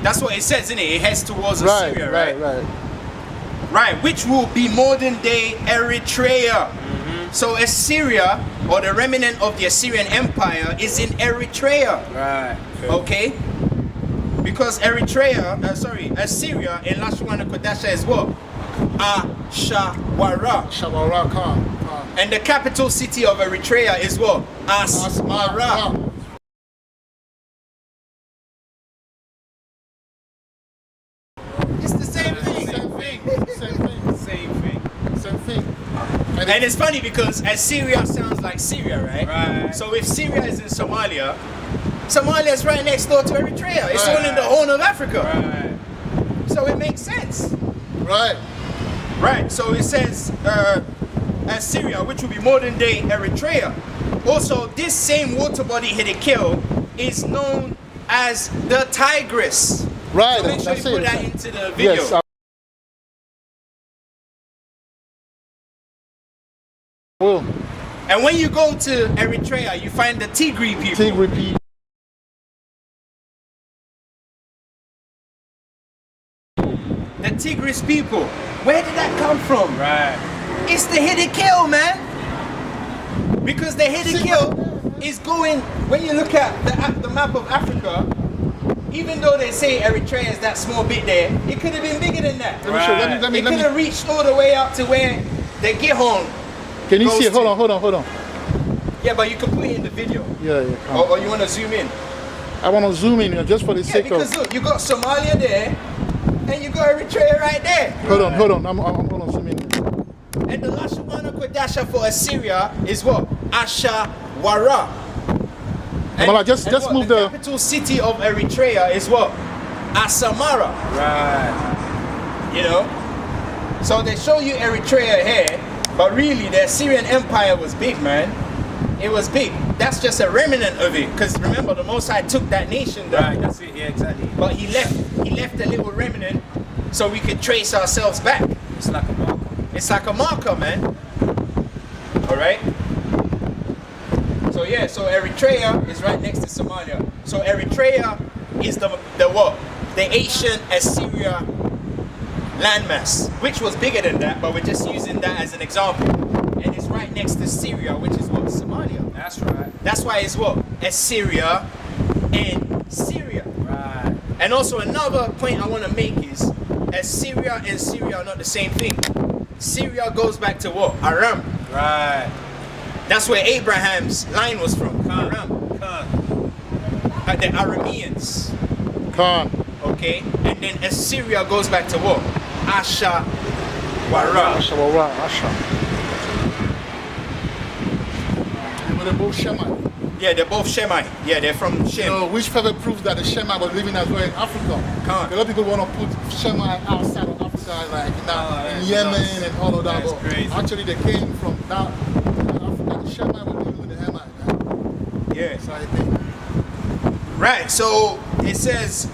That's what it says, isn't it? It heads towards Assyria, right? Right, which will be modern day Eritrea. So Assyria, or the remnant of the Assyrian Empire, is in Eritrea. Right. Okay? Because Assyria in Lashwan Kodasha is what? Ashawara. Shawara Khan. And the capital city of Eritrea is what? Asmara. It's the same thing. Same thing. And it's funny because Assyria sounds like Syria, right? Right. So if Syria is in Somalia, Somalia is right next door to Eritrea. It's all in the Horn of Africa. Right. So it makes sense. Right. Right, so it says Assyria, which will be modern day Eritrea. Also, this same water body hit and kill is known as the Tigris. Right. So make sure you that's put it. that into the video. Yes. I will. And when you go to Eritrea, you find the Tigray people. Tigray people. The Tigris people. Where did that come from? Right. It's the hit and kill, man. Because the hit and kill is going, when you look at the map of Africa, even though they say Eritrea is that small bit there, it could have been bigger than that. Let me show. Let me. It could have reached all the way up to where the Gihon. Can you goes see it? to. Hold on. Yeah, but you can put it in the video. Yeah. Or you want to zoom in? I want to zoom in just for the Yeah, sake of. because look, you got Somalia there, and you got Eritrea right there. Hold on. I'm going to zoom in. And the Lashawana Kodasha for Assyria is what? Ashawara. Well, just what? move the the. capital city of Eritrea is what? Asamara. Right. You know? So they show you Eritrea here, but really the Assyrian Empire was big, man. It was big. That's just a remnant of it. Because remember, the Most High took that nation down. Right. That's it. Yeah. Exactly. But he left a little remnant so we could trace ourselves back. It's like a marker. It's like a marker, man. Alright? So yeah, so Eritrea is right next to Somalia. So Eritrea is the what? The ancient Assyria landmass, which was bigger than that, but we're just using that as an example. And it's right next to Syria, which is what? Somalia. That's right. That's why it's what? Assyria and Syria. Right. And also another point I want to make is Assyria and Syria are not the same thing. Syria goes back to what? Aram. Right. That's where Abraham's line was from. Aram. Khan. The Arameans. Khan. Okay? And then Assyria goes back to what? Ashawara. Shawara. Asha. But they're both Shemite. Yeah, they're both Shemite. Yeah, they're from Shem. So which further proves that the Shemite was living as well in Africa. Khan. A lot of people want to put Shemite outside of Africa, like in Yemen nuts. and all of that. That's But crazy. actually, they came from down Africa. The Shemite was living with the Hamite. Man. Yeah. So I think. Right, so it says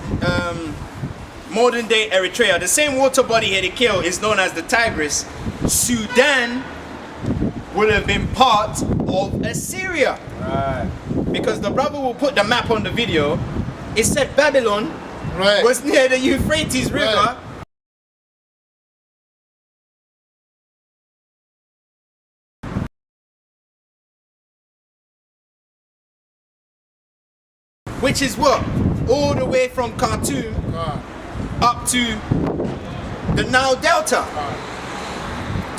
modern day Eritrea. The same water body here they kill is known as the Tigris. Sudan would have been part of Assyria. Right. Because the brother will put the map on the video. It said Babylon Right. was near the Euphrates River. Right. which is what? All the way from Khartoum up to the Nile Delta.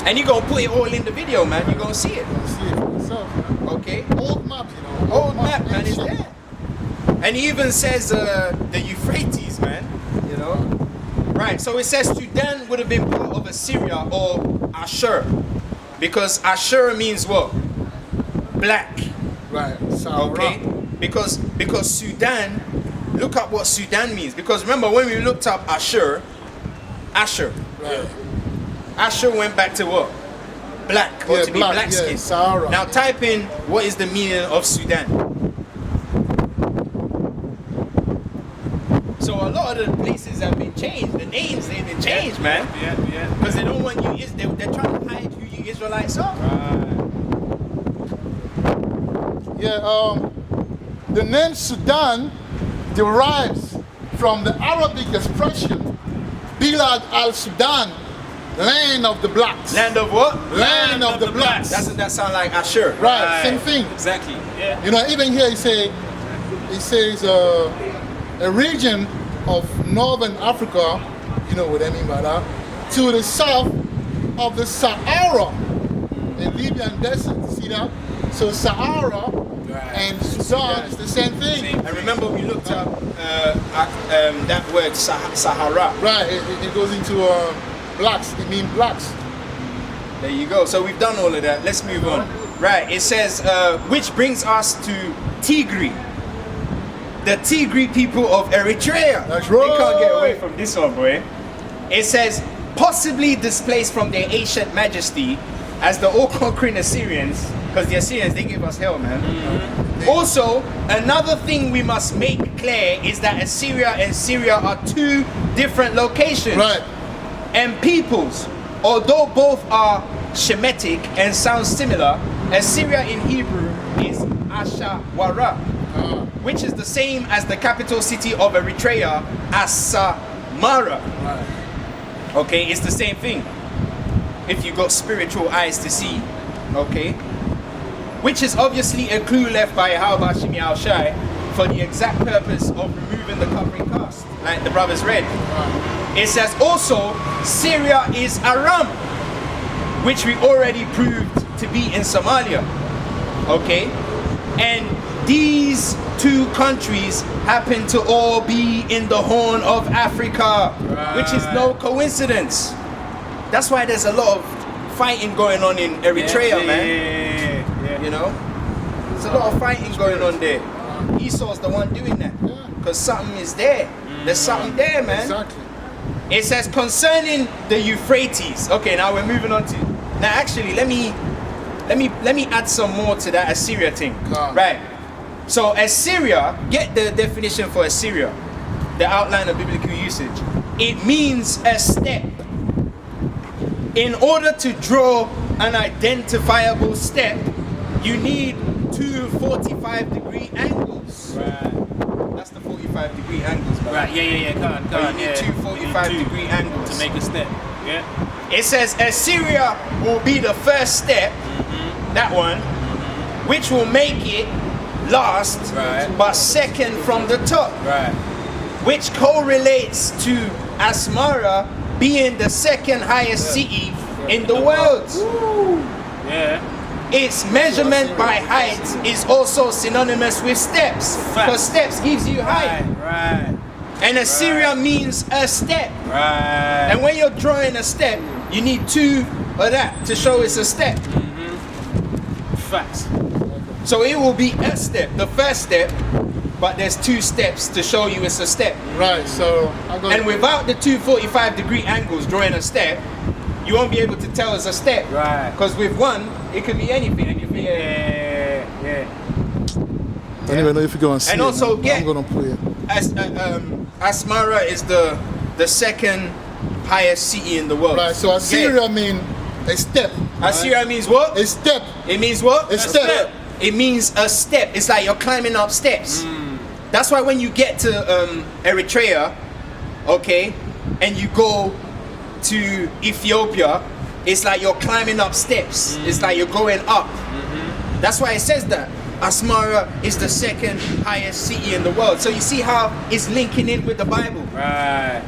And you're gonna put it all in the video, man. You're gonna see it. See it for yourself. Okay? Old map, you know. Old map, man, is ancient. there. And he even says the Euphrates, man. You know? Right, so it says Sudan would have been part of Assyria or Ashur. Because Ashur means what? Black. Right. Sahara. Okay? Because Sudan, look up what Sudan means. Because remember when we looked up Ashur, Right. Ashur went back to what? Black, or Yeah, to be black, black yeah, skin. Sahara. Now type in what is the meaning of Sudan. So a lot of the places have been changed. The names they've been changed, man. Yeah. Because they don't want you. They're trying to hide who you Israelites are. Yeah, the name Sudan derives from the Arabic expression Bilad al-Sudan, land of the blacks. Land of what? Land of the blacks. Doesn't that sound like Ashur? Right, same thing. Exactly. Yeah. You know, even here it says a region of northern Africa, you know what I mean by that, to the south of the Sahara, in Libyan desert. See that? So Sahara and Sudan is the same thing. I remember we looked up that word Sahara. Right, it goes into blacks. It means blacks. There you go. So we've done all of that. Let's move on. Right. It says, which brings us to Tigray. The Tigray people of Eritrea. That's They can't get right. away from this one, boy. It says, possibly displaced from their ancient majesty as the all-conquering Assyrians, because the Assyrians, they give us hell, man. Also, another thing we must make clear is that Assyria and Syria are two different locations. Right. And peoples, although both are Shemitic and sound similar, Assyria in Hebrew is Ashawara, which is the same as the capital city of Eritrea, Asmara. Right. Okay, it's the same thing. If you got spiritual eyes to see, okay? Which is obviously a clue left by Yahweh Shimi Al-Shai for the exact purpose of removing the covering cast, like the brothers read. It says also, Syria is Aram, which we already proved to be in Somalia, okay? And these two countries happen to all be in the Horn of Africa, which is no coincidence. That's why there's a lot of fighting going on in Eritrea, man. You know? There's a lot of fighting going on there. Esau's the one doing that. Because something is there. There's something there, man. Exactly. It says concerning the Euphrates. Okay, now we're moving on to. Now, actually, let me add some more to that Assyria thing. Right. So Assyria, get the definition for Assyria, the outline of biblical usage. It means a step. In order to draw an identifiable step, you need two 45-degree angles. Right. That's the 45-degree angles, man. Right. Yeah. Come on. You need two 45-degree angles to make a step. Yeah. It says Assyria will be the first step, that one, which will make it last, but second from the top, which correlates to Asmara being the second highest city in the world. Yeah. Its measurement by height is also synonymous with steps, because steps gives you height. Right. And Assyria means a step. Right. And when you're drawing a step, you need two of that to show it's a step. Facts. So it will be a step, the first step, but there's two steps to show you it's a step. Right, so and without the two 45-degree angles drawing a step, you won't be able to tell it's a step. Right. Because with one, it could be anything. It could be Yeah. I don't even know if you're going to see And also it, get- I'm going to play it. Asmara is the second highest city in the world. Right, so Assyria means a step. Assyria means what? A step. It means what? A step. It means a step. It's like you're climbing up steps. That's why when you get to Eritrea, okay, and you go to Ethiopia, it's like you're climbing up steps. It's like you're going up. That's why it says that. Asmara is the second highest city in the world. So you see how it's linking in with the Bible. Right.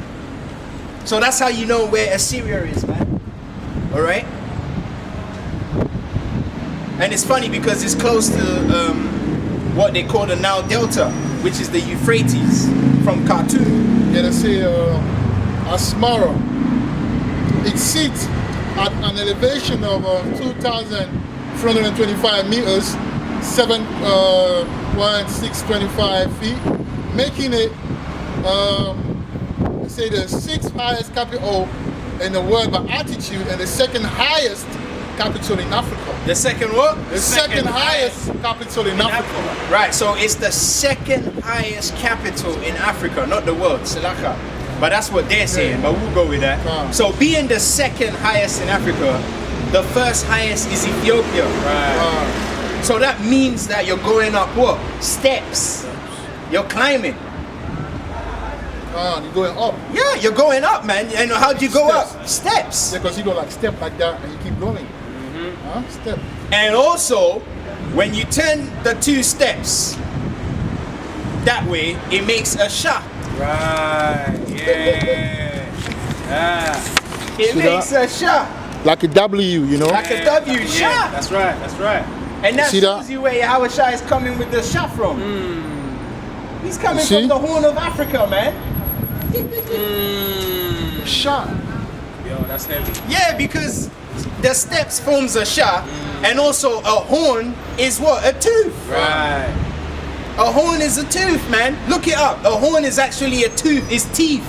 So that's how you know where Assyria is, man. All right. And it's funny because it's close to what they call the Nile Delta, which is the Euphrates from Khartoum. Yeah, they say Asmara. It sits at an elevation of 2,325 meters, 7.625 feet, making it, say, the 6th highest capital in the world by altitude and the 2nd highest capital in Africa. The second what? The second highest capital in Africa. Right, so it's the 2nd highest capital in Africa, not the world, Selaka. But that's what they're saying, but we'll go with that. So being the 2nd highest in Africa, the 1st highest is Ethiopia. Right. So that means that you're going up what? Steps. You're climbing. You're going up. Yeah, you're going up, man. And how do you go up? Steps. Because you go like step like that and you keep going. Step. And also, when you turn the 2 steps that way, it makes a shot. Right. Yeah. It makes a shot. Like a W, you know? Like a W Yeah. shot. That's right. That's right. And that See shows that? you where Yahushua is coming with the shot from. He's coming See? from the Horn of Africa, man. Shot. Yo, that's heavy. Yeah, because the steps forms a shot, and also a horn is what? A tooth. Right. A horn is a tooth, man. Look it up. A horn is actually a tooth. It's teeth.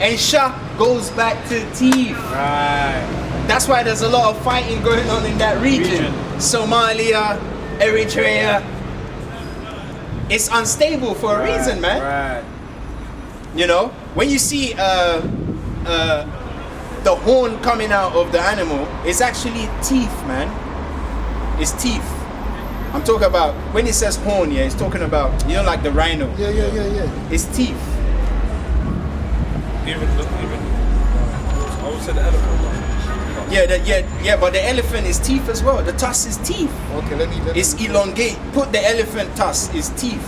And shah goes back to teeth. Right. That's why there's a lot of fighting going on in that region. Somalia, Eritrea. It's unstable for a reason, man. Right. You know, when you see the horn coming out of the animal, it's actually teeth, man. It's teeth. I'm talking about, when it says horn, yeah, it's talking about, you know, like the rhino. Yeah. It's teeth. Even I would say the elephant. Yeah, but the elephant is teeth as well. The tusk is teeth. Okay, let me It's elongate. Put the elephant tusk is teeth.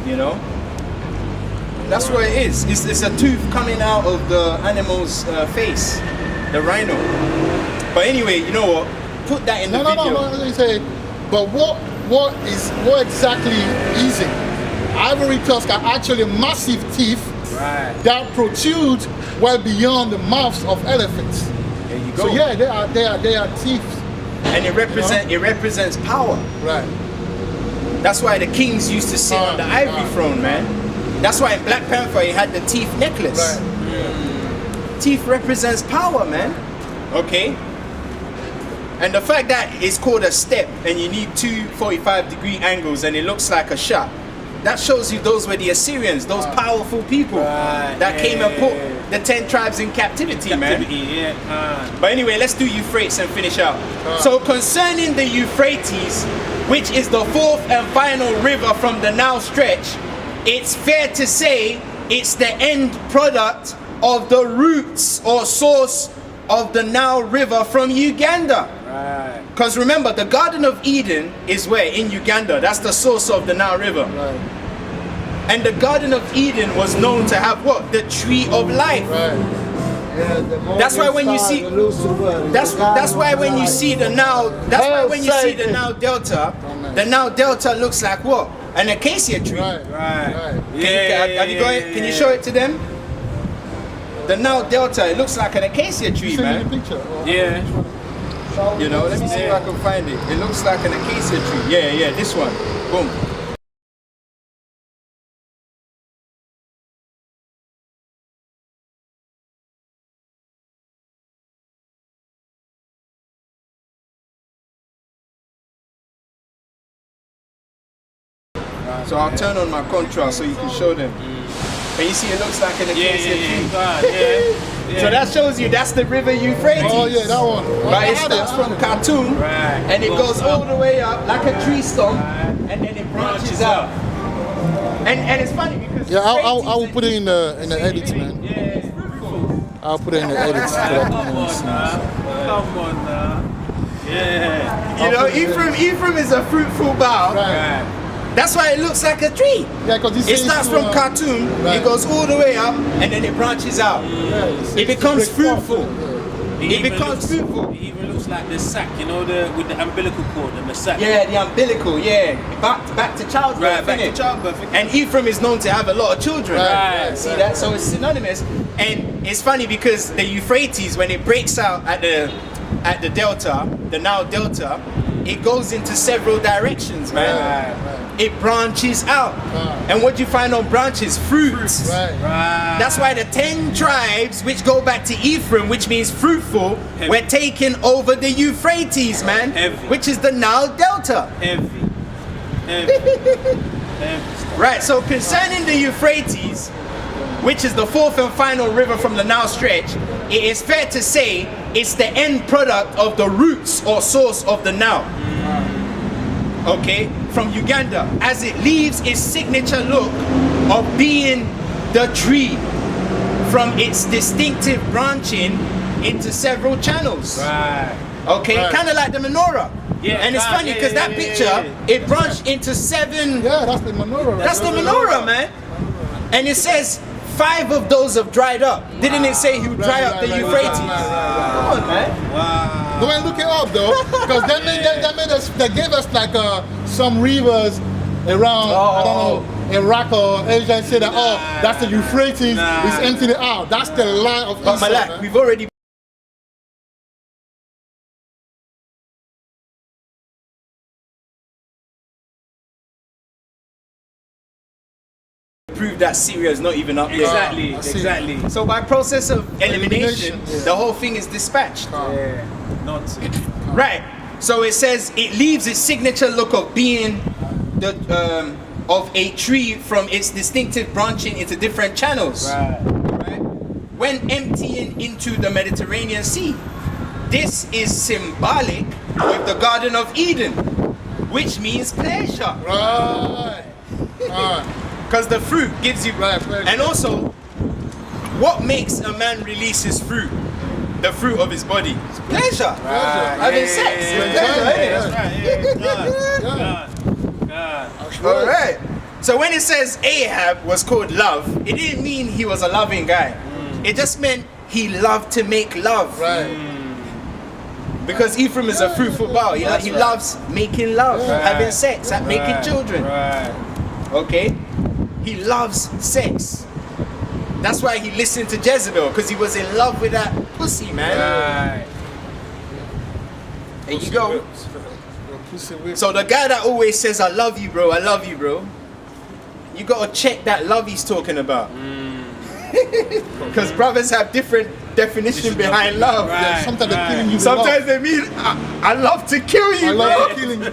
You know? That's what it is. It's a tooth coming out of the animal's face. The rhino. But anyway, you know what? Put that in the video. No. Let me say, but what exactly is it? Ivory tusks are actually massive teeth that protrude well beyond the mouths of elephants. There you go. So yeah, they are teeth. And it represents power. Right. That's why the kings used to sit on the ivory throne, man. That's why in Black Panther he had the teeth necklace. Right. Teeth represents power, man. Okay. And the fact that it's called a step and you need 2 45-degree angles and it looks like a shot, that shows you those were the Assyrians, those powerful people that came and put the 10 tribes in captivity, man. But anyway, let's do Euphrates and finish out. So concerning the Euphrates, which is the 4th and final river from the Nile stretch, it's fair to say it's the end product of the roots or source of the Nile River from Uganda. Because remember, the Garden of Eden is where? In Uganda. That's the source of the Nile River. Right. And the Garden of Eden was known to have what? The tree of life. Right. That's why when you see that's why when you see the Nile Delta, the Nile Delta looks like what? An acacia tree. Right. Can you show it to them? The Nile Delta, it looks like an acacia tree, Send me man. the picture. Yeah. You know, let me see if I can find it. It looks like an acacia tree. Yeah, this one. Boom. So I'll turn on my contrast so you can show them. And you see it looks like an acacia tree. So that shows you that's the river Euphrates. Oh yeah, that one. But it starts from Khartoum and it goes all the way up like a tree stump and then it branches out. And it's funny because Yeah, I will put it in the edits, man. Yeah, it's fruitful. I'll put it in the edits. So that Come on now. Yeah. You know, Ephraim is a fruitful bough. Right. That's why it looks like a tree. Yeah, because It starts from Khartoum, right. it goes all the way up, and then it branches out. It becomes fruitful. It becomes fruitful. It even looks like the sack, you know, with the umbilical cord and the sack. Yeah, the umbilical, yeah. Back to childbirth, Right, back to innit? childbirth. And Ephraim is known to have a lot of children. Right, See that? So it's synonymous. And it's funny because the Euphrates, when it breaks out at the delta, the Nile Delta, it goes into several directions, man. Right. It branches out. And what do you find on branches? Fruits. Right. That's why the 10 tribes, which go back to Ephraim, which means fruitful, were taken over the Euphrates, man. Heavy. Which is the Nile Delta. Heavy. Right, so concerning the Euphrates, which is the fourth and final river from the Nile stretch, it is fair to say it's the end product of the roots or source of the Nile. Okay, from Uganda, as it leaves its signature look of being the tree from its distinctive branching into several channels. Right. Okay, Right. kind of like the menorah. Yeah, and it's funny because that picture, it branched into 7. Yeah, that's the menorah. Right? That's the menorah, man. And it says 5 of those have dried up. Didn't it say he would dry up the Euphrates? Come on, man. Wow. Go and look it up though, because they gave us like some rivers around I don't know Iraq or Asia and say that that's the Euphrates, it's emptying it out. That's the line of But Esau, Malak, man. we've already proved that Syria is not even up there. Exactly. I see. Exactly. So by process of elimination, Elimination. the whole thing is dispatched. Yeah. Nonsense. Right. So it says it leaves its signature look of being the of a tree from its distinctive branching into different channels. Right. Right? When emptying into the Mediterranean Sea. This is symbolic with the Garden of Eden, which means pleasure. Right. Because the fruit gives you Pleasure. And also, what makes a man release his fruit? The fruit of his body. Pleasure. Having sex. Pleasure, innit? God. All right. So when it says Ahab was called love, it didn't mean he was a loving guy. It just meant he loved to make love. Right. Because Ephraim is a fruitful bough. He loves making love, having sex, making children. Right. Okay? He loves sex. That's why he listened to Jezebel, because he was in love with that pussy, man. Right. There you go. Pussy whip. So the guy that always says, I love you, bro, you gotta check that love he's talking about. Because brothers have different definition behind love. Yeah, sometimes they're killing you with Sometimes love. they mean, I love to kill you, I bro. love killing you.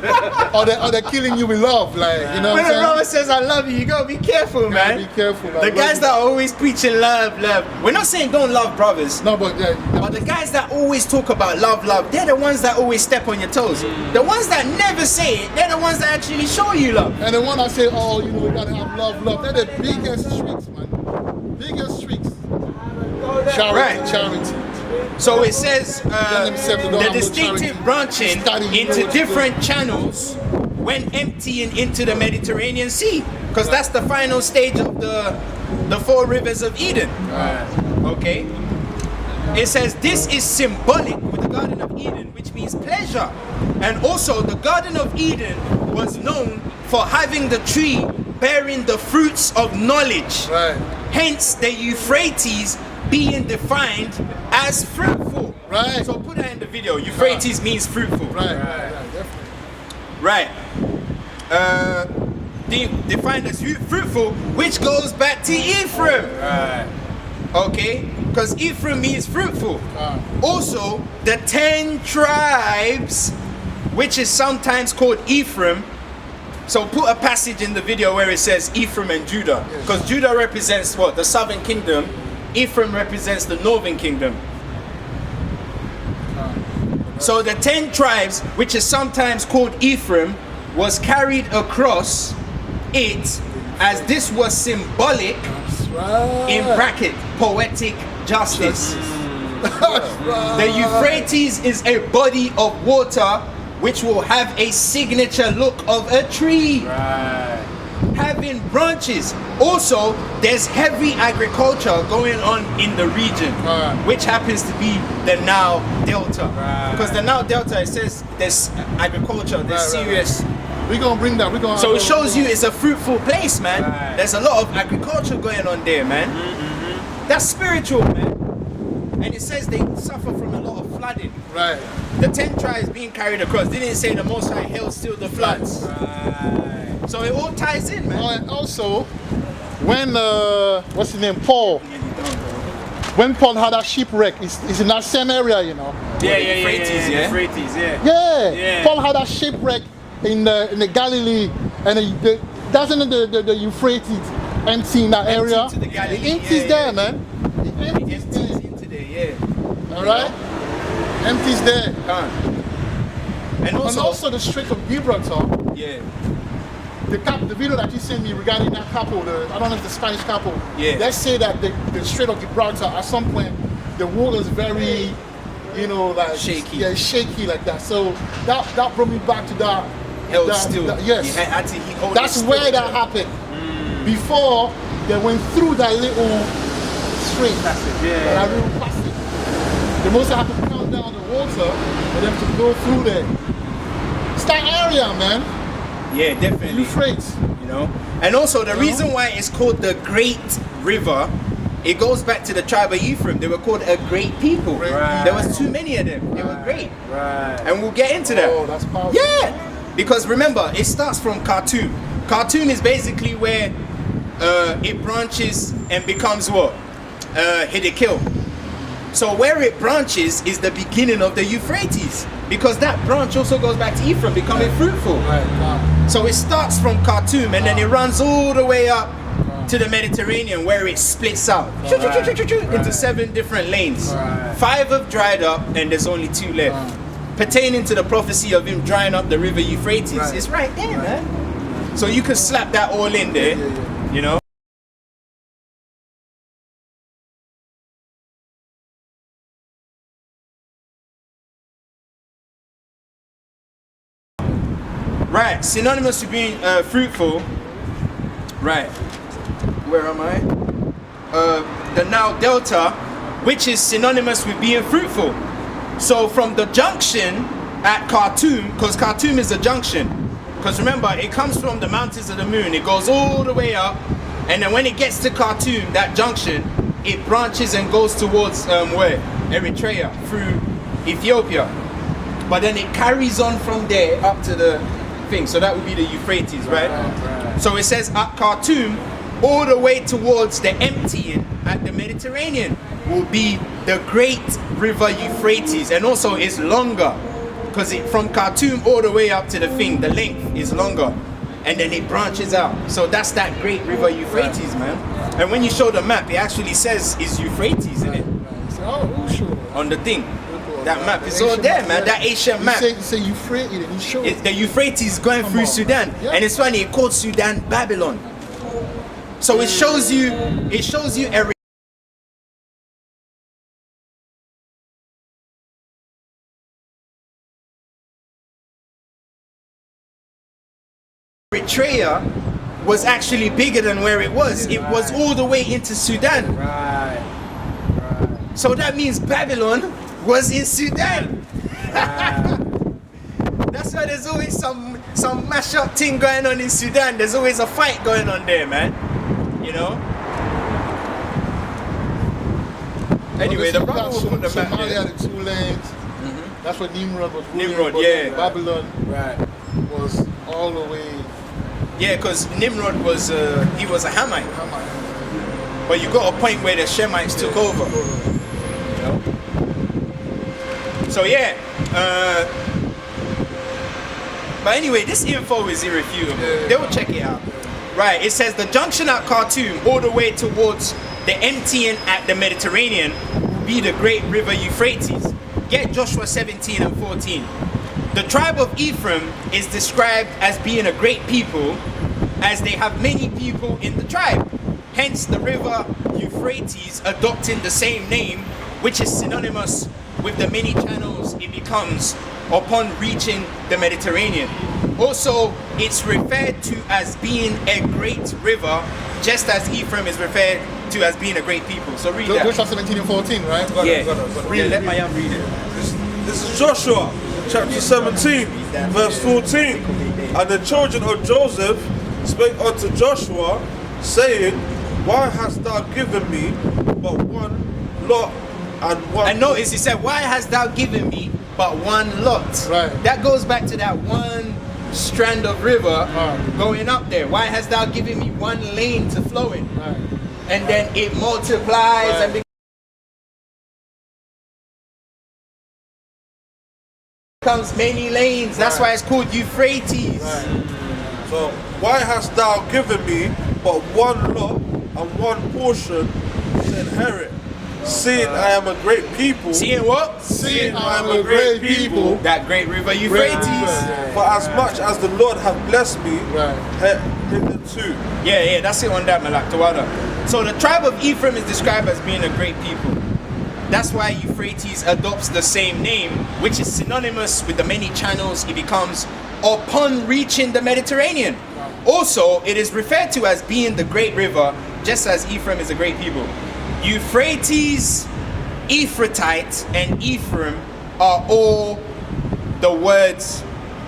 Or they're killing you with love, like, you know When what a I'm brother saying? says, I love you gotta be careful, man. Be careful, man. The guys that are always preaching love. We're not saying don't love brothers. No, but But the guys that always talk about love, they're the ones that always step on your toes. The ones that never say it, they're the ones that actually show you love. and the one that say, oh, you know, we gotta have love, they're the biggest tricks, man. Biggest tricks. Charity. So it says themselves to go the and do distinctive charity. branching Study, you know into what to do. different channels when emptying into the Mediterranean Sea. Because that's the final stage of the 4 rivers of Eden. Okay? It says this is symbolic with the Garden of Eden, which means pleasure. And also the Garden of Eden was known for having the tree bearing the fruits of knowledge. Right. Hence the Euphrates being defined as fruitful. Right. So put that in the video. Euphrates means fruitful. Right, definitely. Right. Defined as fruitful, which goes back to Ephraim. Right. Okay? Because Ephraim means fruitful. Also, the 10 tribes, which is sometimes called Ephraim. So put a passage in the video where it says Ephraim and Judah. Because Judah represents what? The southern kingdom. Ephraim represents the northern kingdom. So the 10 tribes, which is sometimes called Ephraim, was carried across it as this was symbolic, in bracket, poetic justice. The Euphrates is a body of water which will have a signature look of a tree. Right. Having branches. Also, there's heavy agriculture going on in the region, which happens to be the Nile Delta. Because the Nile Delta, it says there's agriculture, there's serious. We're gonna bring that. So it shows you it's a fruitful place, man. There's a lot of agriculture going on there, man. That's spiritual, man. And it says they suffer from a lot of flooding. Right. The 10 tribes being carried across. Didn't say the Most High held still the floods. So it all ties in, man. And also, when what's his name, Paul? When Paul had a shipwreck, it's in that same area, you know. Euphrates, Yeah. Paul had a shipwreck in the Galilee, and doesn't the Euphrates empty in that area? To the Galilee, It empties there, man. It empties Empties there. into there, All right. Empties there. And Also the Strait of Gibraltar. yeah. The video that you sent me regarding that couple, I don't know if the Spanish couple. Yeah. They say that the Strait of Gibraltar at some point the water is very, like shaky. Yeah, shaky like that. So that brought me back to that. Held still. Yes. That's where that happened. Before they went through that little strait. That's it. That little passage. They must have to calm down the water for them to go through there. It's that area, man. Yeah, definitely. Euphrates. You know? And also the reason why it's called the Great River, it goes back to the tribe of Ephraim. They were called a great people. There was too many of them. They were great. And we'll get into that. Oh, that's powerful. Yeah. Because remember, it starts from Khartoum. Khartoum is basically where it branches and becoms what? Hiddekel. So where it branches is the beginning of the Euphrates. Because that branch also goes back to Ephraim, becoming fruitful. So it starts from Khartoum and then it runs all the way up to the Mediterranean, where it splits out into 7 different lanes. 5 have dried up and there's only 2 left. Pertaining to the prophecy of him drying up the river Euphrates. It's right there, man. So you can slap that all in there, you know. Right, synonymous to being fruitful. Right, where am I? The Nile Delta, which is synonymous with being fruitful. So from the junction at Khartoum, because Khartoum is a junction, because remember, it comes from the mountains of the moon, it goes all the way up, and then when it gets to Khartoum, that junction, it branches and goes towards where? Eritrea, through Ethiopia. But then it carries on from there up to the thing, so that would be the Euphrates, right? So it says at Khartoum, all the way towards the emptying at the Mediterranean will be the great river Euphrates, and also it's longer because from Khartoum all the way up to the thing, the length is longer, and then it branches out. So that's that great river Euphrates, man. And when you show the map, it actually says it's Euphrates in it. Oh, sure. On the thing. That map is all there, man. That Asian map. You say Euphrates, and you show the Euphrates going through Sudan, and it's funny. It called Sudan Babylon. So it shows you Eritrea was actually bigger than where it was. It was all the way into Sudan. So that means Babylon was in Sudan. That's why there's always some mash-up thing going on in Sudan. There's always a fight going on there, man. You know? Anyway, the brother will put the map Somalia had the 2 lanes. That's what Nimrod was ruling. Nimrod, yeah. Babylon was all the way. Yeah, because Nimrod was he was a Hamite. But you got a point where the Shemites took over. You know? So yeah. But anyway, this info is irrefutable. They will check it out. Right, it says the junction at Khartoum all the way towards the emptying at the Mediterranean will be the great river Euphrates. Get Joshua 17 and 14. The tribe of Ephraim is described as being a great people, as they have many people in the tribe. Hence the river Euphrates adopting the same name which is synonymous with the many channels it becomes upon reaching the Mediterranean. Also, it's referred to as being a great river, just as Ephraim is referred to as being a great people. So read that. Joshua 17 and 14, right? Yeah, Read it. let my young read it. This is Joshua, chapter 17, verse 14. And the children of Joseph spake unto Joshua, saying, Why hast thou given me but one lot and one... And notice he said, why hast thou given me but one lot? Right. That goes back to that one strand of river Right. going up there. Why hast thou given me one lane to flow in? Right. And then it multiplies Right. and becomes many lanes. That's Right. why it's called Euphrates. Right. So, why hast thou given me but one lot and one portion to inherit? Seeing I am a great people, Seeing what? Seeing I am a great people, That great river Euphrates. for as much as the Lord hath blessed me Right. hitherto. Yeah, that's it on that, Malak Tawada. So the tribe of Ephraim is described as being a great people. That's why Euphrates adopts the same name, which is synonymous with the many channels it becomes upon reaching the Mediterranean. Also, it is referred to as being the great river, just as Ephraim is a great people. Euphrates, Euphratite, and Ephraim are all the words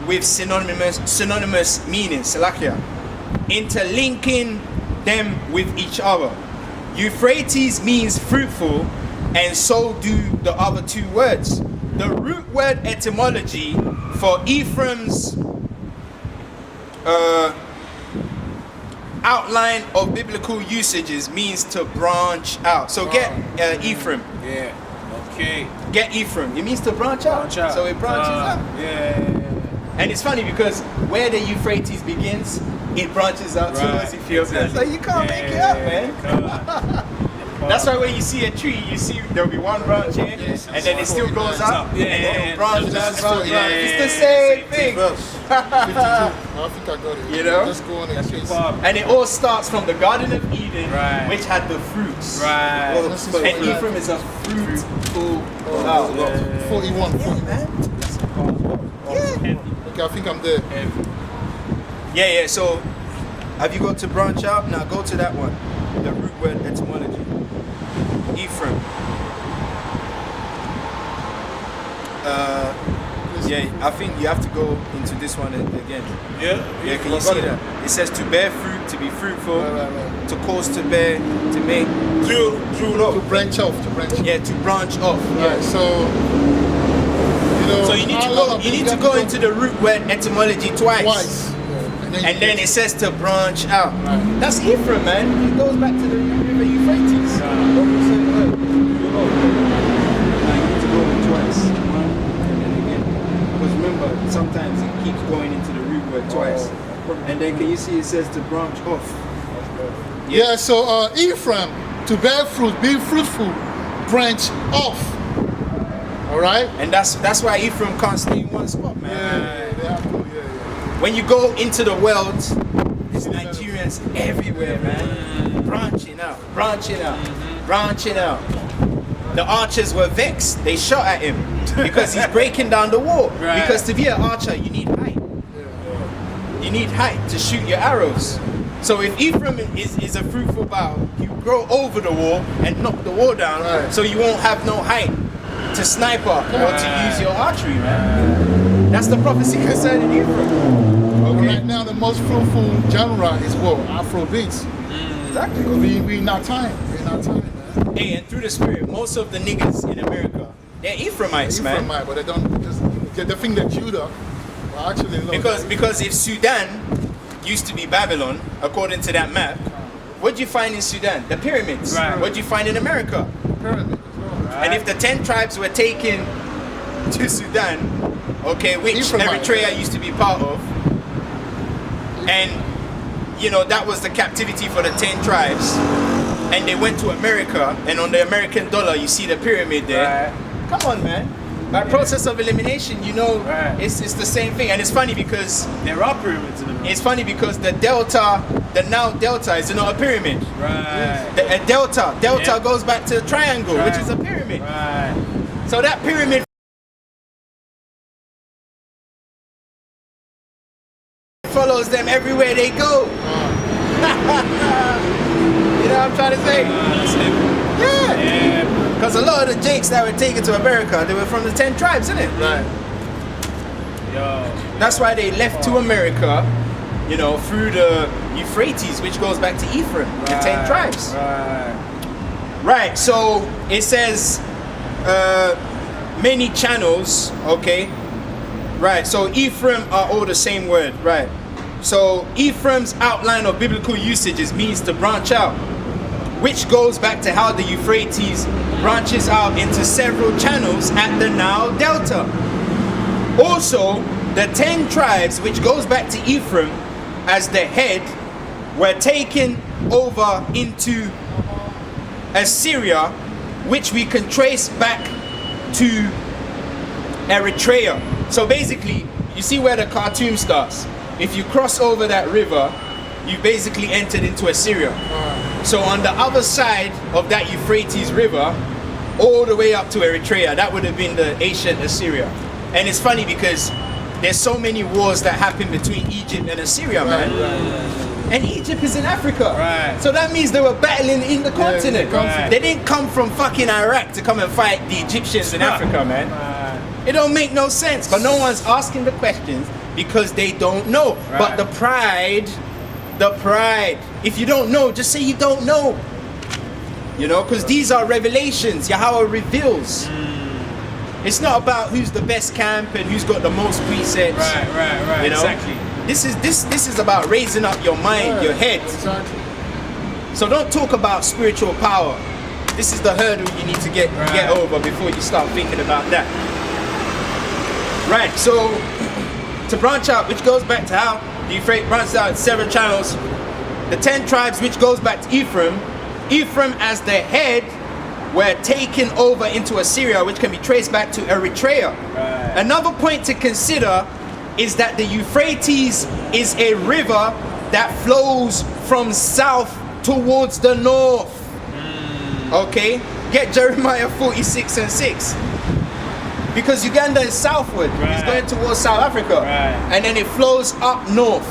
with synonymous meanings, Salakia, interlinking them with each other. Euphrates means fruitful, and so do the other two words. The root word etymology for Ephraim's outline of biblical usages means to branch out. So get Ephraim. Yeah. Okay. Get Ephraim. It means to branch out. Branch out. So it branches out. Yeah. And it's funny because where the Euphrates begins, it branches out towards Ethiopia. Exactly. So you can't make it up, man. Come on. That's why when you see a tree, you see there'll be one branch here, and then it still goes up, Yeah, and then yeah, it'll branch, yeah. branch, branch. Yeah, It's yeah, the same thing. Verse. 52. I think I got it. You know? Just go on and chase. And it all starts from the Garden of Eden, Right. which had the fruits. Right. Well, This is And what I- Ephraim is a fruitful Oh, house. 41. Yeah, man. Okay, I think I'm there. Yeah. So, have you got to branch out? Now go to that one. The root word etymology. Ephraim. Yeah, I think you have to go into this one again. Yeah? Yeah, can you see that? It says to bear fruit, to be fruitful, Right. to cause to bear, to make. Jewel To up. branch off, Yeah, to branch off. Right, so you know. So you need to go. You need to go into the root word etymology twice. twice. Yeah. And then it says to branch out. Right. That's Ephraim, man. It goes back to the river Euphrates. Like to go twice. And then again. Because remember, sometimes it keeps going into the root word twice. And then can you see it says to branch off? Yeah, so Ephraim, to bear fruit, be fruitful, branch off. All right? And that's why Ephraim can't stay in one spot, man. Yeah, they have to, yeah. When you go into the world, there's Nigerians everywhere, man. Branching out, branching out, branching out. The archers were vexed. They shot at him because he's breaking down the wall. Right. Because to be an archer, you need height. You need height to shoot your arrows. So if Ephraim is a fruitful bough, you grow over the wall and knock the wall down, Right. so you won't have no height to snipe up or to use your archery, man. That's the prophecy concerning Ephraim. Okay. Right now, the most fruitful genre is what? Afro beats. Exactly. We not time. We're not time, man. Hey, and through the spirit, most of the niggas in America, they're Ephraimites, man. Ephraimite, but they don't just they think that Judah. Well, actually, no. Because if Sudan used to be Babylon, according to that map, what'd you find in Sudan? The pyramids. Right. What'd you find in America? pyramid as well. And if the 10 tribes were taken to Sudan, okay, which Ephraimite. Eritrea used to be part of, and you know that was the captivity for the 10 tribes, and they went to America, and on the American dollar you see the pyramid there. Come on, man. By process of elimination, you know, Right. it's the same thing. And it's funny because There are pyramids in the middle. it's funny because the delta, the now delta is not a pyramid. Right. A delta Yeah. goes back to a triangle, which Right. is a pyramid. Right. So that pyramid follows them everywhere they go. You know what I'm trying to say? That's it. Yeah. Yeah. Because a lot of the jakes that were taken to America, they were from the 10 tribes, isn't it? Right. Yo. That's why they left to America, you know, through the Euphrates, which goes back to Ephraim, the 10 tribes. Right. Right, so it says many channels, okay? Right, so Ephraim are all the same word, right? So Ephraim's outline of biblical usages means to branch out, which goes back to how the Euphrates branches out into several channels at the Nile Delta. Also, the 10 tribes, which goes back to Ephraim as the head, were taken over into Assyria, which we can trace back to Eritrea. So basically, you see where the cartoon starts. If you cross over that river, you basically entered into Assyria. So on the other side of that Euphrates River, all the way up to Eritrea, that would have been the ancient Assyria. And it's funny because there's so many wars that happen between Egypt and Assyria, man. And Egypt is in Africa. Right. So that means they were battling in the continent. Right. They didn't come from fucking Iraq to come and fight the Egyptians in Africa, man. Right. It don't make no sense. But no one's asking the questions because they don't know. But Right. the pride, if you don't know, just say you don't know. You know, because these are revelations. Yahweh reveals. It's not about who's the best camp and who's got the most precepts. Right. You know? Exactly. This is about raising up your mind, your head. Exactly. So don't talk about spiritual power. This is the hurdle you need to get over before you start thinking about that. Right, so to branch out, which goes back to how the Euphrates branched out in several channels. The 10 tribes, which goes back to Ephraim. Ephraim as the head were taken over into Assyria, which can be traced back to Eritrea. Right. Another point to consider is that the Euphrates is a river that flows from south towards the north. Okay? Get Jeremiah 46 and 6. Because Uganda is southward. It's Right. going towards South Africa. Right. And then it flows up north.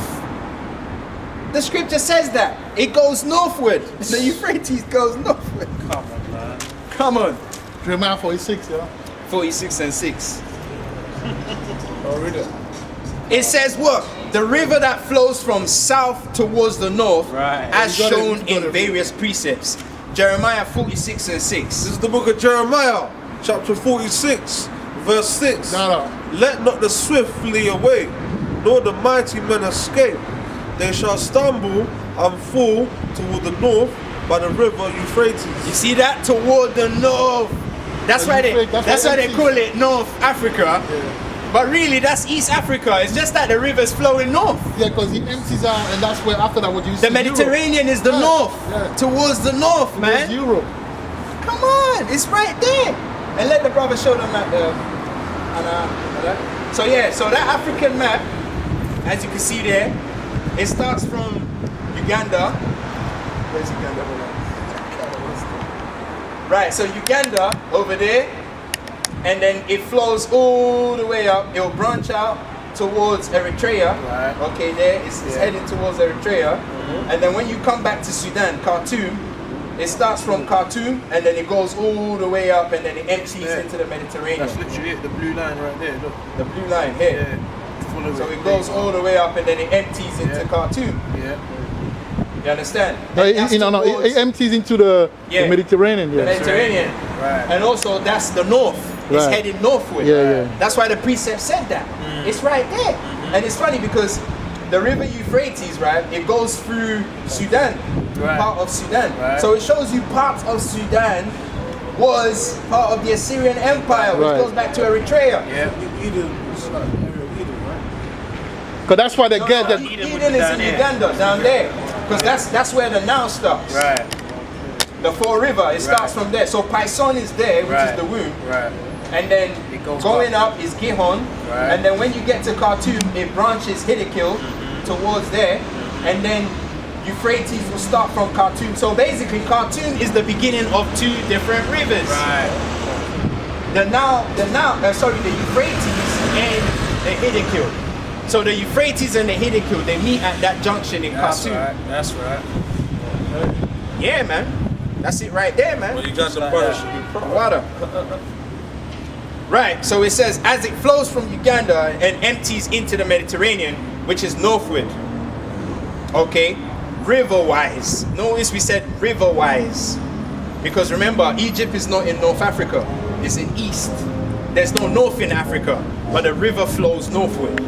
The scripture says that. It goes northward. The Euphrates goes northward. Come on, man. Come on. Jeremiah 46, yeah. 46 and 6. Oh, read it. It says what? The river that flows from south towards the north, Right. as You got it, shown you got in it. various precepts. Jeremiah 46 and 6. This is the book of Jeremiah, chapter 46, verse 6. No. Let not the swift flee away, nor the mighty men escape. They shall stumble and fall toward the north by the river Euphrates. You see that? Toward the north. That's The why they Euphrates, that's why they empty. call it North Africa. But really that's East Africa. It's just that the river's flowing north. Yeah, because he empties out, and that's where after that what you see. The Mediterranean is the Yeah, north. yeah. Towards the north, Europe. man. Europe. Come on, it's right there. And let the brother show them that there. So yeah, so that African map, as you can see there, it starts from Uganda. Where's Uganda? Right, so Uganda over there, and then it flows all the way up. It'll branch out towards Eritrea. Right. Okay, there it's heading towards Eritrea, and then when you come back to Sudan, Khartoum, it starts from Khartoum and then it goes all the way up and then it empties into the Mediterranean. That's literally it. The blue line right there. Look. The blue line here. Yeah. Follow So it goes all the way up and then it empties into Khartoum. Yeah. You understand? No, And that's towards it empties into the Yeah. Mediterranean. the Yeah. Mediterranean. Right. And also that's the north. It's Right. heading northward. Yeah. That's why the precept said that. It's right there. And it's funny because the river Euphrates, right, it goes through Sudan, Right. part of Sudan. Right. So it shows you part of Sudan was part of the Assyrian Empire, which Right. goes back to Eritrea. Yeah. Because that's why they get that. Eden would Eden be is down in here. Uganda, down there. Because that's where the Nile starts. Right. The Fall River, it starts Right. from there. So Pison is there, which is Right. the womb. Right. and then It goes going up is Gihon, Right. and then when you get to Khartoum, it branches Hiddekel towards there, and then Euphrates will start from Khartoum. So basically, Khartoum is the beginning of two different rivers. Right. The Euphrates and the Hiddekel. So the Euphrates and the Hiddekel, they meet at that junction in That's Khartoum. right. That's right. Yeah, man. That's it right there, man. Well, you guys are brothers should be proud. Water. Right, so it says, as it flows from Uganda and empties into the Mediterranean, which is northward. Okay, river-wise. Notice we said river-wise. Because remember, Egypt is not in North Africa. It's in east. There's no north in Africa, but the river flows northward.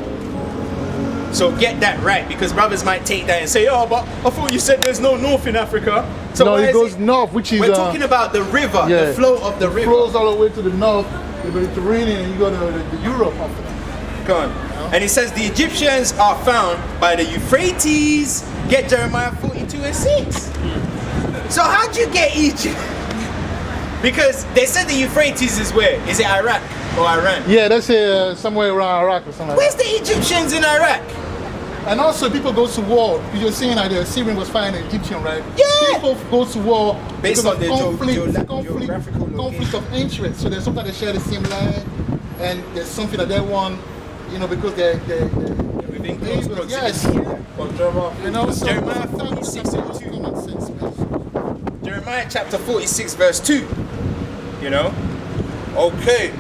So get that right, because brothers might take that and say, oh, but I thought you said there's no north in Africa. So No, why it is goes north, which is We're talking about the river, yeah. the flow of the it river. flows all the way to the north, the Mediterranean, and you go to the Europe after that. Go on. And it says the Egyptians are found by the Euphrates. Get Jeremiah 42 and 6. So how'd you get Egypt? Because they said the Euphrates is where? Is it Iraq or Iran? Yeah, that's somewhere around Iraq or something like Where's the Egyptians in Iraq? that. And also people go to war. You're saying that the Syrian was fighting the Egyptian, right? Yeah. People go to war Based because on of their geographical conflict location. of interest. So there's something that share the same land, and there's something that they want, you know, because they're Within close proximity. yes. Well, Jeremiah, You know, so Jeremiah sometimes 46 and 2. common sense, man. Jeremiah chapter 46 verse 2. You know? okay.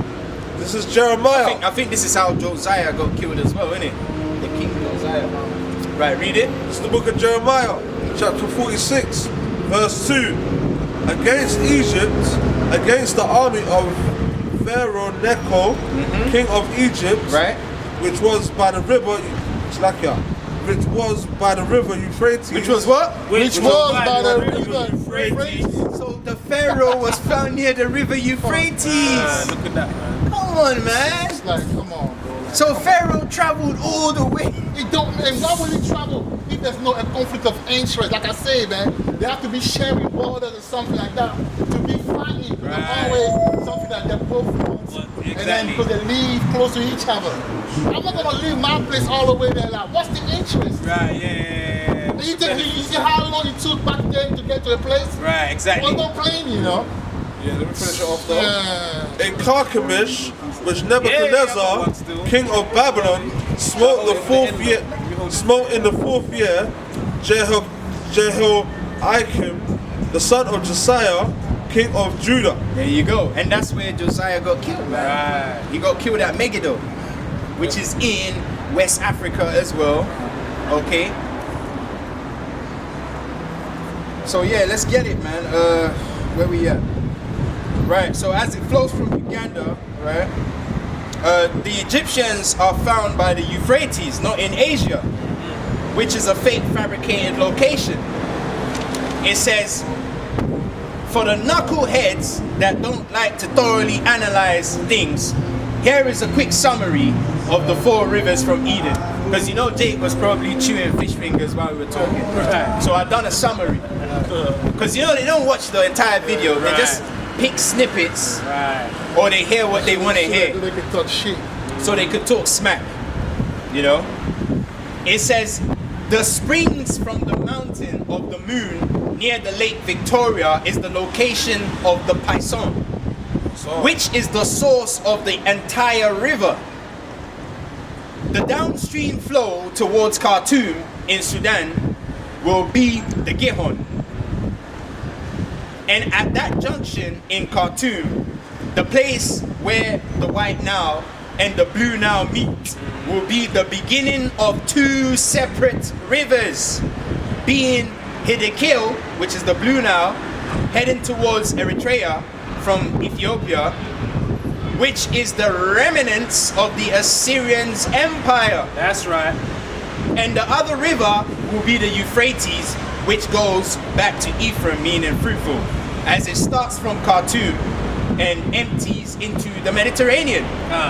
This is Jeremiah. I think this is how Josiah got killed as well, isn't it? The king Josiah. Right, read it. It's the book of Jeremiah, chapter 46, verse 2. Against Egypt, against the army of Pharaoh Necho, king of Egypt, Right. which was by the river, which was by the river Euphrates. Which was what? Which was by the river Euphrates. So the Pharaoh was found near the river Euphrates. Look at that, man. Come on, man. It's like, come on, bro. So Pharaoh traveled all the way. It don't, and why would he travel if there's no a conflict of interest? Like I say, man, they have to be sharing borders or something like that to be fighting. Right. There's always something that they both want. Well, And then exactly. because they live close to each other. I'm not gonna leave my place all the way there. Like, what's the interest? Right, yeah. And you see how long it took back then to get to a place? Right, It exactly. was no plane, you know. Yeah, let me finish it off though. Yeah. In Carchemish, which Yeah, yeah, Nebuchadnezzar, one still. king of Babylon, smote the fourth year. Smote in the fourth year, Jehoiakim, the son of Josiah, king of Judah. There you go. And that's where Josiah got killed, man. Right. He got killed at Megiddo, which is in West Africa as well. Okay. So yeah, let's get it, man. Where we at? Right. So as it flows from Uganda, right? The Egyptians are found by the Euphrates, not in Asia, which is a fake fabricated location. It says, for the knuckleheads that don't like to thoroughly analyze things, here is a quick summary of the 4 rivers from Eden. Because you know Jake was probably chewing fish fingers while we were talking. Right. So I've done a summary. Because you know they don't watch the entire video, they Right. just pick snippets Right. or they hear what they want to So hear. that they can talk shit. So they could talk smack, you know. It says the springs from the mountain of the moon near the Lake Victoria is the location of the Pison, which is the source of the entire river. The downstream flow towards Khartoum in Sudan will be the Gihon. And at that junction in Khartoum, the place where the White Nile and the Blue Nile meet will be the beginning of 2 separate rivers, being Hiddekel, which is the Blue Nile, heading towards Eritrea from Ethiopia, which is the remnants of the Assyrians' empire. That's right. And the other river will be the Euphrates, which goes back to Ephraim, meaning fruitful, as it starts from Khartoum and empties into the Mediterranean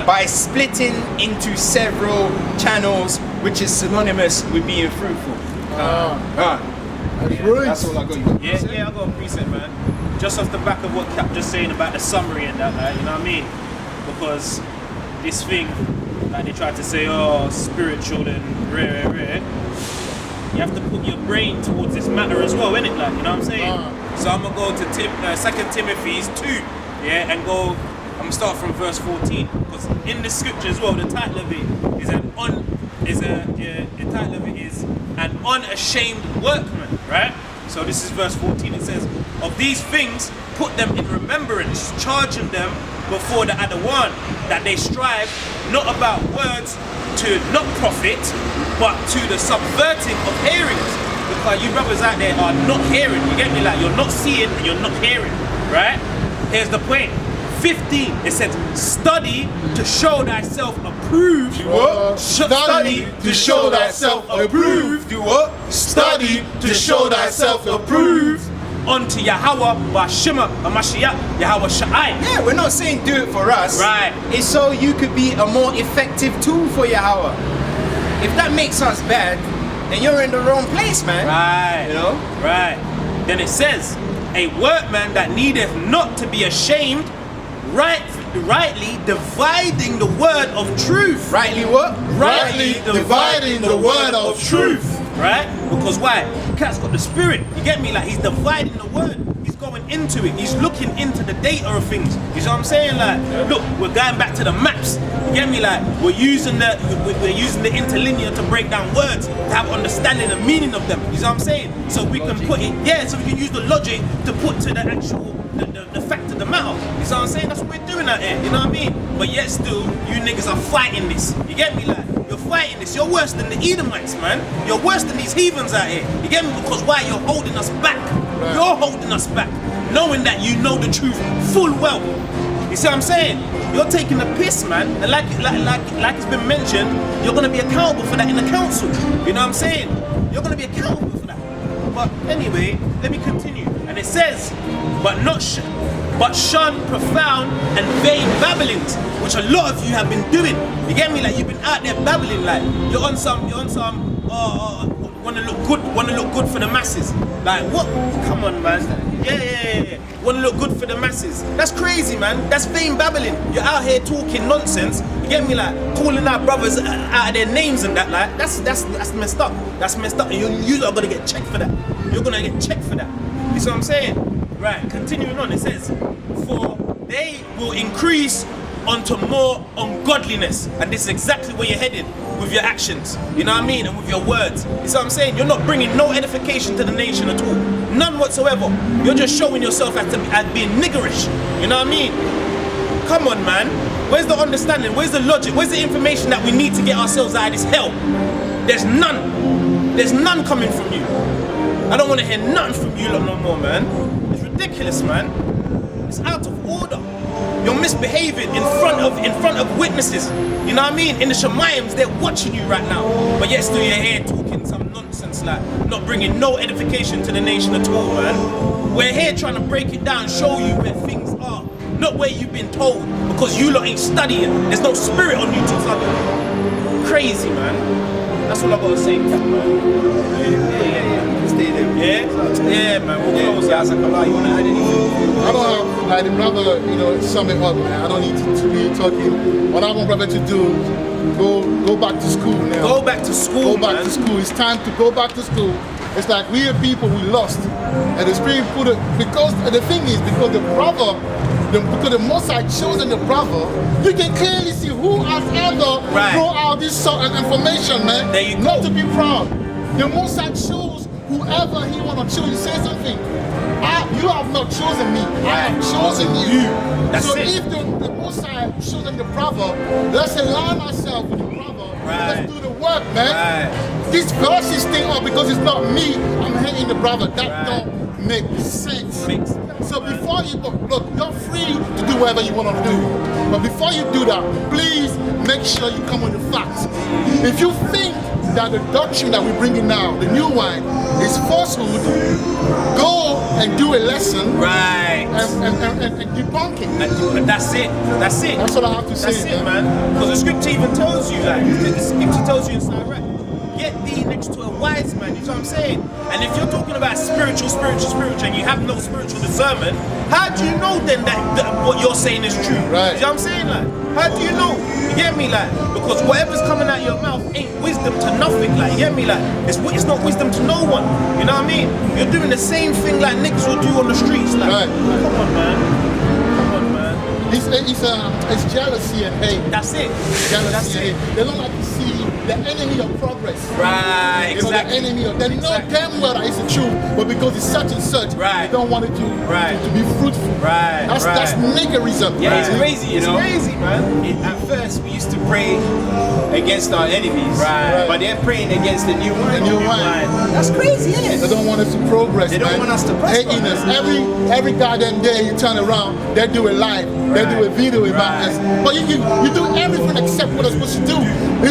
by splitting into several channels, which is synonymous with being fruitful. That's right. That's all I got. You got Yeah, yeah, I got a preset, man. Just off the back of what Cap just saying about the summary and that, like, you know what I mean? The because this thing, like they try to say, oh, spiritual and rare. You have to put your brain towards this matter as well, innit? Like, you know what I'm saying? So I'm gonna go to 2 Timothy's 2, yeah, and go. I'm gonna start from verse 14 because in the scripture as well, the title of it is the title of it is an unashamed workman, right? So this is verse 14. It says, "Of these things put them in remembrance, charging them before the Adawan, that they strive not about words to not profit, but to the subverting of hearings." Because you brothers out there are not hearing. You get me? Like, you're not seeing and you're not hearing, right? Here's the point. 15, it says, "Study to show thyself approved." Do what? Study to show thyself approved. Do what? Study to show thyself approved unto Yahweh Bashima Amashiach Yahweh Sha'ai. Yeah, we're not saying do it for us. Right. It's so you could be a more effective tool for Yahweh. If that makes us bad, then you're in the wrong place, man. Right. You know? Right. Then it says, "A workman that needeth not to be ashamed, rightly dividing the word of truth." Rightly what? Rightly dividing the word of truth. Right? Because why? Cat's got the spirit. You get me? Like, he's dividing the word. He's going into it. He's looking into the data of things. You know what I'm saying? Like, look, we're going back to the maps. You get me? Like, we're using the interlinear to break down words, to have understanding and meaning of them. You know what I'm saying? So we can put it, so we can use the logic to put to the actual the fact of the matter. You know what I'm saying? That's what we're doing out here. You know what I mean? But yet still, you niggas are fighting this. You get me? Like, you're fighting this. You're worse than the Edomites, man. You're worse than these heathens out here. You get me? Because why? You're holding us back. Right. You're holding us back, knowing that you know the truth full well. You see what I'm saying? You're taking the piss, man. And like it's been mentioned, you're gonna be accountable for that in the council. You know what I'm saying? You're gonna be accountable for that. But anyway, let me continue. And it says, but shun profound and vain babblings, which a lot of you have been doing. You get me? Like, you've been out there babbling, like you're on some wanna look good for the masses. Like, what? Come on, man. Yeah. Wanna look good for the masses. That's crazy, man. That's vain babbling. You're out here talking nonsense. You get me? Like, calling out brothers out of their names and that. Like, that's messed up. That's messed up. And you are gonna get checked for that. You're gonna get checked for that. You see what I'm saying? Right. Continuing on, it says, "For they will increase unto more ungodliness." And this is exactly where you're headed with your actions, you know what I mean, and with your words. You see what I'm saying? You're not bringing no edification to the nation at all, none whatsoever. You're just showing yourself as being niggerish, you know what I mean? Come on, man. Where's the understanding? Where's the logic? Where's the information that we need to get ourselves out of this hell? There's none. There's none coming from you. I don't want to hear nothing from you lot no more, man. It's ridiculous, man. It's out of order. You're misbehaving in front of witnesses. You know what I mean? In the Shemaims, they're watching you right now. But yet still you're here talking some nonsense, like not bringing no edification to the nation at all, man. We're here trying to break it down, show you where things are, not where you've been told, because you lot ain't studying. There's no spirit on you to study. Crazy, man. That's all I gotta say, man. Stay there. Yeah, man. We'll close out. You wanna add anything? I don't have, like the brother, sum it up, man. I don't need to be talking. What I want brother to do, go back to school now. Go back to school, Go back to school. It's time to go back to school. It's like we are people we lost. And the Spirit put it, because the thing is, because the brother, because the Most High chosen the brother, you can clearly see who has ever brought out this sort of information, man. There you go. Not to be proud. The Most High chose whoever he want to choose. You say something. You have not chosen me. I have chosen you. That's so it. if the Most High chosen the brother, let's align ourselves with the brother. Right. Let's do the work, man. Right. This verses thing up because it's not me. I'm hating the brother. That don't make sense. So before you look, you're free to do whatever you want to do. But before you do that, please make sure you come with the facts. If you think that the doctrine that we're bringing now, the new wine, is falsehood, go and do a lesson, right, and debunk it. And that's it. That's it. That's what I have to say. That's it, man. Because the scripture even tells you, like, the scripture tells you in Sirach, get thee next to a wise man. You know what I'm saying? And if you're talking about spiritual, and you have no spiritual discernment, How do you know then that what you're saying is true? Right. You know what I'm saying? Like, how do you know? You get me? Like, because whatever's coming out your mouth ain't wisdom to nothing. Like, you get me? Like, it's not wisdom to no one. You know what I mean? You're doing the same thing like niggas will do on the streets. Like, Right. come on, man. Come on, man. It's jealousy and hate. That's it. Jealousy That's and it. hate. They don't like to see the enemy of progress. Right. You know, Exactly. the enemy of, they know damn well that it's the truth, but because it's such and such, Right. they don't want it to, Right. to be fruitful. Right. That's niggerism. Yeah, it's Right. crazy, you know. It's crazy, man. At first, we used to pray against our enemies, Right. but they're praying against the new wine. The new wine. That's crazy, isn't They it? don't want us to progress. They don't man. want us to prosper, Hating us. man. Every goddamn day you turn around, they do a live, they do a video about us. But you do everything except what they're supposed to do,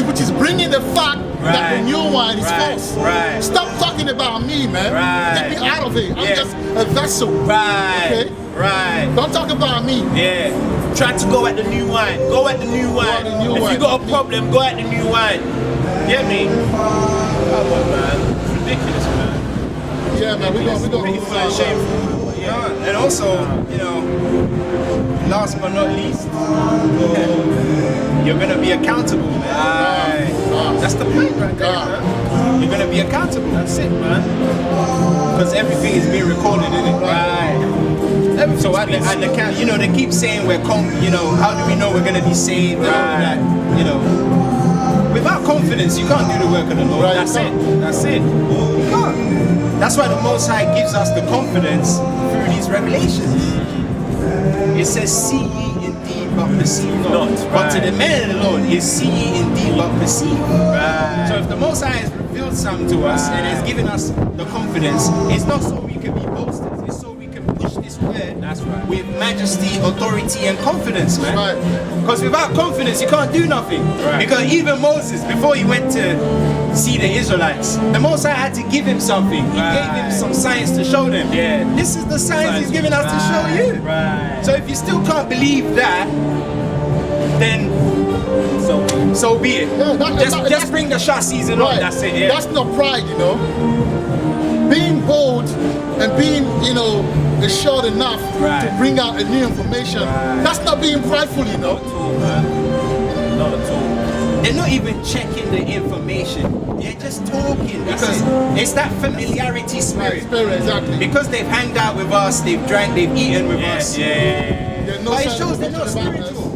which is bringing the fact that the new wine is false. Right. Stop talking about me, man. Right. Get me out of it. I'm Yeah. just a vessel. Right. Okay? Right. Don't talk about me. Yeah. Try to go at the new wine. Go at the new wine. at the new If wine. you got a problem, go at the new wine. Get me? Come on, man. It's ridiculous, man. Yeah, man. We're gonna Make you feel like shameful. Yeah. And also, you know, last but not least, you're gonna be accountable, man. That's the point right there, man. You're gonna be accountable. That's it, man. Because everything is being recorded, isn't it? Right. So at the count, you know, they keep saying you know, how do we know we're gonna be saved? And all that, you know. Without confidence, you can't do the work of the Lord. Right. That's it. That's it. You can't. That's why the Most High gives us the confidence through these revelations. It says, see ye indeed, but perceive not. But to the men of the Lord, is see ye indeed, but perceive. Right. So if the Most High has revealed something to us and has given us the confidence, it's not so we can be boasters. It's so we can push this word with majesty, authority, and confidence, man. Right. Because without confidence, you can't do nothing. Right. Because even Moses, before he went to see the Israelites, the Most High had to give him something. He gave him some signs to show them. Yeah. This is the signs he's giving us to show you. Right. So if you still can't believe that, then so be it. Yeah, just bring the shot season on. Right. That's it. Yeah. That's not pride, you know. Being bold and being, you know, assured enough Right. to bring out a new information. Right. That's not being prideful, you know. Not at all, man. Not at all. They're not even checking the information. They're just talking because it's that familiarity spirit. Spirit, exactly. Because they've hanged out with us, they've drank, they've eaten with us. Yeah. There's no But it sense shows of they're not about us. spiritual.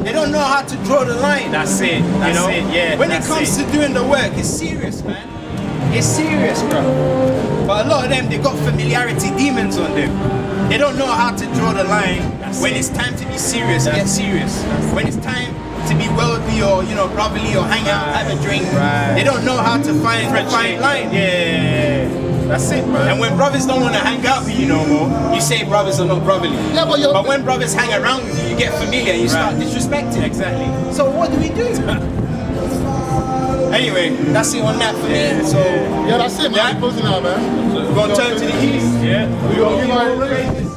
They don't know how to draw the line. That's it. That's you know? it. Yeah. When it that's comes to doing the work, it's serious, man. It's serious, bro. But a lot of them, they got familiarity demons on them. They don't know how to draw the line. When it's time to be serious, get serious. When it's time to be worldly or, you know, brotherly or hang out, have a drink, they don't know how to find the fine line. Yeah. That's it, man. And when brothers don't want to hang out with you no more, you say brothers are not brotherly. Yeah, but when brothers hang around with you, you get familiar and you start disrespecting. Exactly. So what do we do? Anyway, that's it on that for me. So Yeah, that's it, man. Yeah. I'm closing out, man. we're gonna turn to the east. Yeah. We're gonna give our praises.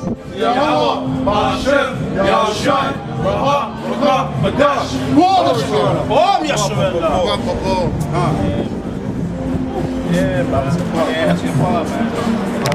Boom, Yeshua. Yeah, man. Yeah, that's your part, man.